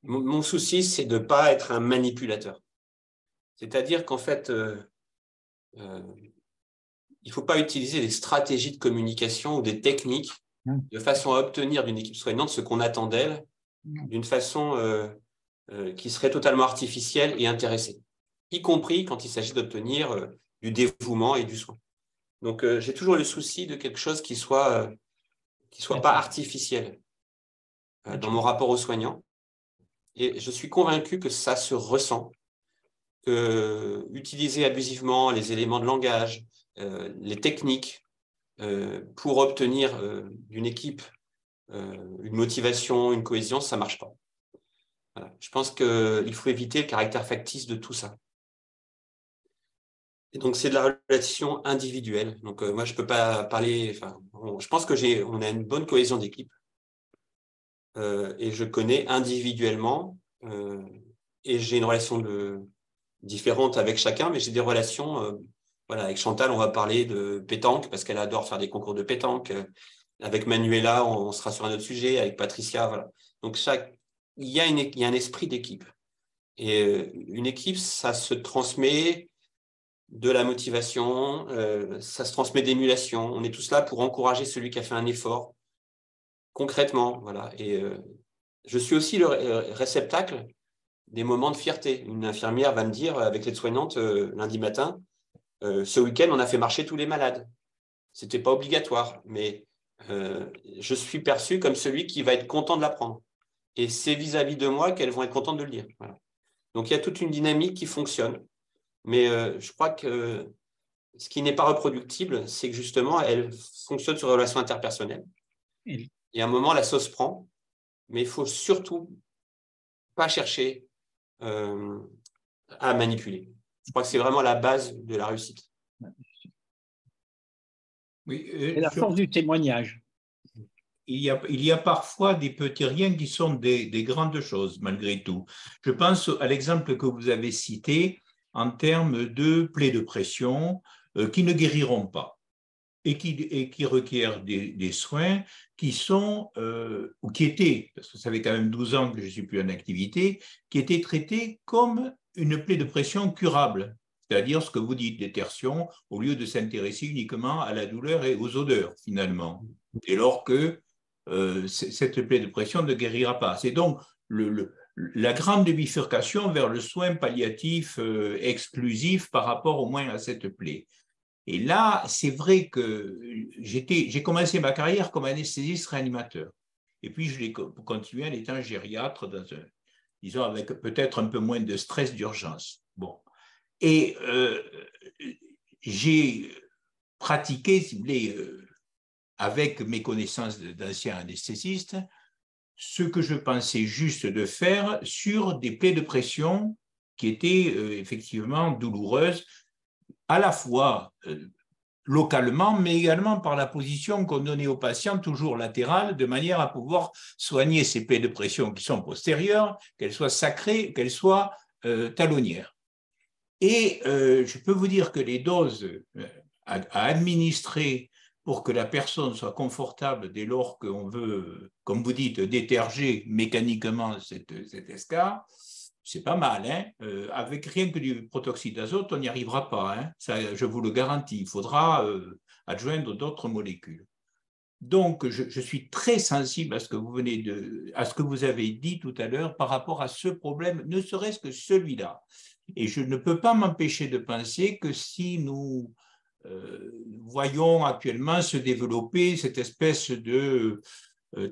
mon souci, c'est de ne pas être un manipulateur. C'est-à-dire qu'en fait, il ne faut pas utiliser des stratégies de communication ou des techniques de façon à obtenir d'une équipe soignante ce qu'on attend d'elle, d'une façon qui serait totalement artificielle et intéressée, y compris quand il s'agit d'obtenir du dévouement et du soin. Donc, j'ai toujours le souci de quelque chose qui soit pas artificiel dans mon rapport aux soignants. Et je suis convaincu que ça se ressent, que utiliser abusivement les éléments de langage, les techniques pour obtenir d'une équipe une motivation, une cohésion, ça ne marche pas. Voilà. Je pense qu'il faut éviter le caractère factice de tout ça. Et donc, c'est de la relation individuelle. Donc, moi, je ne peux pas parler... je pense qu'on a une bonne cohésion d'équipe. Et je connais individuellement, et j'ai une relation différente avec chacun, mais j'ai des relations... voilà, avec Chantal, on va parler de pétanque, parce qu'elle adore faire des concours de pétanque. Avec Manuela, on sera sur un autre sujet. Avec Patricia, voilà. Donc, il y a un esprit d'équipe. Et une équipe, ça se transmet de la motivation, ça se transmet d'émulation. On est tous là pour encourager celui qui a fait un effort, concrètement. Voilà. Et je suis aussi le réceptacle des moments de fierté. Une infirmière va me dire avec l'aide-soignante lundi matin, ce week-end, on a fait marcher tous les malades. Ce n'était pas obligatoire, mais je suis perçu comme celui qui va être content de l'apprendre. Et c'est vis-à-vis de moi qu'elles vont être contentes de le lire. Voilà. Donc, il y a toute une dynamique qui fonctionne. Mais je crois que ce qui n'est pas reproductible, c'est que justement, elle fonctionne sur les relations interpersonnelles. Et à un moment, la sauce prend, mais il ne faut surtout pas chercher à manipuler. Je crois que c'est vraiment la base de la réussite. Oui, c'est la force du témoignage. Il y a parfois des petits riens qui sont des grandes choses, malgré tout. Je pense à l'exemple que vous avez cité en termes de plaies de pression qui ne guériront pas et qui requièrent des soins qui sont, ou qui étaient, parce que ça fait quand même 12 ans que je ne suis plus en activité, qui étaient traités comme une plaie de pression curable. C'est-à-dire ce que vous dites, détertion, au lieu de s'intéresser uniquement à la douleur et aux odeurs, finalement. Dès lors que cette plaie de pression ne guérira pas. C'est donc la grande bifurcation vers le soin palliatif exclusif par rapport au moins à cette plaie. Et là, c'est vrai que j'ai commencé ma carrière comme anesthésiste réanimateur. Et puis, je l'ai continué en étant gériatre, disons, avec peut-être un peu moins de stress d'urgence. Bon. Et j'ai pratiqué, si vous voulez, avec mes connaissances d'ancien anesthésiste, ce que je pensais juste de faire sur des plaies de pression qui étaient effectivement douloureuses, à la fois localement, mais également par la position qu'on donnait aux patients, toujours latérale, de manière à pouvoir soigner ces plaies de pression qui sont postérieures, qu'elles soient sacrées, qu'elles soient talonnières. Et je peux vous dire que les doses à administrer pour que la personne soit confortable dès lors qu'on veut, comme vous dites, déterger mécaniquement cet escar, c'est pas mal. Hein, avec rien que du protoxyde d'azote, on n'y arrivera pas. Hein, ça, je vous le garantis. Il faudra adjoindre d'autres molécules. Donc, je suis très sensible à ce que à ce que vous avez dit tout à l'heure par rapport à ce problème, ne serait-ce que celui-là. Et je ne peux pas m'empêcher de penser que si nous voyons actuellement se développer cette espèce de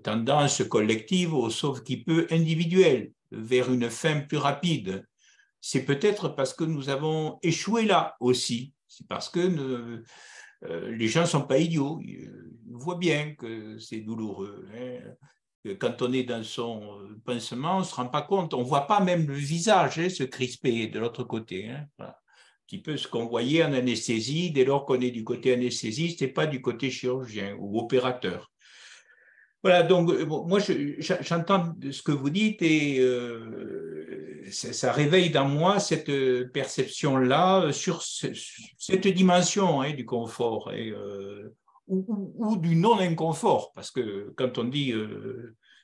tendance collective au sauve-qui-peut individuel vers une fin plus rapide, c'est peut-être parce que nous avons échoué là aussi. C'est parce que les gens ne sont pas idiots. Ils voient bien que c'est douloureux. Hein. Quand on est dans son pansement, on ne se rend pas compte. On ne voit pas même le visage se crisper de l'autre côté. Hein. Voilà. Un petit peu ce qu'on voyait en anesthésie dès lors qu'on est du côté anesthésiste et pas du côté chirurgien ou opérateur. Voilà, donc moi j'entends ce que vous dites et ça réveille dans moi cette perception-là sur cette dimension du confort ou du non-inconfort, parce que quand on dit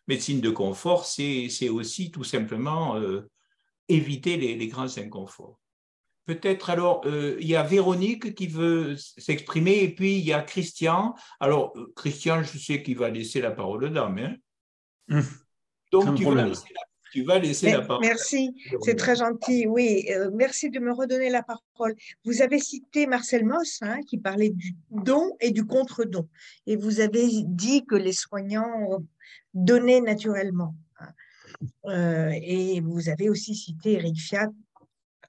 médecine de confort, c'est aussi tout simplement éviter les grands inconforts. Peut-être alors, il y a Véronique qui veut s'exprimer et puis il y a Christian. Alors, Christian, je sais qu'il va laisser la parole aux dames. Hein. Donc, tu vas laisser la parole. Merci, c'est très gentil. Oui, merci de me redonner la parole. Vous avez cité Marcel Mauss, hein, qui parlait du don et du contre-don. Et vous avez dit que les soignants donnaient naturellement. Et vous avez aussi cité Éric Fiat,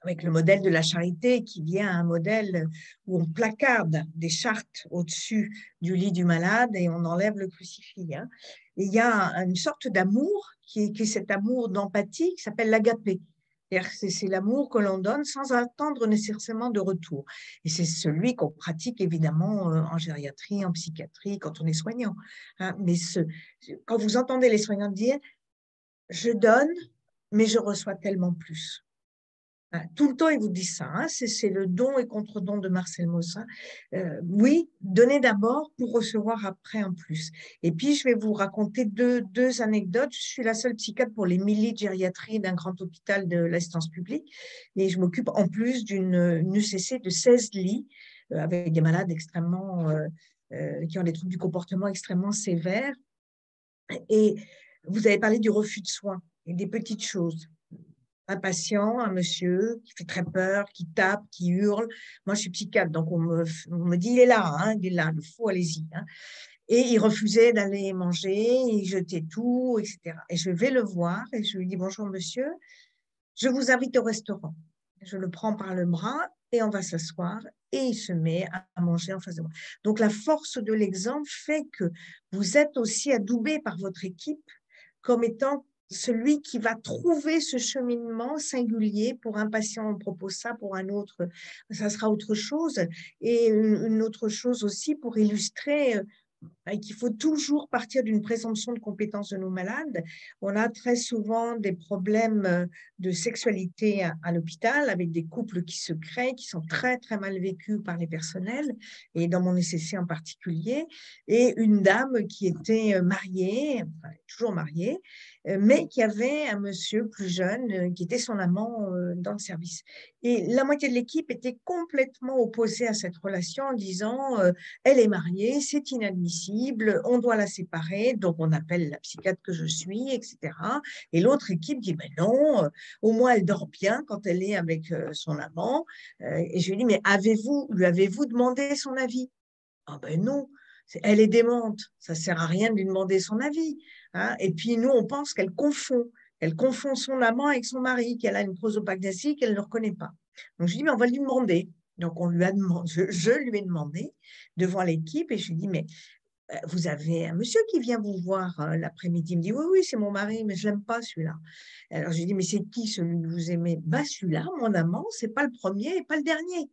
avec le modèle de la charité qui vient un modèle où on placarde des chartes au-dessus du lit du malade et on enlève le crucifix. Hein. Et il y a une sorte d'amour qui est cet amour d'empathie qui s'appelle l'agapé. C'est l'amour que l'on donne sans attendre nécessairement de retour. Et c'est celui qu'on pratique évidemment en gériatrie, en psychiatrie, quand on est soignant. Hein. Mais quand vous entendez les soignants dire « je donne, mais je reçois tellement plus ». Tout le temps, ils vous disent ça. Hein, c'est le don et contre-don de Marcel Mauss. Oui, donnez d'abord pour recevoir après en plus. Et puis, je vais vous raconter deux anecdotes. Je suis la seule psychiatre pour les 1000 lits de gériatrie d'un grand hôpital de l'assistance publique. Et je m'occupe en plus d'une UCC de 16 lits avec des malades extrêmement, qui ont des troubles du comportement extrêmement sévères. Et Vous avez parlé du refus de soins et des petites choses. Un patient, un monsieur qui fait très peur, qui tape, qui hurle. Moi, je suis psychiatre, donc on me dit, il est là, hein, il est là, le fou, allez-y. Hein. Et il refusait d'aller manger, il jetait tout, etc. Et je vais le voir et je lui dis, bonjour monsieur, je vous invite au restaurant. Je le prends par le bras et on va s'asseoir et il se met à manger en face de moi. Donc la force de l'exemple fait que vous êtes aussi adoubé par votre équipe comme étant celui qui va trouver ce cheminement singulier. Pour un patient, on propose ça, pour un autre, ça sera autre chose. Et une autre chose aussi pour illustrer qu'il faut toujours partir d'une présomption de compétence de nos malades. On a très souvent des problèmes de sexualité à l'hôpital avec des couples qui se créent, qui sont très, très mal vécus par les personnels, et dans mon ECC en particulier, et une dame qui était mariée, enfin, toujours mariée, mais qui avait un monsieur plus jeune qui était son amant dans le service. Et la moitié de l'équipe était complètement opposée à cette relation en disant elle est mariée, c'est inadmissible, on doit la séparer, donc on appelle la psychiatre que je suis, etc. Et l'autre équipe dit mais non, au moins elle dort bien quand elle est avec son amant. Et je lui dis mais lui avez-vous demandé son avis? Ah ben non, elle est démente, ça ne sert à rien de lui demander son avis. Hein. Et puis nous, on pense qu'elle confond. Elle confond son amant avec son mari, qu'elle a une prosopagnosie qu'elle ne reconnaît pas. Donc je lui dis, mais on va lui demander. Donc on lui a demandé, je lui ai demandé devant l'équipe et je lui dis, mais vous avez un monsieur qui vient vous voir l'après-midi. Il me dit, oui, oui, c'est mon mari, mais je l'aime pas celui-là. Alors je lui dis, mais c'est qui celui que vous aimez? Bah, celui-là, mon amant, c'est pas le premier et pas le dernier.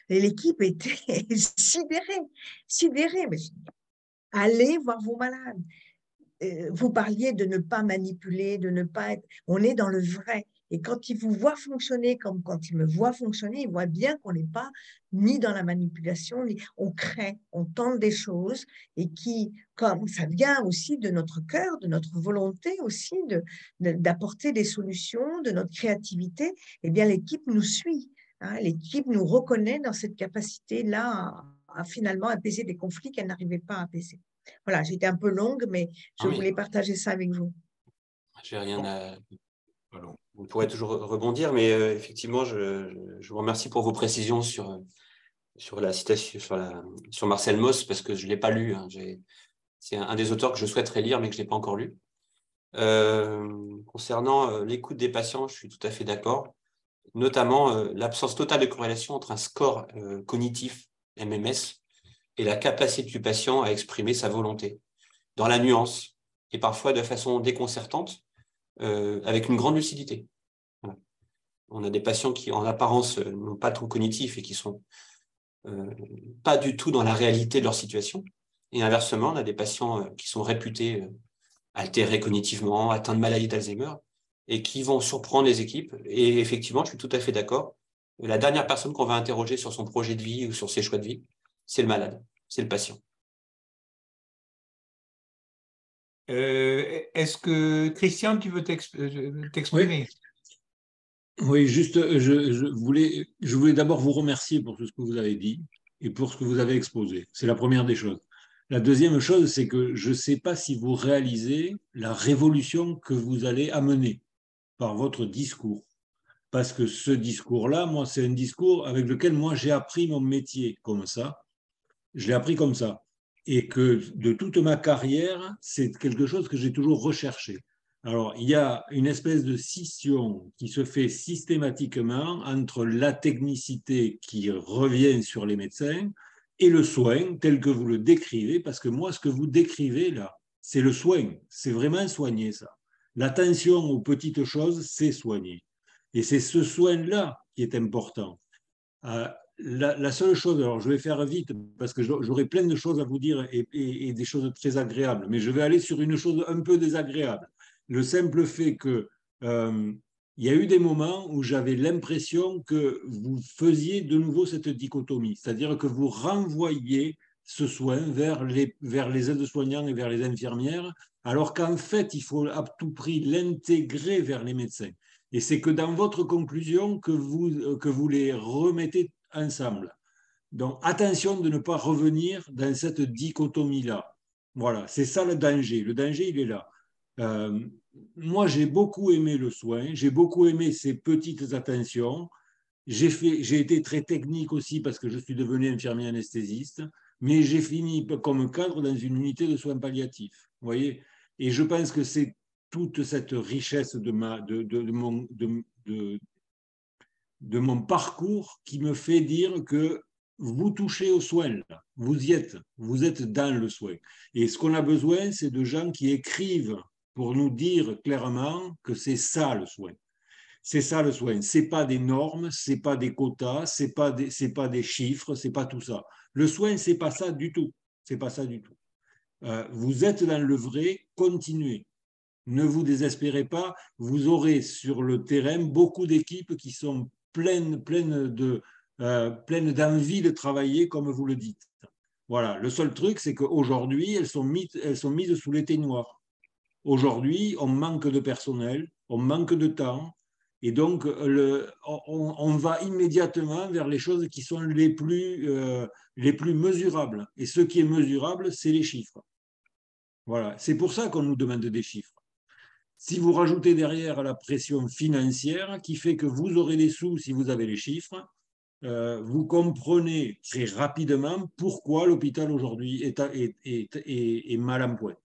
Et l'équipe était sidérée. Mais allez voir vos malades. Vous parliez de ne pas manipuler, de ne pas être... On est dans le vrai. Et quand ils vous voient fonctionner comme quand ils me voient fonctionner, ils voient bien qu'on n'est pas ni dans la manipulation, ni on crée, on tente des choses et qui, comme ça vient aussi de notre cœur, de notre volonté aussi d'apporter des solutions, de notre créativité, eh bien l'équipe nous suit. Hein, l'équipe nous reconnaît dans cette capacité-là à finalement apaiser des conflits qu'elle n'arrivait pas à apaiser. Voilà, j'étais un peu longue, mais je voulais partager ça avec vous. J'ai rien à... Vous pourrez toujours rebondir, mais effectivement, je vous remercie pour vos précisions sur la citation, sur Marcel Mauss, parce que je ne l'ai pas lu. Hein. C'est un des auteurs que je souhaiterais lire, mais que je n'ai pas encore lu. Concernant l'écoute des patients, je suis tout à fait d'accord. Notamment l'absence totale de corrélation entre un score cognitif, MMS, et la capacité du patient à exprimer sa volonté, dans la nuance, et parfois de façon déconcertante, avec une grande lucidité. Voilà. On a des patients qui, en apparence, n'ont pas de trouble cognitif et qui sont pas du tout dans la réalité de leur situation. Et inversement, on a des patients qui sont réputés altérés cognitivement, atteints de maladie d'Alzheimer, et qui vont surprendre les équipes. Et effectivement, je suis tout à fait d'accord. La dernière personne qu'on va interroger sur son projet de vie ou sur ses choix de vie, c'est le malade, c'est le patient. Est-ce que, Christian, tu veux t'exprimer? Oui, juste, je voulais d'abord vous remercier pour tout ce que vous avez dit et pour ce que vous avez exposé. C'est la première des choses. La deuxième chose, c'est que je ne sais pas si vous réalisez la révolution que vous allez amener par votre discours. Parce que ce discours-là, moi, c'est un discours avec lequel moi j'ai appris mon métier comme ça. Je l'ai appris comme ça. Et que de toute ma carrière, c'est quelque chose que j'ai toujours recherché. Alors, il y a une espèce de scission qui se fait systématiquement entre la technicité qui revient sur les médecins et le soin tel que vous le décrivez, parce que moi, ce que vous décrivez là, c'est le soin. C'est vraiment soigner ça. L'attention aux petites choses, c'est soigner. Et c'est ce soin-là qui est important. La seule chose, alors je vais faire vite parce que j'aurai plein de choses à vous dire et des choses très agréables, mais je vais aller sur une chose un peu désagréable. Le simple fait que il y a eu des moments où j'avais l'impression que vous faisiez de nouveau cette dichotomie, c'est-à-dire que vous renvoyiez ce soin vers les aides-soignants et vers les infirmières, alors qu'en fait, il faut à tout prix l'intégrer vers les médecins. Et c'est que dans votre conclusion que vous les remettez ensemble. Donc, attention de ne pas revenir dans cette dichotomie-là. Voilà, c'est ça le danger. Le danger, il est là. Moi, j'ai beaucoup aimé le soin, j'ai beaucoup aimé ces petites attentions. J'ai été très technique aussi parce que je suis devenu infirmier anesthésiste, mais j'ai fini comme cadre dans une unité de soins palliatifs. Vous voyez? Et je pense que c'est toute cette richesse de mon parcours qui me fait dire que vous touchez au soin, là. Vous êtes dans le soin. Et ce qu'on a besoin, c'est de gens qui écrivent pour nous dire clairement que c'est ça le soin. C'est ça le soin. C'est pas des normes, c'est pas des quotas, c'est pas des chiffres, c'est pas tout ça. Le soin, c'est pas ça du tout. C'est pas ça du tout. Vous êtes dans le vrai, continuez. Ne vous désespérez pas. Vous aurez sur le terrain beaucoup d'équipes qui sont pleines d'envie de travailler comme vous le dites. Voilà. Le seul truc, c'est qu'aujourd'hui, elles sont mises sous l'éteignoir. Aujourd'hui, on manque de personnel, on manque de temps, et donc on va immédiatement vers les choses qui sont les plus mesurables. Et ce qui est mesurable, c'est les chiffres. Voilà. C'est pour ça qu'on nous demande des chiffres. Si vous rajoutez derrière la pression financière qui fait que vous aurez des sous si vous avez les chiffres, vous comprenez très rapidement pourquoi l'hôpital aujourd'hui est mal en point.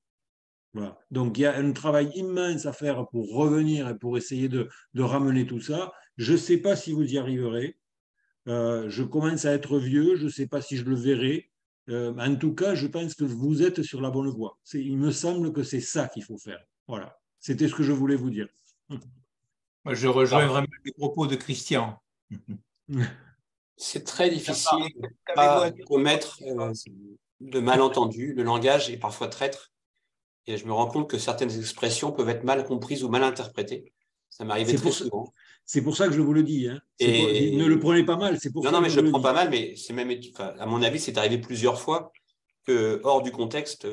Voilà. Donc il y a un travail immense à faire pour revenir et pour essayer de ramener tout ça. Je ne sais pas si vous y arriverez. Je commence à être vieux, je ne sais pas si je le verrai. En tout cas, je pense que vous êtes sur la bonne voie. Il me semble que c'est ça qu'il faut faire. Voilà. C'était ce que je voulais vous dire. Moi, je rejoins vraiment les propos de Christian. C'est très difficile de ne pas commettre de malentendus. Le langage est parfois traître. Et je me rends compte que certaines expressions peuvent être mal comprises ou mal interprétées. Ça m'arrivait très souvent. C'est pour ça que je vous le dis. Hein. Ne le prenez pas mal. Non, mais je le prends pas mal, mais c'est même, à mon avis, c'est arrivé plusieurs fois que, hors du contexte,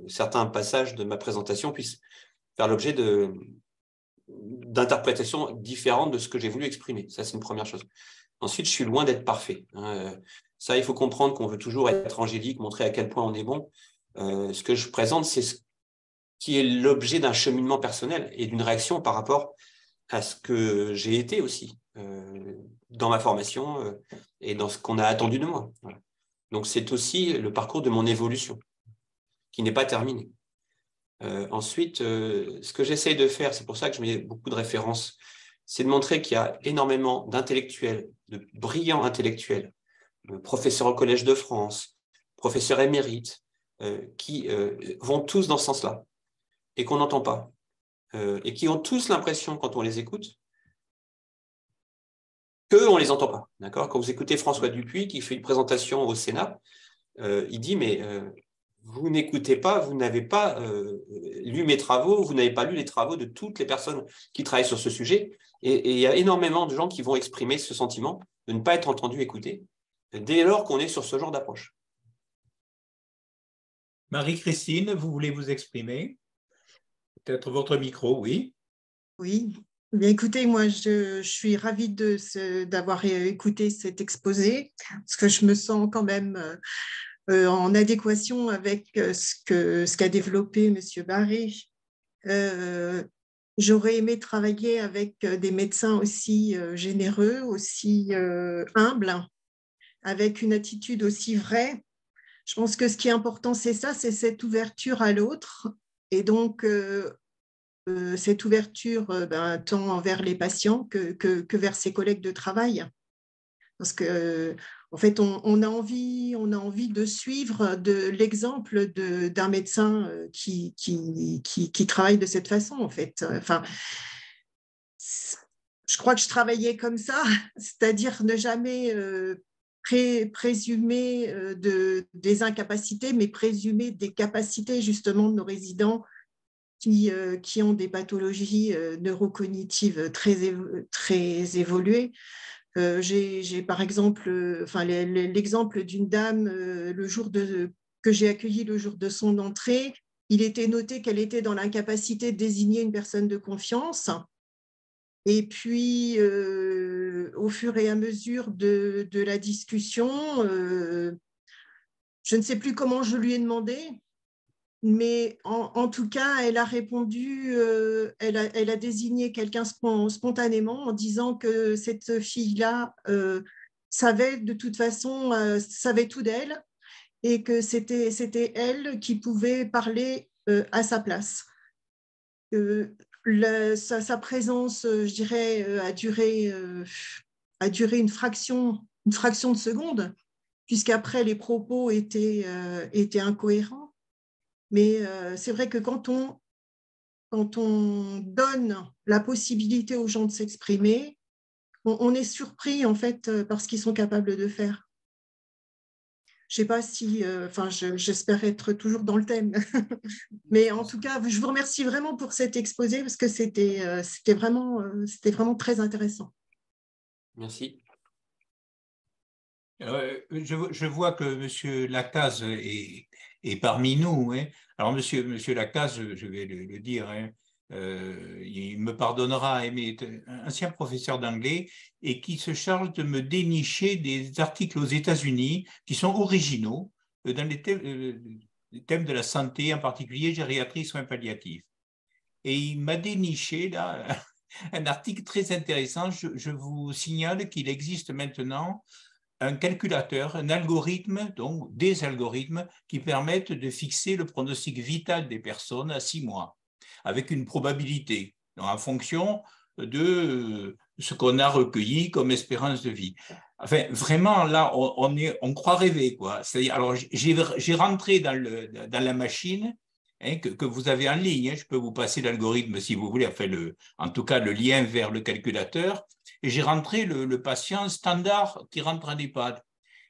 certains passages de ma présentation puissent faire l'objet d'interprétations différentes de ce que j'ai voulu exprimer. Ça, c'est une première chose. Ensuite, je suis loin d'être parfait. Ça, il faut comprendre qu'on veut toujours être angélique, montrer à quel point on est bon. Ce que je présente, c'est ce qui est l'objet d'un cheminement personnel et d'une réaction par rapport à ce que j'ai été aussi dans ma formation et dans ce qu'on a attendu de moi. Voilà. Donc, c'est aussi le parcours de mon évolution qui n'est pas terminé. Ensuite, ce que j'essaye de faire, c'est pour ça que je mets beaucoup de références, c'est de montrer qu'il y a énormément d'intellectuels, de brillants intellectuels, professeurs au Collège de France, professeurs émérites, qui vont tous dans ce sens-là et qu'on n'entend pas. Et qui ont tous l'impression, quand on les écoute, qu'on ne les entend pas. D'accord ? Quand vous écoutez François Dupuis, qui fait une présentation au Sénat, il dit, mais vous n'écoutez pas, vous n'avez pas lu mes travaux, vous n'avez pas lu les travaux de toutes les personnes qui travaillent sur ce sujet. Et il y a énormément de gens qui vont exprimer ce sentiment de ne pas être entendus, écoutés, dès lors qu'on est sur ce genre d'approche. Marie-Christine, vous voulez vous exprimer ? Peut-être votre micro, oui. Oui. Bien, écoutez, moi, je suis ravie d'avoir écouté cet exposé, parce que je me sens quand même en adéquation avec ce qu'a développé M. Barré. J'aurais aimé travailler avec des médecins aussi généreux, aussi humbles, avec une attitude aussi vraie. Je pense que ce qui est important, c'est ça, c'est cette ouverture à l'autre. Et donc, cette ouverture tant envers les patients que vers ses collègues de travail. Parce que, en fait, on a envie de suivre l'exemple d'un médecin qui travaille de cette façon, en fait. Enfin, je crois que je travaillais comme ça, c'est-à-dire ne jamais présumer des incapacités, mais présumer des capacités justement de nos résidents qui ont des pathologies neurocognitives très évoluées. J'ai par exemple l'exemple d'une dame que j'ai accueillie le jour de son entrée. Il était noté qu'elle était dans l'incapacité de désigner une personne de confiance. Et puis, au fur et à mesure de la discussion, je ne sais plus comment je lui ai demandé, mais en tout cas, elle a répondu, elle a désigné quelqu'un spontanément en disant que cette fille-là savait de toute façon, savait tout d'elle et que c'était elle qui pouvait parler à sa place. Sa présence, je dirais, a duré une fraction de seconde, puisqu'après les propos étaient incohérents. Mais c'est vrai que quand on donne la possibilité aux gens de s'exprimer, on est surpris en fait par ce qu'ils sont capables de faire. Je ne sais pas si, j'espère être toujours dans le thème, mais en tout cas, je vous remercie vraiment pour cet exposé parce que c'était vraiment très intéressant. Merci. Je vois que M. Lacaze est parmi nous. Hein. Alors, monsieur Lacaze, je vais le dire, hein, il me pardonnera, mais est un ancien professeur d'anglais et qui se charge de me dénicher des articles aux États-Unis qui sont originaux dans les thèmes de la santé, en particulier gériatrie, soins palliatifs. Et il m'a déniché là un article très intéressant. Je vous signale qu'il existe maintenant un calculateur, un algorithme, donc des algorithmes qui permettent de fixer le pronostic vital des personnes à 6 mois, avec une probabilité, donc en fonction de ce qu'on a recueilli comme espérance de vie. Enfin, vraiment, là, on croit rêver, quoi. C'est-à-dire, alors, j'ai rentré dans la machine hein, que vous avez en ligne. Hein, je peux vous passer l'algorithme si vous voulez, enfin, en tout cas, le lien vers le calculateur. Et j'ai rentré le patient standard qui rentre en EHPAD.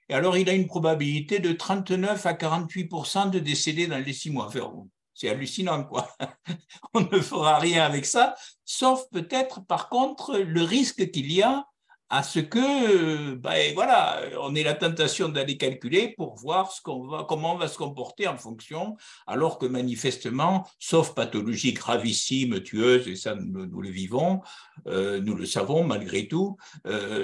Et alors, il a une probabilité de 39 à 48% de décéder dans les 6 mois. Enfin, c'est hallucinant, quoi. On ne fera rien avec ça, sauf peut-être, par contre, le risque qu'il y a à ce que, voilà, on ait la tentation d'aller calculer pour voir comment on va se comporter en fonction, alors que manifestement, sauf pathologie gravissime, tueuse, et ça nous le vivons, nous le savons malgré tout,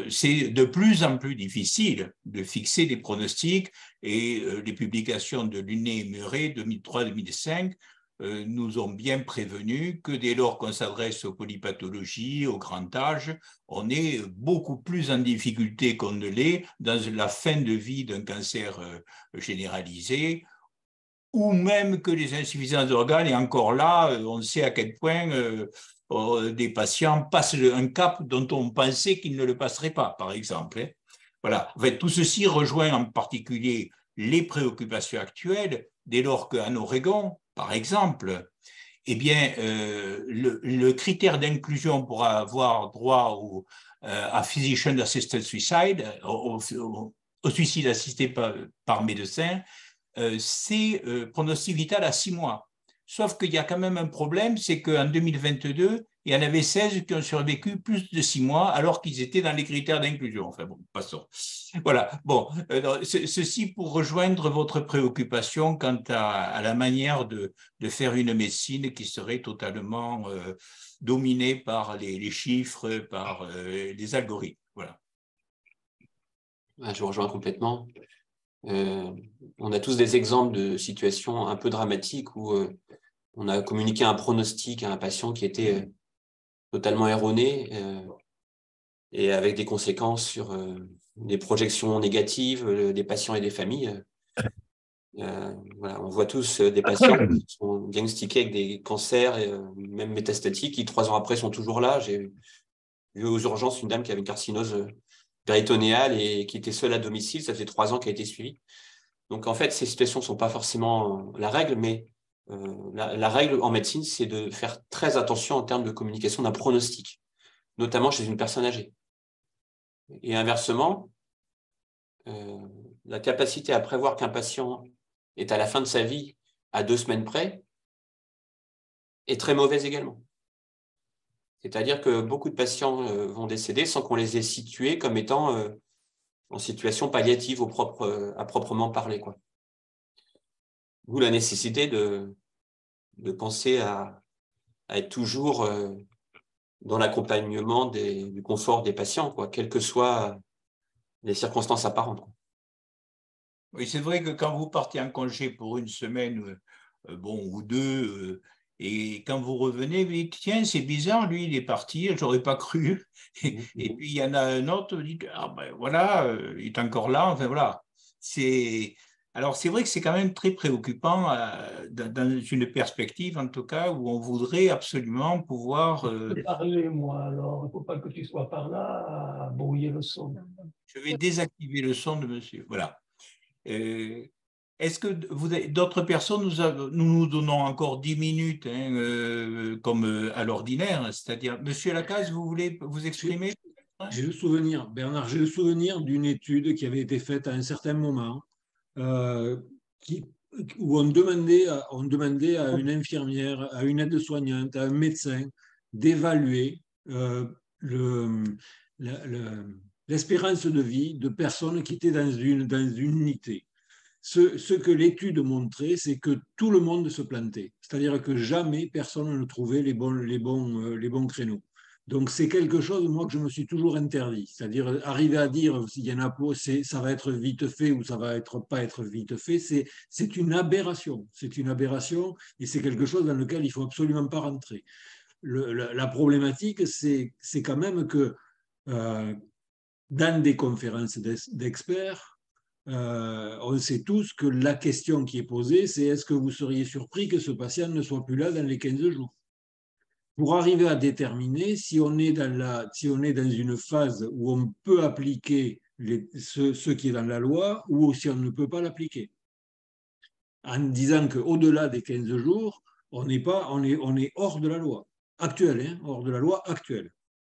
c'est de plus en plus difficile de fixer des pronostics et les publications de Lunet et Murray 2003-2005 nous ont bien prévenu que dès lors qu'on s'adresse aux polypathologies, au grand âge, on est beaucoup plus en difficulté qu'on ne l'est dans la fin de vie d'un cancer généralisé, ou même que les insuffisances d'organes, et encore là, on sait à quel point des patients passent un cap dont on pensait qu'ils ne le passeraient pas, par exemple. Hein. Voilà. En fait, tout ceci rejoint en particulier les préoccupations actuelles, dès lors qu'en Oregon, par exemple, eh bien, le critère d'inclusion pour avoir droit à Physician Assisted Suicide, au suicide assisté par médecin, c'est pronostic vital à 6 mois. Sauf qu'il y a quand même un problème, c'est qu'en 2022, il y en avait 16 qui ont survécu plus de 6 mois alors qu'ils étaient dans les critères d'inclusion. Enfin bon, passons. Voilà. Bon, ceci pour rejoindre votre préoccupation quant à la manière de faire une médecine qui serait totalement dominée par les chiffres, par les algorithmes. Voilà. Je vous rejoins complètement. On a tous des exemples de situations un peu dramatiques où on a communiqué un pronostic à un patient qui était totalement erroné et avec des conséquences sur des projections négatives des patients et des familles. Voilà, on voit tous des patients qui sont diagnostiqués avec des cancers, même métastatiques, qui 3 ans après sont toujours là. J'ai vu aux urgences une dame qui avait une carcinose péritonéale et qui était seule à domicile. Ça fait 3 ans qu'elle a été suivie. Donc, en fait, ces situations ne sont pas forcément la règle, mais la règle en médecine, c'est de faire très attention en termes de communication d'un pronostic, notamment chez une personne âgée. Et inversement, la capacité à prévoir qu'un patient est à la fin de sa vie à 2 semaines près est très mauvaise également. C'est-à-dire que beaucoup de patients vont décéder sans qu'on les ait situés comme étant en situation palliative à proprement parler, quoi. D'où la nécessité de penser à être toujours dans l'accompagnement du confort des patients, quoi, quelles que soient les circonstances apparentes. Oui, c'est vrai que quand vous partez en congé pour 1 semaine bon, ou deux. Et quand vous revenez, vous dites, tiens, c'est bizarre, lui, il est parti, je n'aurais pas cru. Et puis, il y en a un autre, vous dites, ah ben voilà, il est encore là. Enfin, voilà. Alors, c'est vrai que c'est quand même très préoccupant dans une perspective, en tout cas, où on voudrait absolument pouvoir… Je peux parler, moi, alors. Il ne faut pas que tu sois par là à brouiller le son. Je vais désactiver le son de monsieur. Voilà. Est-ce que vous avez d'autres personnes, nous donnons encore 10 minutes, hein, comme à l'ordinaire, c'est-à-dire, monsieur Lacaze, vous voulez vous exprimer? J'ai le souvenir, Bernard, j'ai le souvenir d'une étude qui avait été faite à un certain moment où on demandait à une infirmière, à une aide-soignante, à un médecin d'évaluer l'espérance de vie de personnes qui étaient dans une unité. Ce que l'étude montrait, c'est que tout le monde se plantait. C'est-à-dire que jamais personne ne trouvait les bons créneaux. Donc, c'est quelque chose, moi, que je me suis toujours interdit. C'est-à-dire, arriver à dire s'il y en a pas, ça va être vite fait ou ça va pas être vite fait, c'est une aberration. C'est une aberration et c'est quelque chose dans lequel il ne faut absolument pas rentrer. La problématique, c'est quand même que dans des conférences d'experts, on sait tous que la question qui est posée, c'est est-ce que vous seriez surpris que ce patient ne soit plus là dans les 15 jours? Pour arriver à déterminer si on est dans une phase où on peut appliquer ce qui est dans la loi ou si on ne peut pas l'appliquer. En disant qu'au-delà des 15 jours, on est hors de la loi actuelle, hein, hors de la loi actuelle.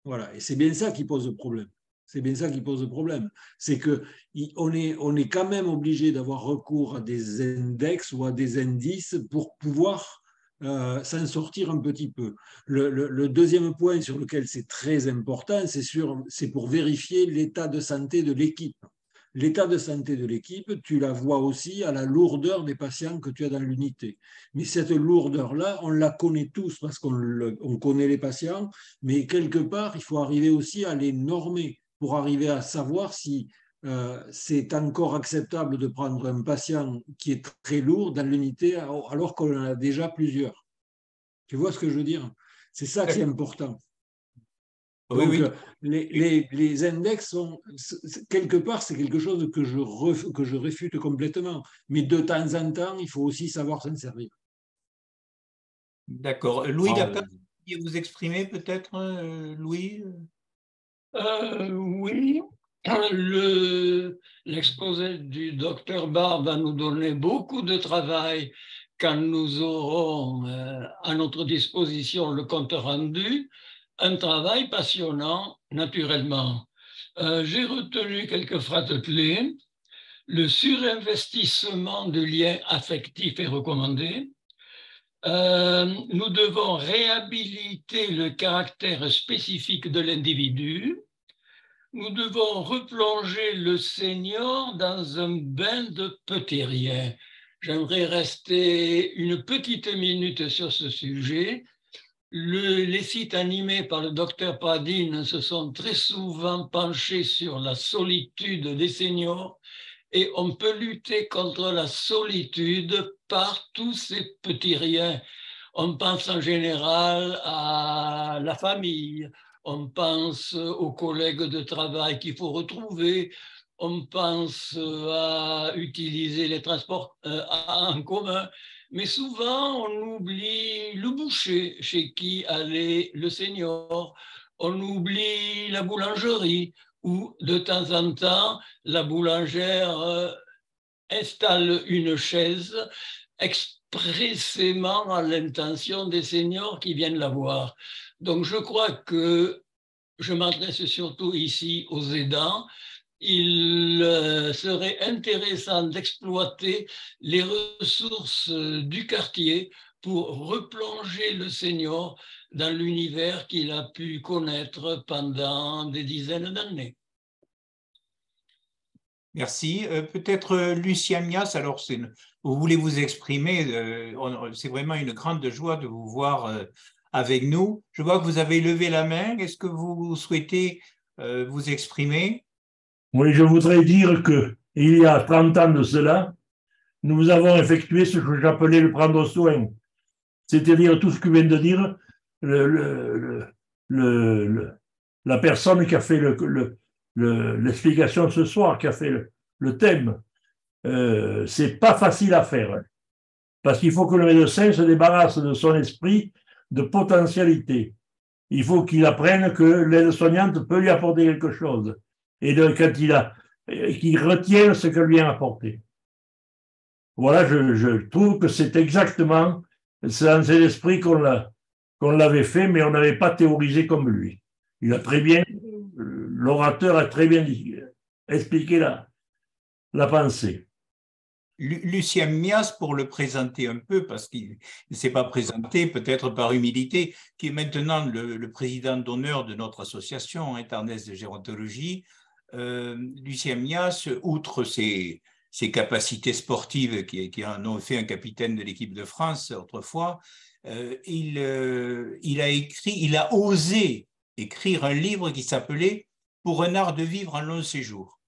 Voilà, et c'est bien ça qui pose problème. C'est bien ça qui pose problème. C'est qu'on est quand même obligé d'avoir recours à des index ou à des indices pour pouvoir s'en sortir un petit peu. Le deuxième point sur lequel c'est très important, c'est pour vérifier l'état de santé de l'équipe. L'état de santé de l'équipe, tu la vois aussi à la lourdeur des patients que tu as dans l'unité. Mais cette lourdeur-là, on la connaît tous parce qu'on connaît les patients, mais quelque part, il faut arriver aussi à les normer pour arriver à savoir si c'est encore acceptable de prendre un patient qui est très lourd dans l'unité alors qu'on en a déjà plusieurs. Tu vois ce que je veux dire? C'est ça qui est important. Donc, oui. Les index sont, quelque part, c'est quelque chose que je réfute complètement. Mais de temps en temps, il faut aussi savoir s'en servir. D'accord. Louis Lacaze, vous pourriez vous exprimer peut-être, Louis? Oui. L'exposé du docteur Barre va nous donner beaucoup de travail quand nous aurons à notre disposition le compte rendu. Un travail passionnant, naturellement. J'ai retenu quelques phrases clés. Le surinvestissement de liens affectifs est recommandé. Nous devons réhabiliter le caractère spécifique de l'individu. Nous devons replonger le senior dans un bain de petits riens. J'aimerais rester une petite minute sur ce sujet. Les sites animés par le docteur Pradine se sont très souvent penchés sur la solitude des seniors et on peut lutter contre la solitude par tous ces petits riens. On pense en général à la famille, on pense aux collègues de travail qu'il faut retrouver, on pense à utiliser les transports en commun. Mais souvent, on oublie le boucher chez qui allait le senior. On oublie la boulangerie où, de temps en temps, la boulangère installe une chaise expressément à l'intention des seniors qui viennent la voir. Donc, je crois que je m'adresse surtout ici aux aidants. Il serait intéressant d'exploiter les ressources du quartier pour replonger le senior dans l'univers qu'il a pu connaître pendant des dizaines d'années. Merci. Peut-être Lucien Mias, alors vous voulez vous exprimer, c'est vraiment une grande joie de vous voir avec nous. Je vois que vous avez levé la main. Est-ce que vous souhaitez vous exprimer? Oui, je voudrais dire qu'il y a 30 ans de cela, nous avons effectué ce que j'appelais le prendre soin, c'est-à-dire tout ce que vient de dire la personne qui a fait l'explication de ce soir, qui a fait le thème. C'est pas facile à faire, parce qu'il faut que le médecin se débarrasse de son esprit de potentialité. Il faut qu'il apprenne que l'aide-soignante peut lui apporter quelque chose, et quand qu'il retienne ce qu'elle lui a apporté. Voilà, je trouve que c'est exactement dans cet esprit qu'on l'avait fait, mais on n'avait pas théorisé comme lui. L'orateur a très bien expliqué la pensée. Lucien Mias, pour le présenter un peu, parce qu'il ne s'est pas présenté, peut-être par humilité, qui est maintenant le président d'honneur de notre association, Ernest de Gérontologie. Lucien Mias, outre ses capacités sportives qui en ont fait un capitaine de l'équipe de France autrefois, il a osé écrire un livre qui s'appelait « Pour un art de vivre en long séjour ».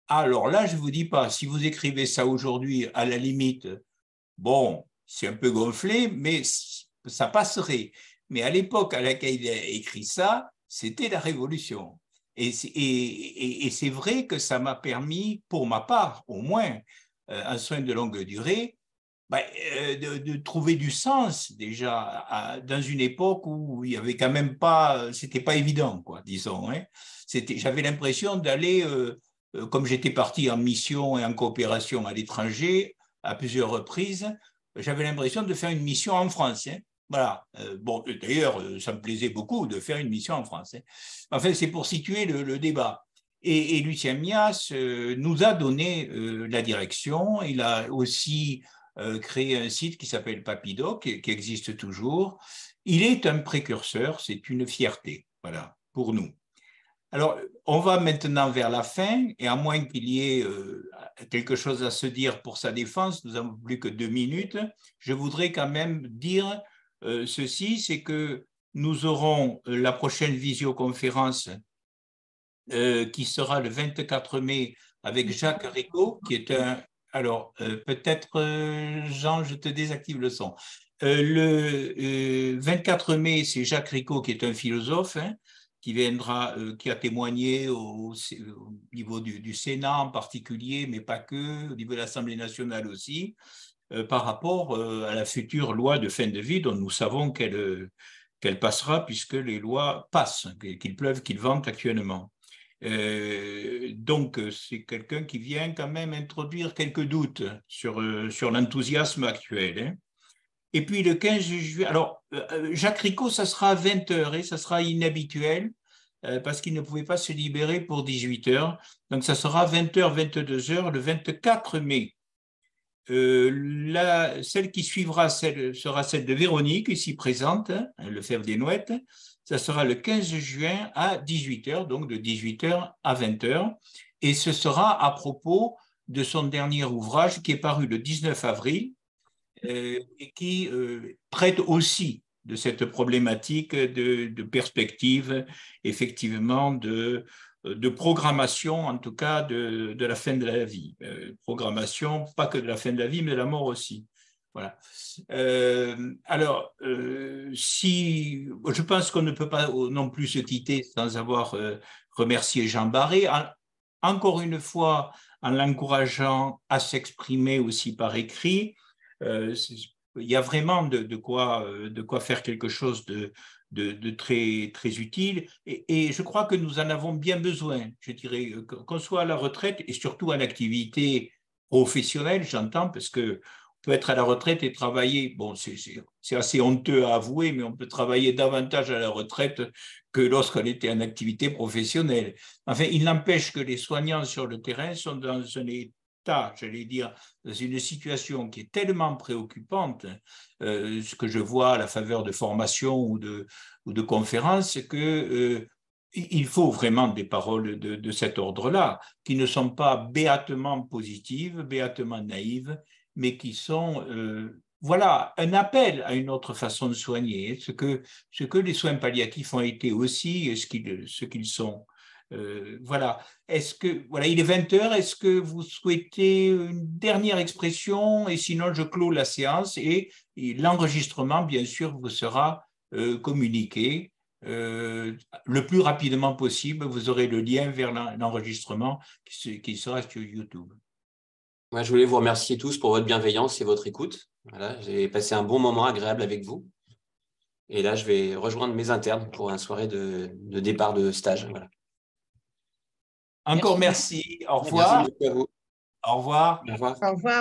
Alors là, je ne vous dis pas, si vous écrivez ça aujourd'hui, à la limite, bon, c'est un peu gonflé, mais ça passerait. Mais à l'époque à laquelle il a écrit ça, c'était la révolution. Et c'est vrai que ça m'a permis, pour ma part, au moins, un soin de longue durée, de trouver du sens déjà dans une époque où il y avait quand même pas, c'était pas évident, quoi, disons. Hein. J'avais l'impression d'aller, comme j'étais parti en mission et en coopération à l'étranger à plusieurs reprises, j'avais l'impression de faire une mission en France. Hein. Voilà. Bon, d'ailleurs, ça me plaisait beaucoup de faire une mission en France. Hein. Enfin, c'est pour situer le débat. Et Lucien Mias nous a donné la direction. Il a aussi créé un site qui s'appelle Papidoc, qui existe toujours. Il est un précurseur, c'est une fierté, voilà, pour nous. Alors, on va maintenant vers la fin, et à moins qu'il y ait quelque chose à se dire pour sa défense, nous n'avons plus que 2 minutes, je voudrais quand même dire ceci, c'est que nous aurons la prochaine visioconférence qui sera le 24 mai avec Jacques Ricot, qui est un... Alors, peut-être, Jean, je te désactive le son. Le 24 mai, c'est Jacques Ricot, qui est un philosophe, hein, qui a témoigné au niveau du Sénat en particulier, mais pas que, au niveau de l'Assemblée nationale aussi, par rapport à la future loi de fin de vie dont nous savons qu'elle passera puisque les lois passent, qu'il pleuve, qu'il vente actuellement. Donc, c'est quelqu'un qui vient quand même introduire quelques doutes sur l'enthousiasme actuel. Hein. Et puis le 15 juillet, alors Jacques Ricot, ça sera à 20h et ça sera inhabituel parce qu'il ne pouvait pas se libérer pour 18h. Donc ça sera 20h, 22h le 24 mai. Celle qui suivra sera celle de Véronique, ici présente, hein, Lefebvre-Desnouettes. Ça sera le 15 juin à 18h, donc de 18h à 20h. Et ce sera à propos de son dernier ouvrage qui est paru le 19 avril, et qui traite aussi de cette problématique de perspective, effectivement, de programmation, en tout cas, de la fin de la vie. Programmation, pas que de la fin de la vie, mais de la mort aussi. Voilà. Alors, je pense qu'on ne peut pas non plus se quitter sans avoir remercié Jean Barré, encore une fois, en l'encourageant à s'exprimer aussi par écrit. Il y a vraiment de quoi faire quelque chose de très, très utile et je crois que nous en avons bien besoin, je dirais, qu'on soit à la retraite et surtout à l'activité professionnelle, j'entends, parce qu'on peut être à la retraite et travailler, bon, c'est assez honteux à avouer, mais on peut travailler davantage à la retraite que lorsqu'on était en activité professionnelle. Enfin, il n'empêche que les soignants sur le terrain sont dans un état, j'allais dire, dans une situation qui est tellement préoccupante, ce que je vois à la faveur de formations ou de conférences, qu'il faut vraiment des paroles de cet ordre-là, qui ne sont pas béatement positives, béatement naïves, mais qui sont, voilà, un appel à une autre façon de soigner, ce que les soins palliatifs ont été aussi et ce qu'ils sont. Voilà. Voilà, il est 20h. Est-ce que vous souhaitez une dernière expression? Et sinon, je clôt la séance et l'enregistrement, bien sûr, vous sera communiqué le plus rapidement possible. Vous aurez le lien vers l'enregistrement qui sera sur YouTube. Moi, je voulais vous remercier tous pour votre bienveillance et votre écoute. Voilà, j'ai passé un bon moment agréable avec vous. Et là, je vais rejoindre mes internes pour une soirée de départ de stage. Voilà. Encore merci. Au revoir. Merci beaucoup à vous. Au revoir. Au revoir. Au revoir.